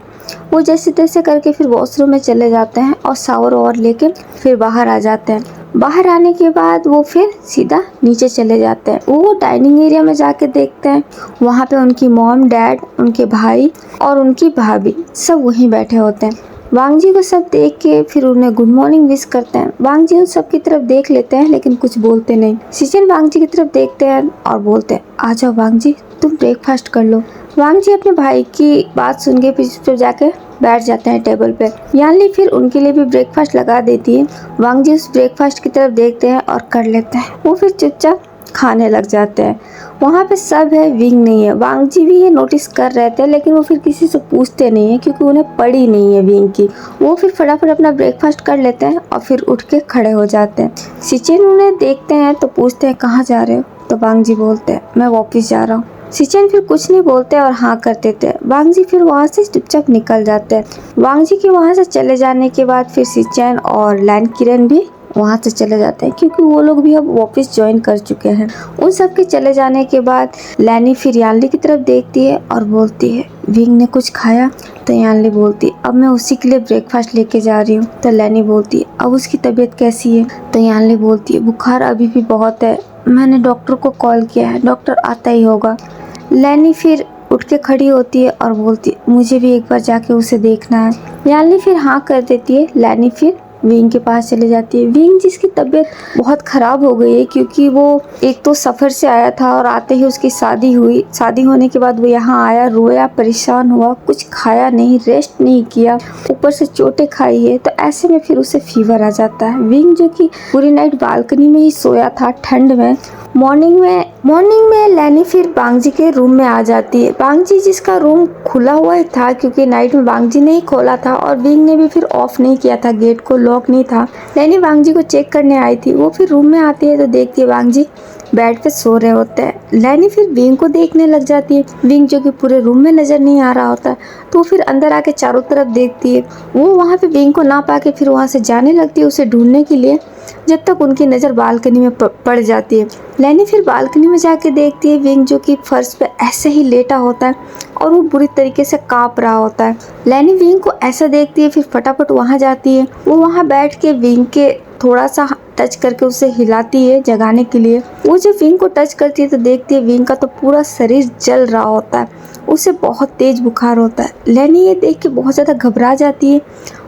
वो जैसे तैसे करके फिर वॉशरूम में चले जाते हैं और शावर और लेके फिर बाहर आ जाते हैं। बाहर आने के बाद वो फिर सीधा नीचे चले जाते हैं। वो डाइनिंग एरिया में जाके देखते हैं, वहाँ पे उनकी मॉम, डैड, उनके भाई और उनकी भाभी सब वहीं बैठे होते हैं। वांग जी को सब देख के फिर उन्हें गुड मॉर्निंग विश करते हैं। वांग जी उन सब की तरफ देख लेते हैं लेकिन कुछ बोलते नहीं। सिचन वांग जी की तरफ देखते हैं और बोलते हैं, आ जाओ वांग जी, तुम ब्रेकफास्ट कर लो। वांग जी अपने भाई की बात सुन के फिर जाके बैठ जाते हैं टेबल पे। यानली फिर उनके लिए भी ब्रेकफास्ट लगा देती है। वांग जी उस ब्रेकफास्ट की तरफ देखते हैं और कर लेते हैं। वो फिर चुपचाप खाने लग जाते हैं। वहाँ पे सब है, विंग नहीं है। वांग जी भी ये नोटिस कर रहे थे लेकिन वो फिर किसी से पूछते नहीं है, क्योंकि उन्हें पड़ी नहीं है विंग की। वो फिर फटाफट अपना ब्रेकफास्ट कर लेते हैं और फिर उठ के खड़े हो जाते हैं। सिचन उन्हें देखते हैं तो पूछते हैं, कहाँ जा रहे हो? तो वांग जी बोलते हैं, मैं वापस जा रहा हूँ। सिचन फिर कुछ नहीं बोलते और हाँ कर देते हैं। वांग जी फिर वहाँ से चुपचाप निकल जाते हैं। वांग जी के वहाँ से चले जाने के बाद फिर सिचन और लैन किरण भी वहाँ से चले जाते हैं, क्योंकि वो लोग भी अब वापस ज्वाइन कर चुके हैं। उन सब के चले जाने के बाद लैनी फिर यानली की तरफ देखती है और बोलती है, विंग ने कुछ खाया? तो यानली बोलती है, अब मैं उसी के लिए ब्रेकफास्ट लेके जा रही हूँ। तो लैनी बोलती है, अब उसकी तबीयत कैसी है? तो यानली बोलती है, बुखार अभी भी बहुत है, मैंने डॉक्टर को कॉल किया है, डॉक्टर आता ही होगा। लैनी फिर उठ के खड़ी होती है और बोलती है, मुझे भी एक बार जाके उसे देखना है। यानली फिर हाँ कर देती है। लैनी फिर विंग के पास चले जाती है। विंग जिसकी तबीयत बहुत ख़राब हो गई है, क्योंकि वो एक तो सफ़र से आया था और आते ही उसकी शादी हुई। शादी होने के बाद वो यहाँ आया, रोया, परेशान हुआ, कुछ खाया नहीं, रेस्ट नहीं किया, ऊपर से चोटें खाई है। तो ऐसे में फिर उसे फीवर आ जाता है। विंग जो कि पूरी नाइट बालकनी में ही सोया था ठंड में, मॉर्निंग में लैनी फिर वांग जी के रूम में आ जाती है। वांग जी जिसका रूम खुला हुआ ही था, क्योंकि नाइट में वांग जी ने ही खोला था और विंग ने भी फिर ऑफ नहीं किया था, गेट को लॉक नहीं था। लैनी वांग जी को चेक करने आई थी। वो फिर रूम में आती है तो देखती है वांग जी बेड पे सो रहे होते हैं। लैनी फिर विंग को देखने लग जाती है। विंग जो कि पूरे रूम में नजर नहीं आ रहा होता है, तो फिर अंदर आके चारों तरफ देखती है। वो वहाँ पे विंग को ना पाके फिर वहाँ से जाने लगती है उसे ढूंढने के लिए, जब तक उनकी नज़र बालकनी में पड़ जाती है। लैनी फिर बालकनी में जाके देखती है विंग जो कि फर्श पे ऐसे ही लेटा होता है और वो बुरी तरीके से कांप रहा होता है। लैनी विंग को ऐसा देखती है, फिर फटाफट वहाँ जाती है। वो वहाँ बैठ के विंग के थोड़ा सा टच करके उसे हिलाती है जगाने के लिए। वो जब विंग को टच करती है तो देखती है विंग का तो पूरा शरीर जल रहा होता है, उसे बहुत तेज बुखार होता है। लैनी ये देख के बहुत ज़्यादा घबरा जाती है।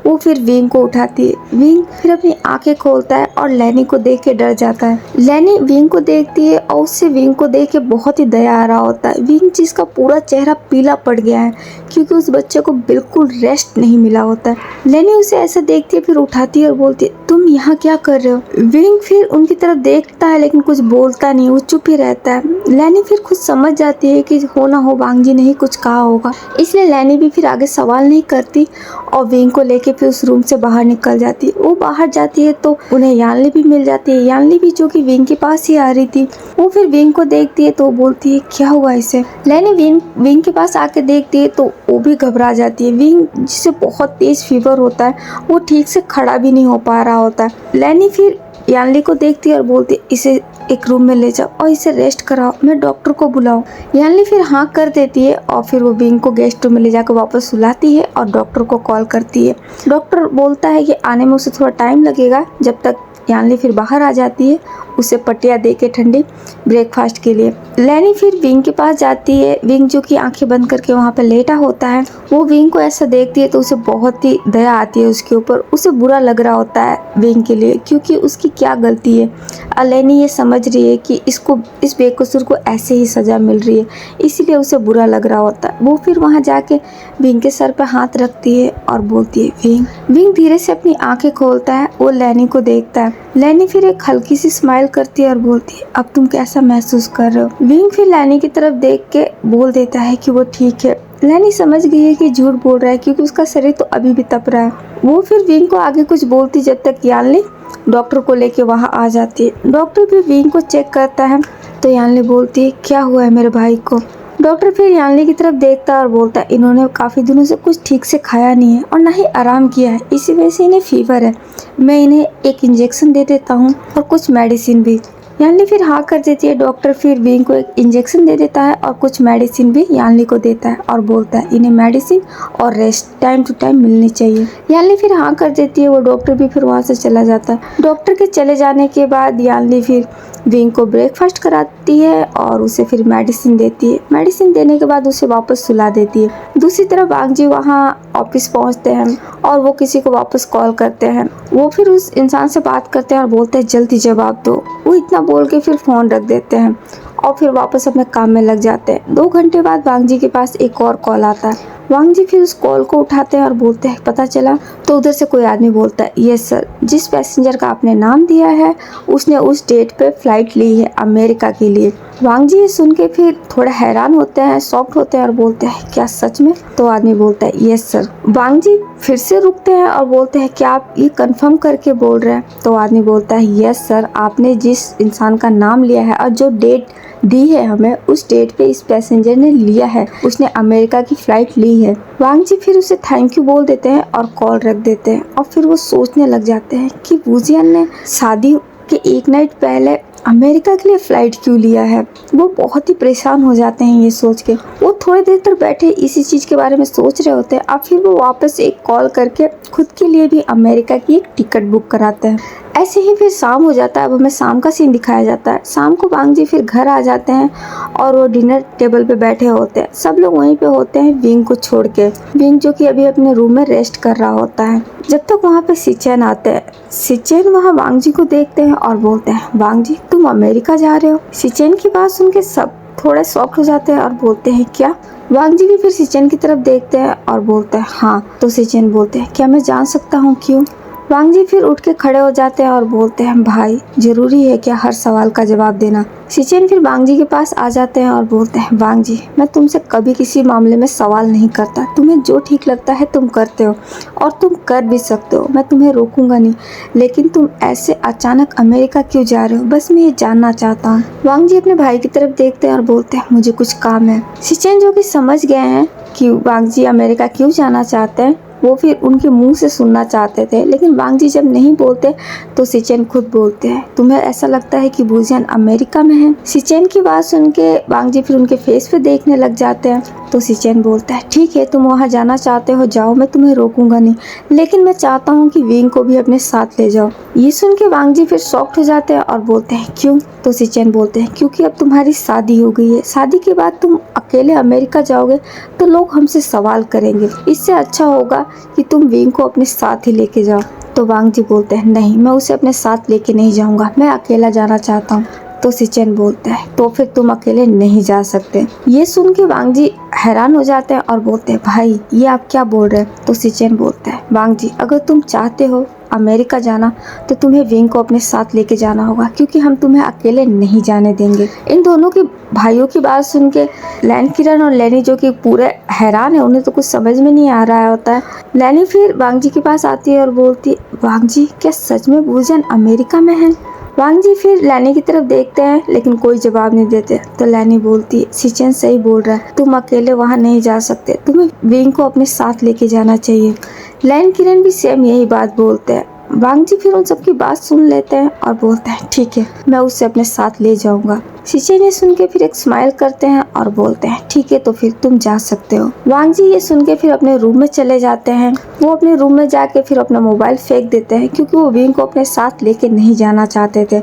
वो फिर विंग को उठाती है। विंग फिर अपनी आंखें खोलता है और लैनी को देख के डर जाता है। लैनी विंग को देखती है और उससे विंग को देख के बहुत ही दया आ रहा होता है। विंग जिसका पूरा चेहरा पीला पड़ गया है क्योंकि उस बच्चे को बिल्कुल रेस्ट नहीं मिला होता है। लैनी उसे ऐसा देखती है, फिर उठाती है और बोलती है, तुम यहाँ क्या कर रहे हो? विंग फिर उनकी तरफ देखता है लेकिन कुछ बोलता नहीं, वो चुप ही रहता है। लैनी फिर खुद समझ जाती है कि हो ना हो वांग जी ने ही कुछ कहा होगा, इसलिए लैनी भी फिर आगे सवाल नहीं करती और विंग को लेके फिर उस रूम से बाहर निकल जाती है। वो बाहर जाती है तो उन्हें यानली भी मिल जाती है। यानली भी जो कि विंग के पास ही आ रही थी। वो फिर विंग को देखती है तो बोलती है, क्या हुआ इसे? लैनी विंग के पास आके देखती है तो वो भी घबरा जाती है। विंग जिसे बहुत तेज फीवर होता है, वो ठीक से खड़ा भी नहीं हो पा रहा होता है। लैनी फिर यानली को देखती है और बोलती है, इसे एक रूम में ले जाओ और इसे रेस्ट कराओ, मैं डॉक्टर को बुलाऊं। यानली फिर हाँ कर देती है और फिर वो विंग को गेस्ट रूम में ले जाकर वापस सुलाती है और डॉक्टर को कॉल करती है। डॉक्टर बोलता है कि आने में उसे थोड़ा टाइम लगेगा। जब तक यानली फिर बाहर आ जाती है उसे पट्टियाँ दे के ठंडी ब्रेकफास्ट के लिए। लैनी फिर विंग के पास जाती है। विंग जो कि आंखें बंद करके वहाँ पे लेटा होता है, वो विंग को ऐसा देखती है तो उसे बहुत ही दया आती है उसके ऊपर। उसे बुरा लग रहा होता है विंग के लिए क्योंकि उसकी क्या गलती है। लैनी ये समझ रही है कि इसको इस बेकसूर को ऐसे ही सज़ा मिल रही है, इसीलिए उसे बुरा लग रहा होता है। वो फिर वहाँ जाके विंग के सर पर हाथ रखती है और बोलती है, विंग। विंग धीरे से अपनी आंखें खोलता है, वो लैनी को देखता है। लैनी फिर एक हल्की सी स्माइल करती है और बोलती है, अब तुम कैसा महसूस कर रहे हो? विंग फिर लैनी की तरफ देख के बोल देता है कि वो ठीक है। लैनी समझ गई है कि झूठ बोल रहा है क्योंकि उसका शरीर तो अभी भी तप रहा है। वो फिर विंग को आगे कुछ बोलती जब तक यानली डॉक्टर को लेके वहाँ आ जाती है। डॉक्टर भी विंग को चेक करता है तो यानली बोलती है, क्या हुआ है मेरे भाई को? डॉक्टर फिर यानली की तरफ देखता है और बोलता है, इन्होंने काफ़ी दिनों से कुछ ठीक से खाया नहीं है और ना ही आराम किया है, इसी वजह से इन्हें फीवर है। मैं इन्हें एक इंजेक्शन दे देता हूँ और कुछ मेडिसिन भी। यानली फिर हाँ कर देती है। डॉक्टर फिर विंग को एक इंजेक्शन दे देता है और कुछ मेडिसिन भी यानली को देता है और बोलता है, इन्हें मेडिसिन और रेस्ट टाइम टू टाइम मिलनी चाहिए। यानली फिर हाँ कर देती है। वो डॉक्टर भी फिर वहाँ से चला जाता है। डॉक्टर के चले जाने के बाद यानली फिर विंग को ब्रेकफास्ट कराती है और उसे फिर मेडिसिन देती है। मेडिसिन देने के बाद उसे वापस सुला देती है। दूसरी तरफ वांग जी वहाँ ऑफिस पहुँचते हैं और वो किसी को वापस कॉल करते हैं। वो फिर उस इंसान से बात करते हैं और बोलते हैं, जल्दी जवाब दो। वो इतना बोल के फिर फ़ोन रख देते हैं और फिर वापस अपने काम में लग जाते हैं। 2 घंटे बाद वांग जी के पास एक और कॉल आता है। वांग जी फिर उस कॉल को उठाते हैं और बोलते हैं, पता चला? तो उधर से कोई आदमी बोलता है, यस सर, जिस पैसेंजर का आपने नाम दिया है उसने उस डेट पे फ्लाइट ली है अमेरिका के लिए। वांग जी ये सुन के फिर थोड़ा हैरान होते हैं, शॉक्ड होते हैं और बोलते हैं, क्या सच में? तो आदमी बोलता है, यस सर। वांग जी फिर से रुकते हैं और बोलते हैं, क्या आप ये कंफर्म करके बोल रहे हैं? तो आदमी बोलता है, यस सर, आपने जिस इंसान का नाम लिया है और जो डेट दी है हमें, उस डेट पे इस पैसेंजर ने लिया है, उसने अमेरिका की फ्लाइट ली है। वांग जी फिर उसे थैंक यू बोल देते हैं और कॉल रख देते हैं और फिर वो सोचने लग जाते हैं कि वू जियान ने शादी के एक नाइट पहले अमेरिका के लिए फ़्लाइट क्यों लिया है। वो बहुत ही परेशान हो जाते हैं ये सोच के। वो थोड़ी देर तक बैठे इसी चीज़ के बारे में सोच रहे होते हैं। अब फिर वो वापस एक कॉल करके खुद के लिए भी अमेरिका की एक टिकट बुक कराते हैं। ऐसे ही फिर शाम हो जाता है। अब हमें शाम का सीन दिखाया जाता है। शाम को वांग जी फिर घर आ जाते हैं और वो डिनर टेबल पे बैठे होते हैं। सब लोग वहीं पे होते हैं विंग को छोड़ के। विंग जो कि अभी अपने रूम में रेस्ट कर रहा होता है। जब तक वहाँ पे सिचेन आते हैं। सिचेन वहाँ वांग जी को देखते हैं और बोलते हैं, वांग जी तुम अमेरिका जा रहे हो? सिचेन की बात सुन के सब थोड़े शॉक हो जाते हैं और बोलते हैं, क्या? वांग जी भी फिर सिचेन की तरफ देखते हैं और बोलते हैं, हाँ। तो सिचेन बोलते हैं, क्या मैं जान सकता हूँ क्यों? वांग जी फिर उठ के खड़े हो जाते हैं और बोलते हैं, भाई जरूरी है क्या हर सवाल का जवाब देना। सिचेन फिर वांग जी के पास आ जाते हैं और बोलते हैं, वांग जी मैं तुमसे कभी किसी मामले में सवाल नहीं करता, तुम्हें जो ठीक लगता है तुम करते हो और तुम कर भी सकते हो, मैं तुम्हें रोकूंगा नहीं, लेकिन तुम ऐसे अचानक अमेरिका क्यों जा रहे हो, बस मैं ये जानना चाहता हूँ। वांग जी अपने भाई की तरफ देखते हैं और बोलते हैं, मुझे कुछ काम है। सिचेन जो कि समझ गए हैं कि वांग जी अमेरिका क्यों जाना चाहते हैं, वो फिर उनके मुंह से सुनना चाहते थे, लेकिन वांग जी जब नहीं बोलते तो सिचेन खुद बोलते हैं, तुम्हें ऐसा लगता है कि वूजियान अमेरिका में है। सिचेन की बात सुन के वांग जी फिर उनके फेस पे देखने लग जाते हैं, तो सिचेन बोलता है, ठीक है तुम वहाँ जाना चाहते हो जाओ, मैं तुम्हें रोकूंगा नहीं, लेकिन मैं चाहता हूँ कि विंग को भी अपने साथ ले जाओ। ये सुन के वांग जी फिर शॉक्ड हो जाते हैं और बोलते हैं, क्यों? तो सिचेन बोलते हैं, क्योंकि अब तुम्हारी शादी हो गई है, शादी के बाद तुम अकेले अमेरिका जाओगे तो लोग हमसे सवाल करेंगे, इससे अच्छा होगा कि तुम विंग को अपने साथ ही लेके जाओ। तो वांग जी बोलते हैं, नहीं मैं उसे अपने साथ लेके नहीं जाऊंगा, मैं अकेला जाना चाहता हूँ। तो सिचेन बोलता है, तो फिर तुम अकेले नहीं जा सकते। ये सुन के वांग जी हैरान हो जाते हैं और बोलते हैं, भाई ये आप क्या बोल रहे हैं? तो सिचेन बोलता है, वांग जी अगर तुम चाहते हो अमेरिका जाना तो तुम्हें विंग को अपने साथ लेके जाना होगा, क्योंकि हम तुम्हें अकेले नहीं जाने देंगे। इन दोनों के भाइयों की बात सुन के लैन किरण और लैनी जो कि पूरे हैरान है, उन्हें तो कुछ समझ में नहीं आ रहा होता है। लैनी फिर वांग जी के पास आती है और बोलती है, वांग जी क्या सच में वूजियान अमेरिका में है? वांग जी फिर लैनी की तरफ देखते हैं लेकिन कोई जवाब नहीं देते। तो लैनी बोलती है, सिचेन सही बोल रहा है, तुम अकेले वहाँ नहीं जा सकते, तुम्हें विंग को अपने साथ लेके जाना चाहिए। लैन किरण भी सेम यही बात बोलते हैं। वांग जी फिर उन सबकी बात सुन लेते हैं और बोलते हैं, ठीक है मैं उसे अपने साथ ले जाऊंगा। सिचेन ये सुन के फिर एक स्माइल करते हैं और बोलते हैं, ठीक है तो फिर तुम जा सकते हो। वांग जी ये सुन के फिर अपने रूम में चले जाते हैं। वो अपने रूम में जाके फिर अपना मोबाइल फेंक देते हैं, क्योंकि वो विंग को अपने साथ लेके नहीं जाना चाहते थे,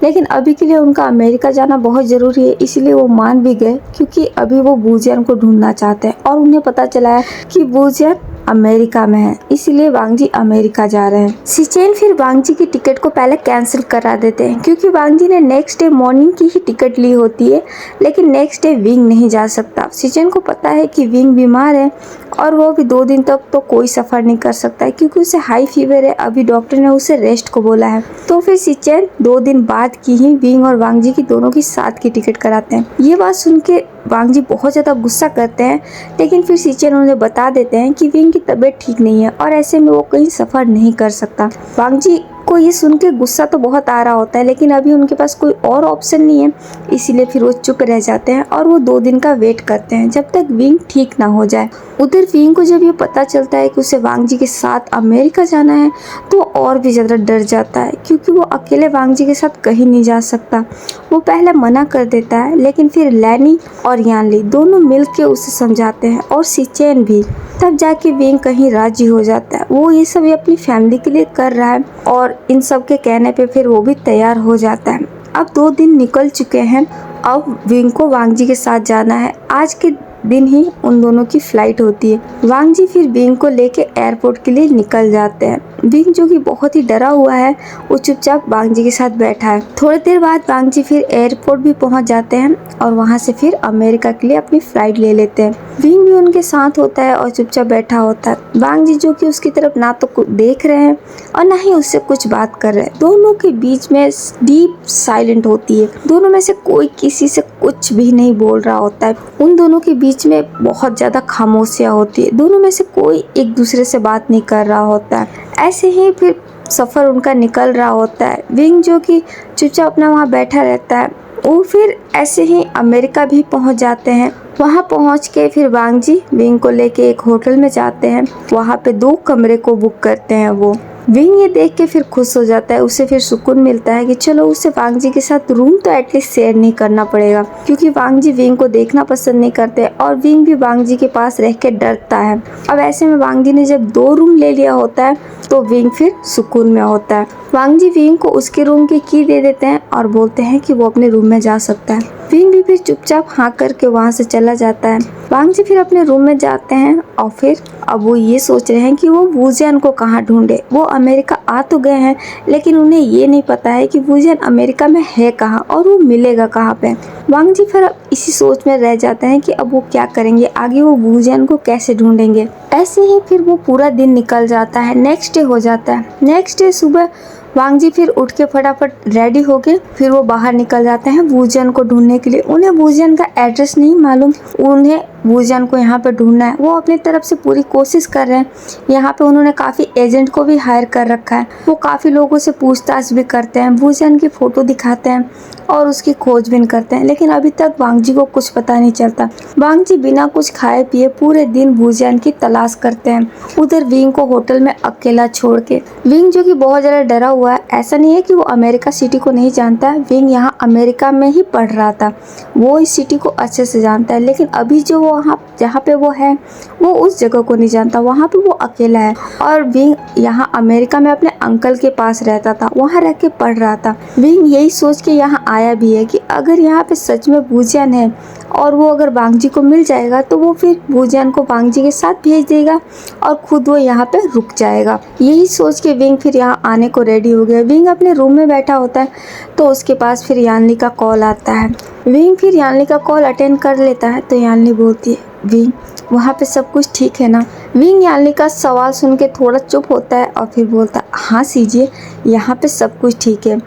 लेकिन अभी के लिए उनका अमेरिका जाना बहुत जरूरी है, इसीलिए वो मान भी गए, क्योंकि अभी वो वूजियान को ढूंढना चाहते हैं और उन्हें पता चला है कि वूजियान अमेरिका में है, इसीलिए वांग जी अमेरिका जा रहे हैं। सिचेन फिर वांग जी की टिकट को पहले कैंसिल करा देते हैं, क्योंकि वांग जी ने नेक्स्ट डे मॉर्निंग की ही टिकट ली होती है, लेकिन नेक्स्ट डे विंग नहीं जा सकता। सिचेन को पता है कि विंग बीमार है और वो भी 2 दिन तक तो कोई सफर नहीं कर सकता है, क्योंकि उसे हाई फीवर है, अभी डॉक्टर ने उसे रेस्ट को बोला है। तो फिर सिचेन 2 दिन बाद की ही विंग और वांग जी की दोनों की साथ की टिकट कराते हैं। ये बात सुन के वांग जी बहुत ज़्यादा गुस्सा करते हैं, लेकिन फिर सिचेन उन्हें बता देते हैं कि विंग की तबीयत ठीक नहीं है और ऐसे में वो कहीं सफ़र नहीं कर सकता। वांग जी को ये सुन के गुस्सा तो बहुत आ रहा होता है, लेकिन अभी उनके पास कोई और ऑप्शन नहीं है, इसीलिए फिर वो चुप रह जाते हैं और वो 2 दिन का वेट करते हैं जब तक विंग ठीक ना हो जाए। उधर विंग को जब ये पता चलता है कि उसे वांग जी के साथ अमेरिका जाना है तो और भी ज़्यादा डर जाता है, क्योंकि वो अकेले वांग जी के साथ कहीं नहीं जा सकता। वो पहले मना कर देता है, लेकिन फिर लैनी और यानली दोनों मिलकर उसे समझाते हैं और सिचेन भी, तब जाके विंग कहीं राजी हो जाता है। वो ये सब अपनी फैमिली के लिए कर रहा है और इन सब के कहने पे फिर वो भी तैयार हो जाता है। अब 2 दिन निकल चुके हैं, अब विंग को वांग जी के साथ जाना है। आज के दिन ही उन दोनों की फ्लाइट होती है। वांग जी फिर विंग को लेके एयरपोर्ट के लिए निकल जाते हैं। विंग जो कि बहुत ही डरा हुआ है, वो चुपचाप वांग जी के साथ बैठा है। थोड़ी देर बाद वांग जी फिर एयरपोर्ट भी पहुंच जाते हैं और वहां से फिर अमेरिका के लिए अपनी फ्लाइट ले लेते हैं। विंग भी उनके साथ होता है और चुपचाप बैठा होता है। वांग जी जो कि उसकी तरफ ना तो देख रहे हैं और ना ही उससे कुछ बात कर रहे हैं। दोनों के बीच में डीप साइलेंट होती है, दोनों में से कोई किसी से कुछ भी नहीं बोल रहा होता है। उन दोनों के बीच में बहुत ज़्यादा खामोशियाँ होती है, दोनों में से कोई एक दूसरे से बात नहीं कर रहा होता है। ऐसे ही फिर सफ़र उनका निकल रहा होता है। विंग जो कि चुपचाप अपना वहाँ बैठा रहता है, वो फिर ऐसे ही अमेरिका भी पहुँच जाते हैं। वहाँ पहुँच के फिर वांग जी विंग को लेके एक होटल में जाते हैं। वहाँ पे 2 कमरे को बुक करते हैं। वो विंग ये देख के फिर खुश हो जाता है, उसे फिर सुकून मिलता है कि चलो उसे वांग जी के साथ रूम तो एटलीस्ट शेयर नहीं करना पड़ेगा, क्योंकि वांग जी विंग को देखना पसंद नहीं करते और विंग भी वांग जी के पास रह के डरता है। अब ऐसे में वांग जी ने जब 2 रूम ले लिया होता है तो विंग फिर सुकून में होता है। वांग जी विंग को उसके रूम की की दे देते हैं और बोलते हैं कि वो अपने रूम में जा सकता है। विंग भी फिर चुपचाप हाँ करके वहाँ से चला जाता है। वांग जी फिर अपने रूम में जाते हैं और फिर अब वो ये सोच रहे हैं कि वो वूजियन को कहाँ ढूंढे। वो अमेरिका आ तो गए हैं लेकिन उन्हें ये नहीं पता है कि वूजियन अमेरिका में है कहाँ और वो मिलेगा कहाँ पे। वांग जी फिर इसी सोच में रह जाते हैं कि अब वो क्या करेंगे, आगे वो वूजियन को कैसे ढूंढेंगे। ऐसे ही फिर वो पूरा दिन निकल जाता है। नेक्स्ट डे हो जाता है। नेक्स्ट डे सुबह वांग जी फिर उठ के फटाफट रेडी हो गए, फिर वो बाहर निकल जाते हैं वूजियन को ढूंढने के लिए। उन्हें वूजियन का एड्रेस नहीं मालूम, उन्हें वूजियन को यहाँ पे ढूंढना है। वो अपनी तरफ से पूरी कोशिश कर रहे हैं। यहाँ पे उन्होंने काफ़ी एजेंट को भी हायर कर रखा है। वो काफ़ी लोगों से पूछताछ भी करते हैं, वूजियन की फ़ोटो दिखाते हैं और उसकी खोजबीन करते हैं, लेकिन अभी तक वांग जी को कुछ पता नहीं चलता। वांग जी बिना कुछ खाए पिए पूरे दिन वूजियन की तलाश करते हैं, उधर विंग को होटल में अकेला छोड़ के। विंग जो कि बहुत ज़्यादा डरा हुआ है, ऐसा नहीं है कि वो अमेरिका सिटी को नहीं जानता है, विंग यहाँ अमेरिका में ही पढ़ रहा था, वो इस सिटी को अच्छे से जानता है, लेकिन अभी जो वो वहाँ जहाँ पे वो है वो उस जगह को नहीं जानता, वहाँ पे वो अकेला है। और विंग यहाँ अमेरिका में अपने अंकल के पास रहता था, वहाँ रह के पढ़ रहा था। विंग यही सोच के यहाँ आया भी है कि अगर यहाँ पे सच में वूजियन है और वो अगर वांग जी को मिल जाएगा तो वो फिर वूजियन को वांग जी के साथ भेज देगा और खुद वो यहाँ पे रुक जाएगा। यही सोच के विंग फिर यहाँ आने को रेडी हो गया। विंग अपने रूम में बैठा होता है तो उसके पास फिर यानली का कॉल आता है। विंग फिर यानली का कॉल अटेंड कर लेता है तो यानली बोलती है, विंग वहाँ पे सब कुछ ठीक है ना। विंग यानली का सवाल सुन के थोड़ा चुप होता है और फिर बोलता है, हाँ सीजिए यहाँ पे सब कुछ ठीक है।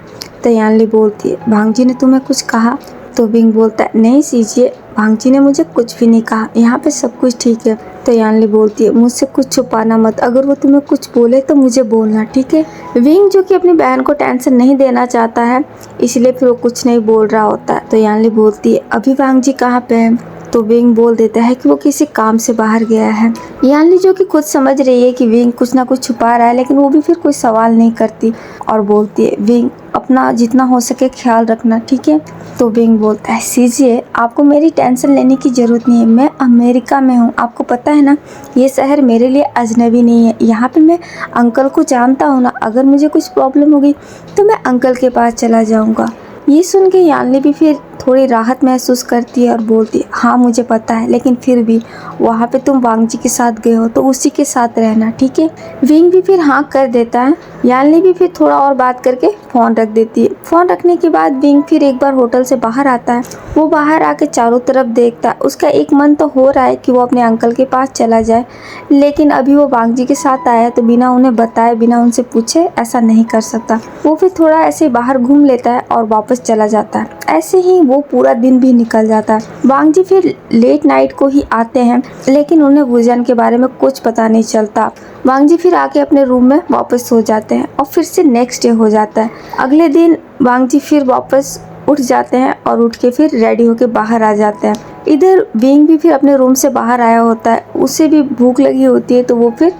तो यानली बोलती है, वांग जी ने तुम्हें कुछ कहा? तो विंग बोलता है, नहीं सीजिए, वांग जी ने मुझे कुछ भी नहीं कहा, यहाँ पे सब कुछ ठीक है। तो यानली बोलती है, मुझसे कुछ छुपाना मत, अगर वो तुम्हें कुछ बोले तो मुझे बोलना, ठीक है। विंग जो कि अपनी बहन को टेंशन नहीं देना चाहता है, इसलिए फिर वो कुछ नहीं बोल रहा होता है। तो यानली बोलती है, अभी वांग जी कहाँ पे है? तो विंग बोल देता है कि वो किसी काम से बाहर गया है। यानली जो कि खुद समझ रही है कि विंग कुछ ना कुछ छुपा रहा है, लेकिन वो भी फिर कोई सवाल नहीं करती और बोलती है, विंग अपना जितना हो सके ख्याल रखना, ठीक है। तो विंग बोलता है, सीजिए आपको मेरी टेंशन लेने की ज़रूरत नहीं है, मैं अमेरिका में हूँ, आपको पता है ना, ये शहर मेरे लिए अजनबी नहीं है, यहाँ पे मैं अंकल को जानता हूँ ना, अगर मुझे कुछ प्रॉब्लम होगी तो मैं अंकल के पास चला जाऊँगा। ये सुन के यानली भी फिर थोड़ी राहत महसूस करती है और बोलती है, हाँ मुझे पता है, लेकिन फिर भी वहाँ पे तुम वांग जी के साथ गए हो तो उसी के साथ रहना, ठीक है। विंग भी फिर हाँ कर देता है। यानली भी फिर थोड़ा और बात करके फ़ोन रख देती है। फ़ोन रखने के बाद विंग फिर एक बार होटल से बाहर आता है। वो बाहर आके चारों तरफ देखता है। उसका एक मन तो हो रहा है कि वो अपने अंकल के पास चला जाए, लेकिन अभी वो वांग जी के साथ आया है तो बिना उन्हें बताए, बिना उनसे पूछे ऐसा नहीं कर सकता। वो फिर थोड़ा ऐसे बाहर घूम लेता है और वापस चला जाता है। ऐसे ही वो पूरा दिन भी निकल जाता है। वांग जी फिर लेट नाइट को ही आते हैं, लेकिन उन्हें वूजियन के बारे में कुछ पता नहीं चलता। वांग जी फिर आके अपने रूम में वापस सो जाते हैं और फिर से नेक्स्ट डे हो जाता है। अगले दिन वांग जी फिर वापस उठ जाते हैं और उठ के फिर रेडी होके बाहर आ जाते हैं। इधर विंग भी फिर अपने रूम से बाहर आया होता है, उसे भी भूख लगी होती है तो वो फिर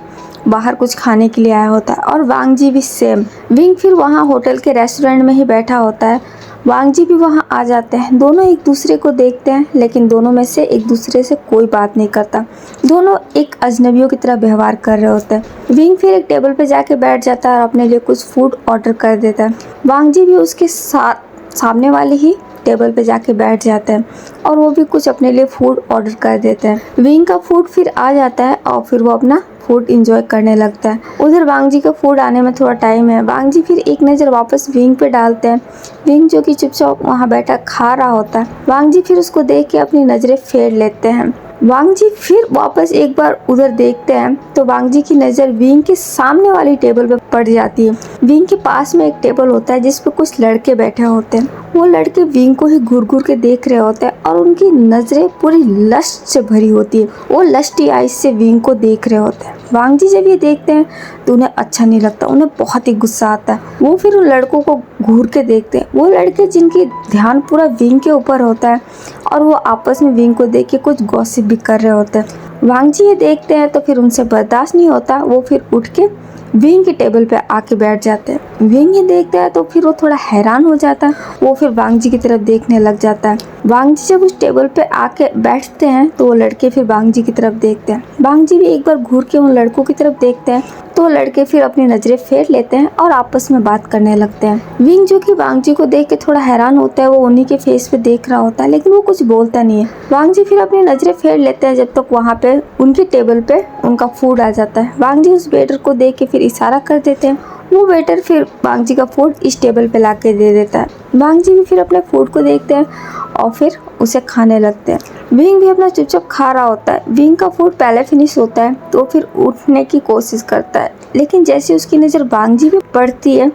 बाहर कुछ खाने के लिए आया होता है और वांग जी भी सेम। विंग फिर वहाँ होटल के रेस्टोरेंट में ही बैठा होता है। वांग जी भी वहाँ आ जाते हैं। दोनों एक दूसरे को देखते हैं, लेकिन दोनों में से एक दूसरे से कोई बात नहीं करता। दोनों एक अजनबियों की तरह व्यवहार कर रहे होते हैं। विंग फिर एक टेबल पे जाके बैठ जाता है और अपने लिए कुछ फूड ऑर्डर कर देता है। वांग जी भी उसके सामने वाले ही टेबल पे जाके बैठ जाते हैं और वो भी कुछ अपने लिए फूड ऑर्डर कर देते हैं। विंग का फूड फिर आ जाता है और फिर वो अपना फूड इंजॉय करने लगता है। उधर वांग जी का फूड आने में थोड़ा टाइम है। वांग जी फिर एक नज़र वापस विंग पे डालते हैं। विंग जो कि चुपचाप वहाँ बैठा खा रहा होता है। वांग जी फिर उसको देख के अपनी नज़रें फेर लेते हैं। वांग जी फिर वापस एक बार उधर देखते हैं तो वांग जी की नज़र विंग के सामने वाली टेबल पे पड़ जाती है। विंग के पास में एक टेबल होता है जिस पे कुछ लड़के बैठे होते हैं। वो लड़के विंग को ही घूर घूर के देख रहे होते हैं और उनकी नज़रें पूरी लस्ट से भरी होती है। वो लस्टी आइज से विंग को देख रहे होते हैं। वांग जी जब ये देखते हैं तो उन्हें अच्छा नहीं लगता, उन्हें बहुत ही गुस्सा आता है। वो फिर उन लड़कों को घूर के देखते हैं। वो लड़के जिनकी ध्यान पूरा विंग के ऊपर होता है और वो आपस में विंग को देख के कुछ गॉसिप भी कर रहे होते हैं। वांग जी ये देखते हैं तो फिर उनसे बर्दाश्त नहीं होता। वो फिर उठ के विंग के टेबल पे आके बैठ जाते हैं। विंग ये देखता है तो फिर वो थोड़ा हैरान हो जाता है। वो फिर वांग जी की तरफ देखने लग जाता है। वांग जी जब उस टेबल पे आके बैठते हैं तो वो लड़के फिर वांग जी की तरफ देखते हैं। वांग जी भी एक बार घूर के उन लड़कों की तरफ देखते हैं तो लड़के फिर अपनी नजरें फेर लेते हैं और आपस में बात करने लगते हैं। विंग जो कि वांग जी को देख के थोड़ा हैरान होता है, वो उन्हीं के फेस पे देख रहा होता है लेकिन वो कुछ बोलता नहीं है। वांग जी फिर अपनी नजरें फेर लेते हैं जब तक वहाँ पे उनकी टेबल पे उनका फूड आ जाता है। वांग जी उस वेटर को देख के फिर इशारा कर देते हैं। वो वेटर फिर वांग जी का फूड इस टेबल पे ला के दे देता है। वांग जी भी फिर अपने फूड को देखते हैं और फिर उसे खाने लगते हैं। विंग भी अपना चुपचाप खा रहा होता है। विंग का फूड पहले फिनिश होता है तो फिर उठने की कोशिश करता है, लेकिन जैसे उसकी नज़र वांग जी पे पड़ती है,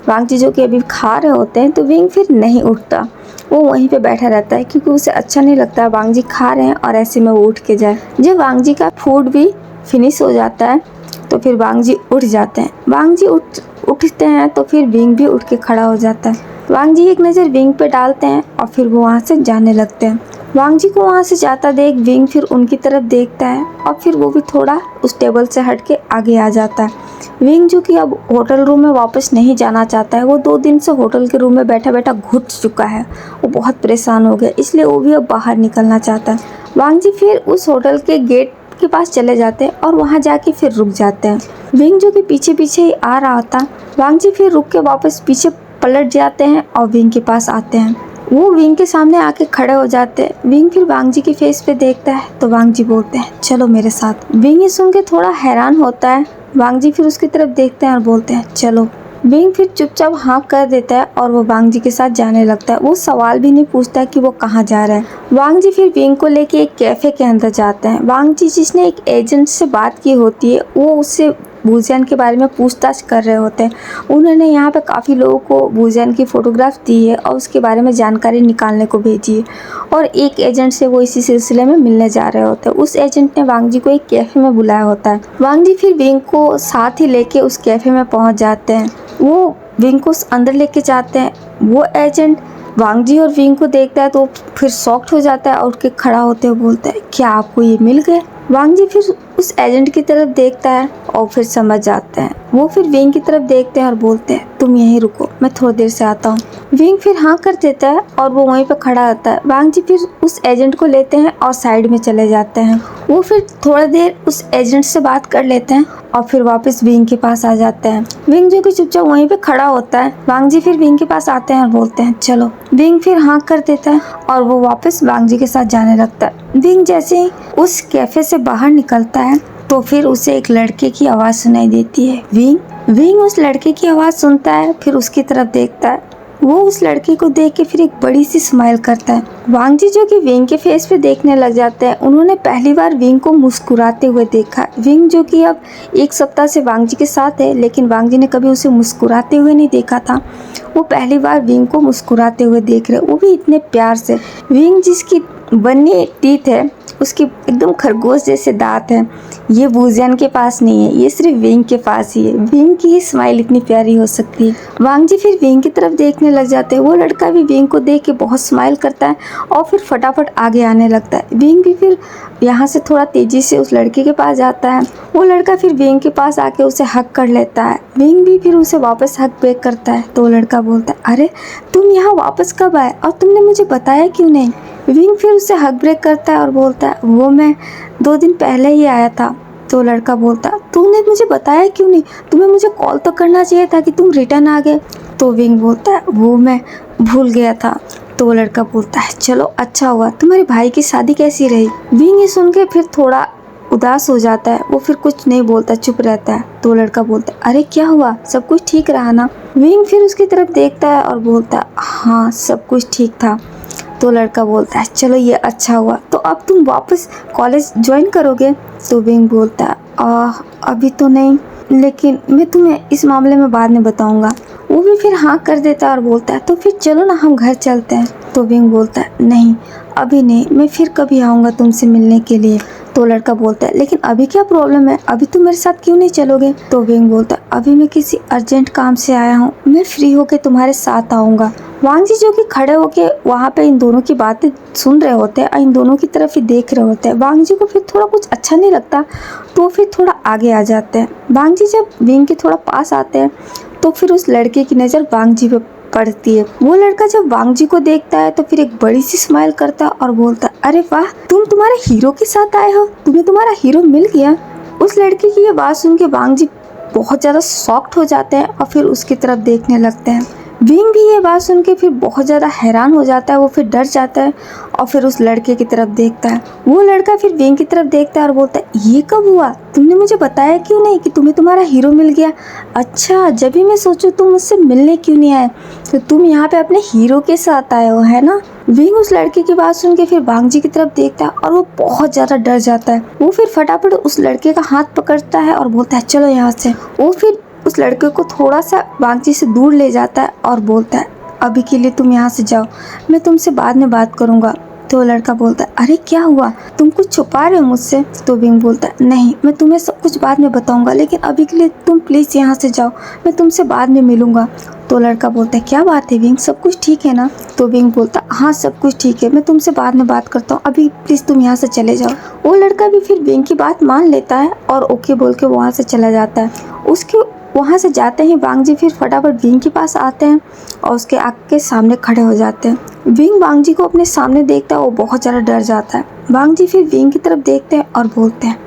वांग जी जो कि अभी खा रहे होते हैं, तो विंग फिर नहीं उठता। वो वहीं पे बैठा रहता है क्योंकि उसे अच्छा नहीं लगता वांग जी खा रहे हैं और ऐसे में वो उठ के जाए। जब वांग जी का फूड भी फिनिश हो जाता है तो फिर वांग जी उठ जाते हैं। वांग जी उठते हैं तो फिर विंग भी उठ के खड़ा हो जाता है। वांग जी एक नज़र विंग पे डालते हैं और फिर वो वहाँ से जाने लगते हैं। वांग जी को वहाँ से जाता देख विंग फिर उनकी तरफ देखता है और फिर वो भी थोड़ा उस टेबल से हट के आगे आ जाता है। विंग जो कि अब होटल रूम में वापस नहीं जाना चाहता है, वो 2 दिन से होटल के रूम में बैठा बैठा घुट चुका है। वो बहुत परेशान हो गया, इसलिए वो भी अब बाहर निकलना चाहता है। वांग जी फिर उस होटल के गेट के पास चले जाते हैं और वहाँ जाके फिर रुक जाते हैं। विंग जो कि पीछे पीछे ही आ रहा था, वांग जी फिर रुक के वापस पीछे पलट जाते हैं और विंग के पास आते हैं। वो विंग के सामने आके खड़े हो जाते हैं। विंग फिर वांग जी के फेस पे देखता है तो वांग जी बोलते हैं चलो मेरे साथ। विंग ये सुन के थोड़ा हैरान होता है। वांग जी फिर उसकी तरफ देखते हैं और बोलते हैं चलो। विंग फिर चुपचाप हाँ कर देता है और वो वांग जी के साथ जाने लगता है। वो सवाल भी नहीं पूछता है कि वो कहाँ जा रहा है। वांग जी फिर विंग को लेके एक कैफे के अंदर जाते हैं। वांग जी जिसने एक एजेंट से बात की होती है, वो उससे वूजियान के बारे में पूछताछ कर रहे होते हैं। उन्होंने यहाँ पे काफ़ी लोगों को वूजियान की फ़ोटोग्राफ दी है और उसके बारे में जानकारी निकालने को भेजी है, और एक एजेंट से वो इसी सिलसिले में मिलने जा रहे होते हैं। उस एजेंट ने वांग जी को एक कैफ़े में बुलाया होता है। वांग जी फिर विंग को साथ ही लेके उस कैफ़े में पहुँच जाते हैं। वो विंग को अंदर लेके जाते हैं। वो एजेंट वांग जी और विंग को देखता है तो फिर शॉक्ड हो जाता है और उठ के खड़ा होते हुए बोलता है क्या आपको ये मिल गए? वांग जी फिर उस एजेंट की तरफ देखता है और फिर समझ जाते हैं। वो फिर विंग की तरफ देखते हैं और बोलते हैं तुम यहीं रुको, मैं थोड़ी देर से आता हूँ। विंग फिर हाँ कर देता है और वो वहीं पर खड़ा रहता है। वांग जी फिर उस एजेंट को लेते हैं और साइड में चले जाते हैं। वो फिर थोड़ा देर उस एजेंट से बात कर लेते हैं और फिर वापस विंग के पास आ जाते हैं। विंग जो कि चुपचाप वहीं पे खड़ा होता है। वांग जी फिर विंग के पास आते हैं और बोलते हैं चलो। विंग फिर हाँ कर देता है और वो वापस वांग जी के साथ जाने लगता है। विंग जैसे ही उस कैफे से बाहर निकलता है तो फिर उसे एक लड़के की आवाज़ सुनाई देती है। विंग उस लड़के की आवाज़ सुनता है, फिर उसकी तरफ देखता है। वो उस लड़के को देख के फिर एक बड़ी सी स्माइल करता है। वांग जी जो कि विंग के फेस पे देखने लग जाते हैं। उन्होंने पहली बार विंग को मुस्कुराते हुए देखा। विंग जो कि अब 1 सप्ताह से वांग जी के साथ है, लेकिन वांग जी ने कभी उसे मुस्कुराते हुए नहीं देखा था। वो पहली बार विंग को मुस्कुराते हुए देख रहे, वो भी इतने प्यार से। विंग जिसकी बनी टीथ है, उसके एकदम खरगोश जैसे दांत हैं, ये वूजियान के पास नहीं है, ये सिर्फ विंग के पास ही है। विंग की ही स्माइल इतनी प्यारी हो सकती है। वांग जी फिर विंग की तरफ देखने लग जाते हैं। वो लड़का भी विंग को देख के बहुत स्माइल करता है और फिर फटाफट आगे आने लगता है। विंग भी फिर यहाँ से थोड़ा तेजी से उस लड़के के पास जाता है। वो लड़का फिर विंग के पास आके उसे हक कर लेता है। विंग भी फिर उसे वापस हक बैक करता है। तो वो लड़का बोलता है अरे तुम यहाँ वापस कब आए और तुमने मुझे बताया क्यों नहीं? विंग फिर उसे हक ब्रेक करता है और बोलता है वो मैं 2 दिन पहले ही आया था। तो लड़का बोलता है तूने मुझे बताया क्यों नहीं? तुम्हें मुझे कॉल तो करना चाहिए था कि तुम रिटर्न आ गए। तो विंग बोलता है वो मैं भूल गया था। तो वो लड़का बोलता है चलो अच्छा हुआ। तुम्हारे भाई की शादी कैसी रही? विंग ये सुन के फिर थोड़ा उदास हो जाता है। वो फिर कुछ नहीं बोलता, चुप रहता है। तो लड़का बोलता है अरे क्या हुआ, सब कुछ ठीक रहा ना? विंग फिर उसकी तरफ देखता है और बोलता है हाँ सब कुछ ठीक था। तो लड़का बोलता है चलो ये अच्छा हुआ, तो अब तुम वापस कॉलेज ज्वाइन करोगे? तो विंग बोलता है अभी तो नहीं, लेकिन मैं तुम्हें इस मामले में बाद में बताऊंगा। वो भी फिर हाँ कर देता है और बोलता है तो फिर चलो ना हम घर चलते हैं। तो विंग बोलता है नहीं अभी नहीं, मैं फिर कभी आऊँगा तुमसे मिलने के लिए। तो लड़का बोलता है लेकिन अभी क्या प्रॉब्लम है, अभी तुम मेरे साथ क्यों नहीं चलोगे? तो विंग बोलता है अभी मैं किसी अर्जेंट काम से आया हूँ, मैं फ्री होके तुम्हारे साथ आऊँगा। वांग जी जो कि खड़े होके वहाँ पे इन दोनों की बातें सुन रहे होते हैं और इन दोनों की तरफ ही देख रहे होते हैं। वांग जी को फिर थोड़ा कुछ अच्छा नहीं लगता, तो फिर थोड़ा आगे आ जाते हैं। वांग जी जब विंग के थोड़ा पास आते हैं तो फिर उस लड़के की नज़र वांग जी पे पड़ती है। वो लड़का जब वांग जी को देखता है तो फिर एक बड़ी सी स्माइल करता है और बोलता है अरे वाह तुम तुम्हारे हीरो के साथ आए हो, तुम्हें तुम्हारा हीरो मिल गया। उस लड़के की ये बात सुन के वांग जी बहुत ज़्यादा शॉक्ड हो जाते हैं और फिर उसकी तरफ देखने लगते हैं। विंग भी ये बात सुन के फिर बहुत ज़्यादा हैरान हो जाता है, वो फिर डर जाता है और फिर उस लड़के की तरफ देखता है। वो लड़का फिर विंग की तरफ देखता है और बोलता है, ये कब हुआ? तुमने मुझे बताया क्यों नहीं कि तुम्हें तुम्हारा हीरो मिल गया? अच्छा, जब भी मैं सोचूं तुम मुझसे मिलने क्यों नहीं आए, तो तुम यहाँ पे अपने हीरो के साथ आए हो, है ना? विंग उस लड़के की बात सुन के फिर वांग जी की तरफ देखता है और वो बहुत ज़्यादा डर जाता है। वो फिर फटाफट उस लड़के का हाथ पकड़ता है और बोलता है, चलो यहाँ से। वो फिर उस लड़के को थोड़ा सा वांग जी से दूर ले जाता है और बोलता है, अभी के लिए तुम यहाँ से जाओ, मैं तुमसे बाद में बात करूँगा। तो लड़का बोलता है, अरे क्या हुआ, तुम कुछ छुपा रहे हो मुझसे? तो विंग बोलता है, नहीं, मैं तुम्हें सब कुछ बाद में बताऊंगा, लेकिन अभी के लिए तुम प्लीज़ यहाँ से जाओ, मैं तुमसे बाद में मिलूंगा। तो लड़का बोलता है, क्या बात है विंग, सब कुछ ठीक है ना? तो विंग बोलता है, हाँ सब कुछ ठीक है, मैं तुमसे बाद में बात करता हूँ, अभी प्लीज़ तुम यहाँ से चले जाओ। वो लड़का भी फिर विंग की बात मान लेता है और ओके बोल के वहाँ से चला जाता है। उसके वहाँ से जाते ही वांग जी फिर फटाफट विंग के पास आते हैं और उसके आँख के सामने खड़े हो जाते हैं। विंग वांग जी को अपने सामने देखता है, वो बहुत ज़्यादा डर जाता है। वांग जी फिर विंग की तरफ देखते हैं और बोलते हैं,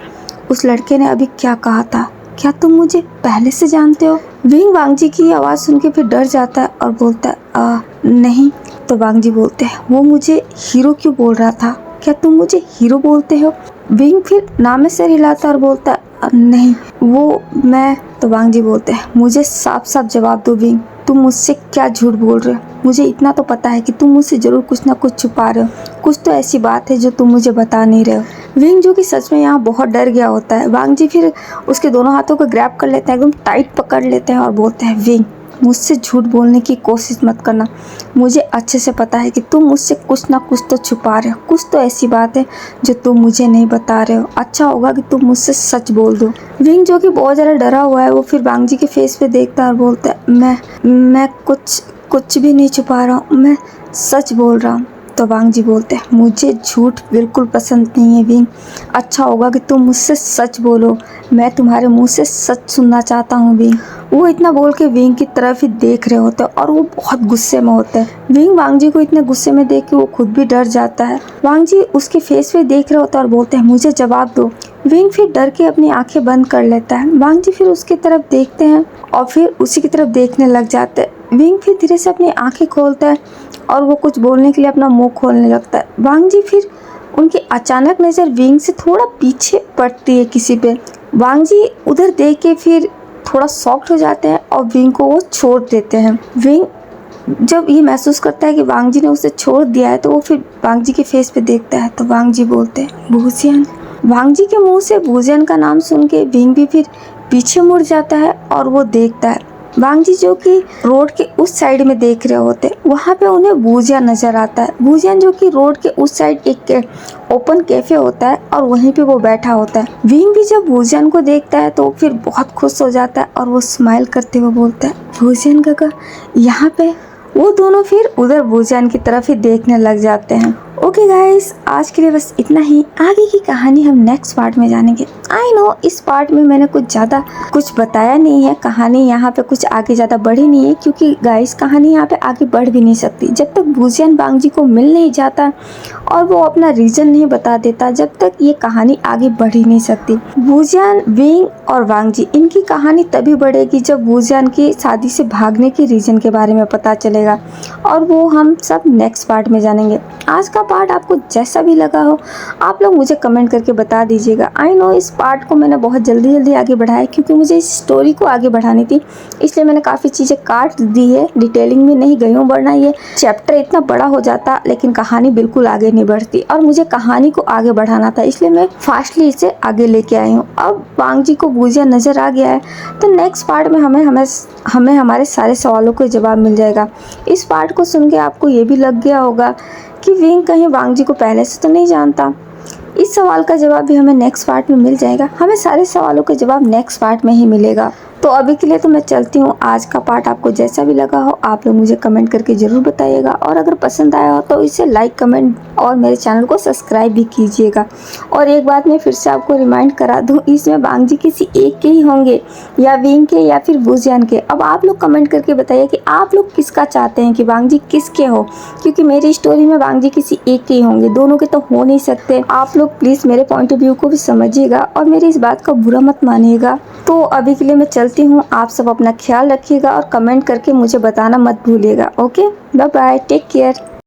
उस लड़के ने अभी क्या कहा था, क्या तुम मुझे पहले से जानते हो? विंग वांग जी की आवाज़ सुन के फिर डर जाता है और बोलता है, नहीं। तो वांग जी बोलते हैं, वो मुझे हीरो क्यों बोल रहा था, क्या तुम मुझे हीरो बोलते हो? विंग फिर नाम में सिर हिलाता और बोलता है, नहीं, वो मैं। तो वांग जी बोलते हैं, मुझे साफ साफ जवाब दो विंग, तुम मुझसे क्या झूठ बोल रहे हो? मुझे इतना तो पता है कि तुम मुझसे जरूर कुछ ना कुछ छुपा रहे हो, कुछ तो ऐसी बात है जो तुम मुझे बता नहीं रहे हो। विंग जो कि सच में यहाँ बहुत डर गया होता है। वांग जी फिर उसके दोनों हाथों को ग्रैब कर लेते हैं, एकदम टाइट पकड़ लेते हैं और बोलते हैं, विंग मुझसे झूठ बोलने की कोशिश मत करना, मुझे अच्छे से पता है कि तुम मुझसे कुछ ना कुछ तो छुपा रहे हो, कुछ तो ऐसी बात है जो तुम मुझे नहीं बता रहे हो, अच्छा होगा कि तुम मुझसे सच बोल दो। विंग जो कि बहुत ज़्यादा डरा हुआ है, वो फिर वांग जी के फेस पे देखता है और बोलता है, मैं कुछ भी नहीं छुपा रहा हूँ, मैं सच बोल रहा हूँ। तो वांग जी बोलते हैं, मुझे झूठ बिल्कुल पसंद नहीं है विंग, अच्छा होगा कि तुम मुझसे सच बोलो, मैं तुम्हारे मुंह से सच सुनना चाहता हूँ विंग। वो इतना बोल के विंग की तरफ ही देख रहे होते हैं और वो बहुत गुस्से में होते हैं। विंग वांग जी को इतने गुस्से में देख के वो खुद भी डर जाता है। वांग जी उसके फेस पे देख रहे होते हैं और बोलते हैं, मुझे जवाब दो। विंग फिर डर के अपनी आंखें बंद कर लेता है। वांग जी फिर उसकी तरफ देखते हैं और फिर उसी की तरफ देखने लग जाते हैं। विंग फिर धीरे से अपनी आंखें खोलता है और वो कुछ बोलने के लिए अपना मुंह खोलने लगता है। वांग जी फिर उनकी अचानक नज़र विंग से थोड़ा पीछे पड़ती है किसी पे। वांग जी उधर देख के फिर थोड़ा शॉक्ड हो जाते हैं और विंग को वो छोड़ देते हैं। विंग जब ये महसूस करता है कि वांग जी ने उसे छोड़ दिया है, तो वो फिर वांग जी के फेस पे देखता है। तो वांग जी बोलते हैं, वुजियन। वांग जी के मुंह से वुजियन का नाम सुन के विंग भी फिर पीछे मुड़ जाता है और वो देखता है। वांग जी जो कि रोड के उस साइड में देख रहे होते हैं, वहाँ पे उन्हें वुजियन नजर आता है। वुजियन जो कि रोड के उस साइड एक ओपन कैफे होता है और वहीं पे वो बैठा होता है। विंग भी जब वुजियन को देखता है तो फिर बहुत खुश हो जाता है और वो स्माइल करते हुए बोलता है, वुजियन काका यहाँ पे। वो दोनों फिर उधर वुजियन की तरफ ही देखने लग जाते हैं। ओके गाइस, आज के लिए बस इतना ही। आगे की कहानी हम नेक्स्ट पार्ट में जानेंगे। आई नो इस पार्ट में मैंने कुछ बताया नहीं है, कहानी यहाँ पे कुछ आगे ज़्यादा बढ़ी नहीं है, क्योंकि गाइस कहानी यहाँ पे आगे बढ़ भी नहीं सकती जब तक वुजियन वांग जी को मिल नहीं जाता और वो अपना रीजन नहीं बता देता, जब तक ये कहानी आगे बढ़ ही नहीं सकती। वुजियन, विंग और वांग जी, इनकी कहानी तभी बढ़ेगी जब वुजियन की शादी से भागने के रीजन के बारे में पता चलेगा और वो हम सब नेक्स्ट पार्ट में जानेंगे। आज का पार्ट आपको जैसा भी लगा हो आप लोग मुझे कमेंट करके बता दीजिएगा। आई नो इस पार्ट को मैंने बहुत जल्दी आगे बढ़ाया क्योंकि मुझे इस स्टोरी को आगे बढ़ानी थी, इसलिए मैंने काफ़ी चीज़ें काट दी है, डिटेलिंग में नहीं गई हूँ, वरना ये चैप्टर इतना बड़ा हो जाता लेकिन कहानी बिल्कुल आगे नहीं बढ़ती और मुझे कहानी को आगे बढ़ाना था, इसलिए मैं फास्टली इसे आगे लेके आई हूँ। अब वांग जी को वुजियन नज़र आ गया है तो नेक्स्ट पार्ट में हमें हमारे सारे सवालों के जवाब मिल जाएगा। इस पार्ट को सुन के आपको ये भी लग गया होगा कि विंग कहीं वांग जी को पहले से तो नहीं जानता। इस सवाल का जवाब भी हमें नेक्स्ट पार्ट में मिल जाएगा। हमें सारे सवालों का जवाब नेक्स्ट पार्ट में ही मिलेगा। तो अभी के लिए तो मैं चलती हूँ। आज का पार्ट आपको जैसा भी लगा हो आप लोग मुझे कमेंट करके ज़रूर बताइएगा और अगर पसंद आया हो तो इसे लाइक, कमेंट और मेरे चैनल को सब्सक्राइब भी कीजिएगा। और एक बात मैं फिर से आपको रिमाइंड करा दूँ, इसमें वांग जी किसी एक के ही होंगे या विंग के या फिर वुजियन के। अब आप लोग कमेंट करके बताइए कि आप लोग किसका चाहते हैं कि वांग जी किसके हो, क्योंकि मेरी स्टोरी में वांग जी किसी एक के ही होंगे, दोनों के तो हो नहीं सकते। आप लोग प्लीज़ मेरे पॉइंट ऑफ व्यू को भी समझिएगा और मेरी इस बात का बुरा मत मानिएगा। तो अभी के लिए मैं चलती बोलती हूँ, आप सब अपना ख्याल रखिएगा और कमेंट करके मुझे बताना मत भूलिएगा। Okay, bye bye, take care.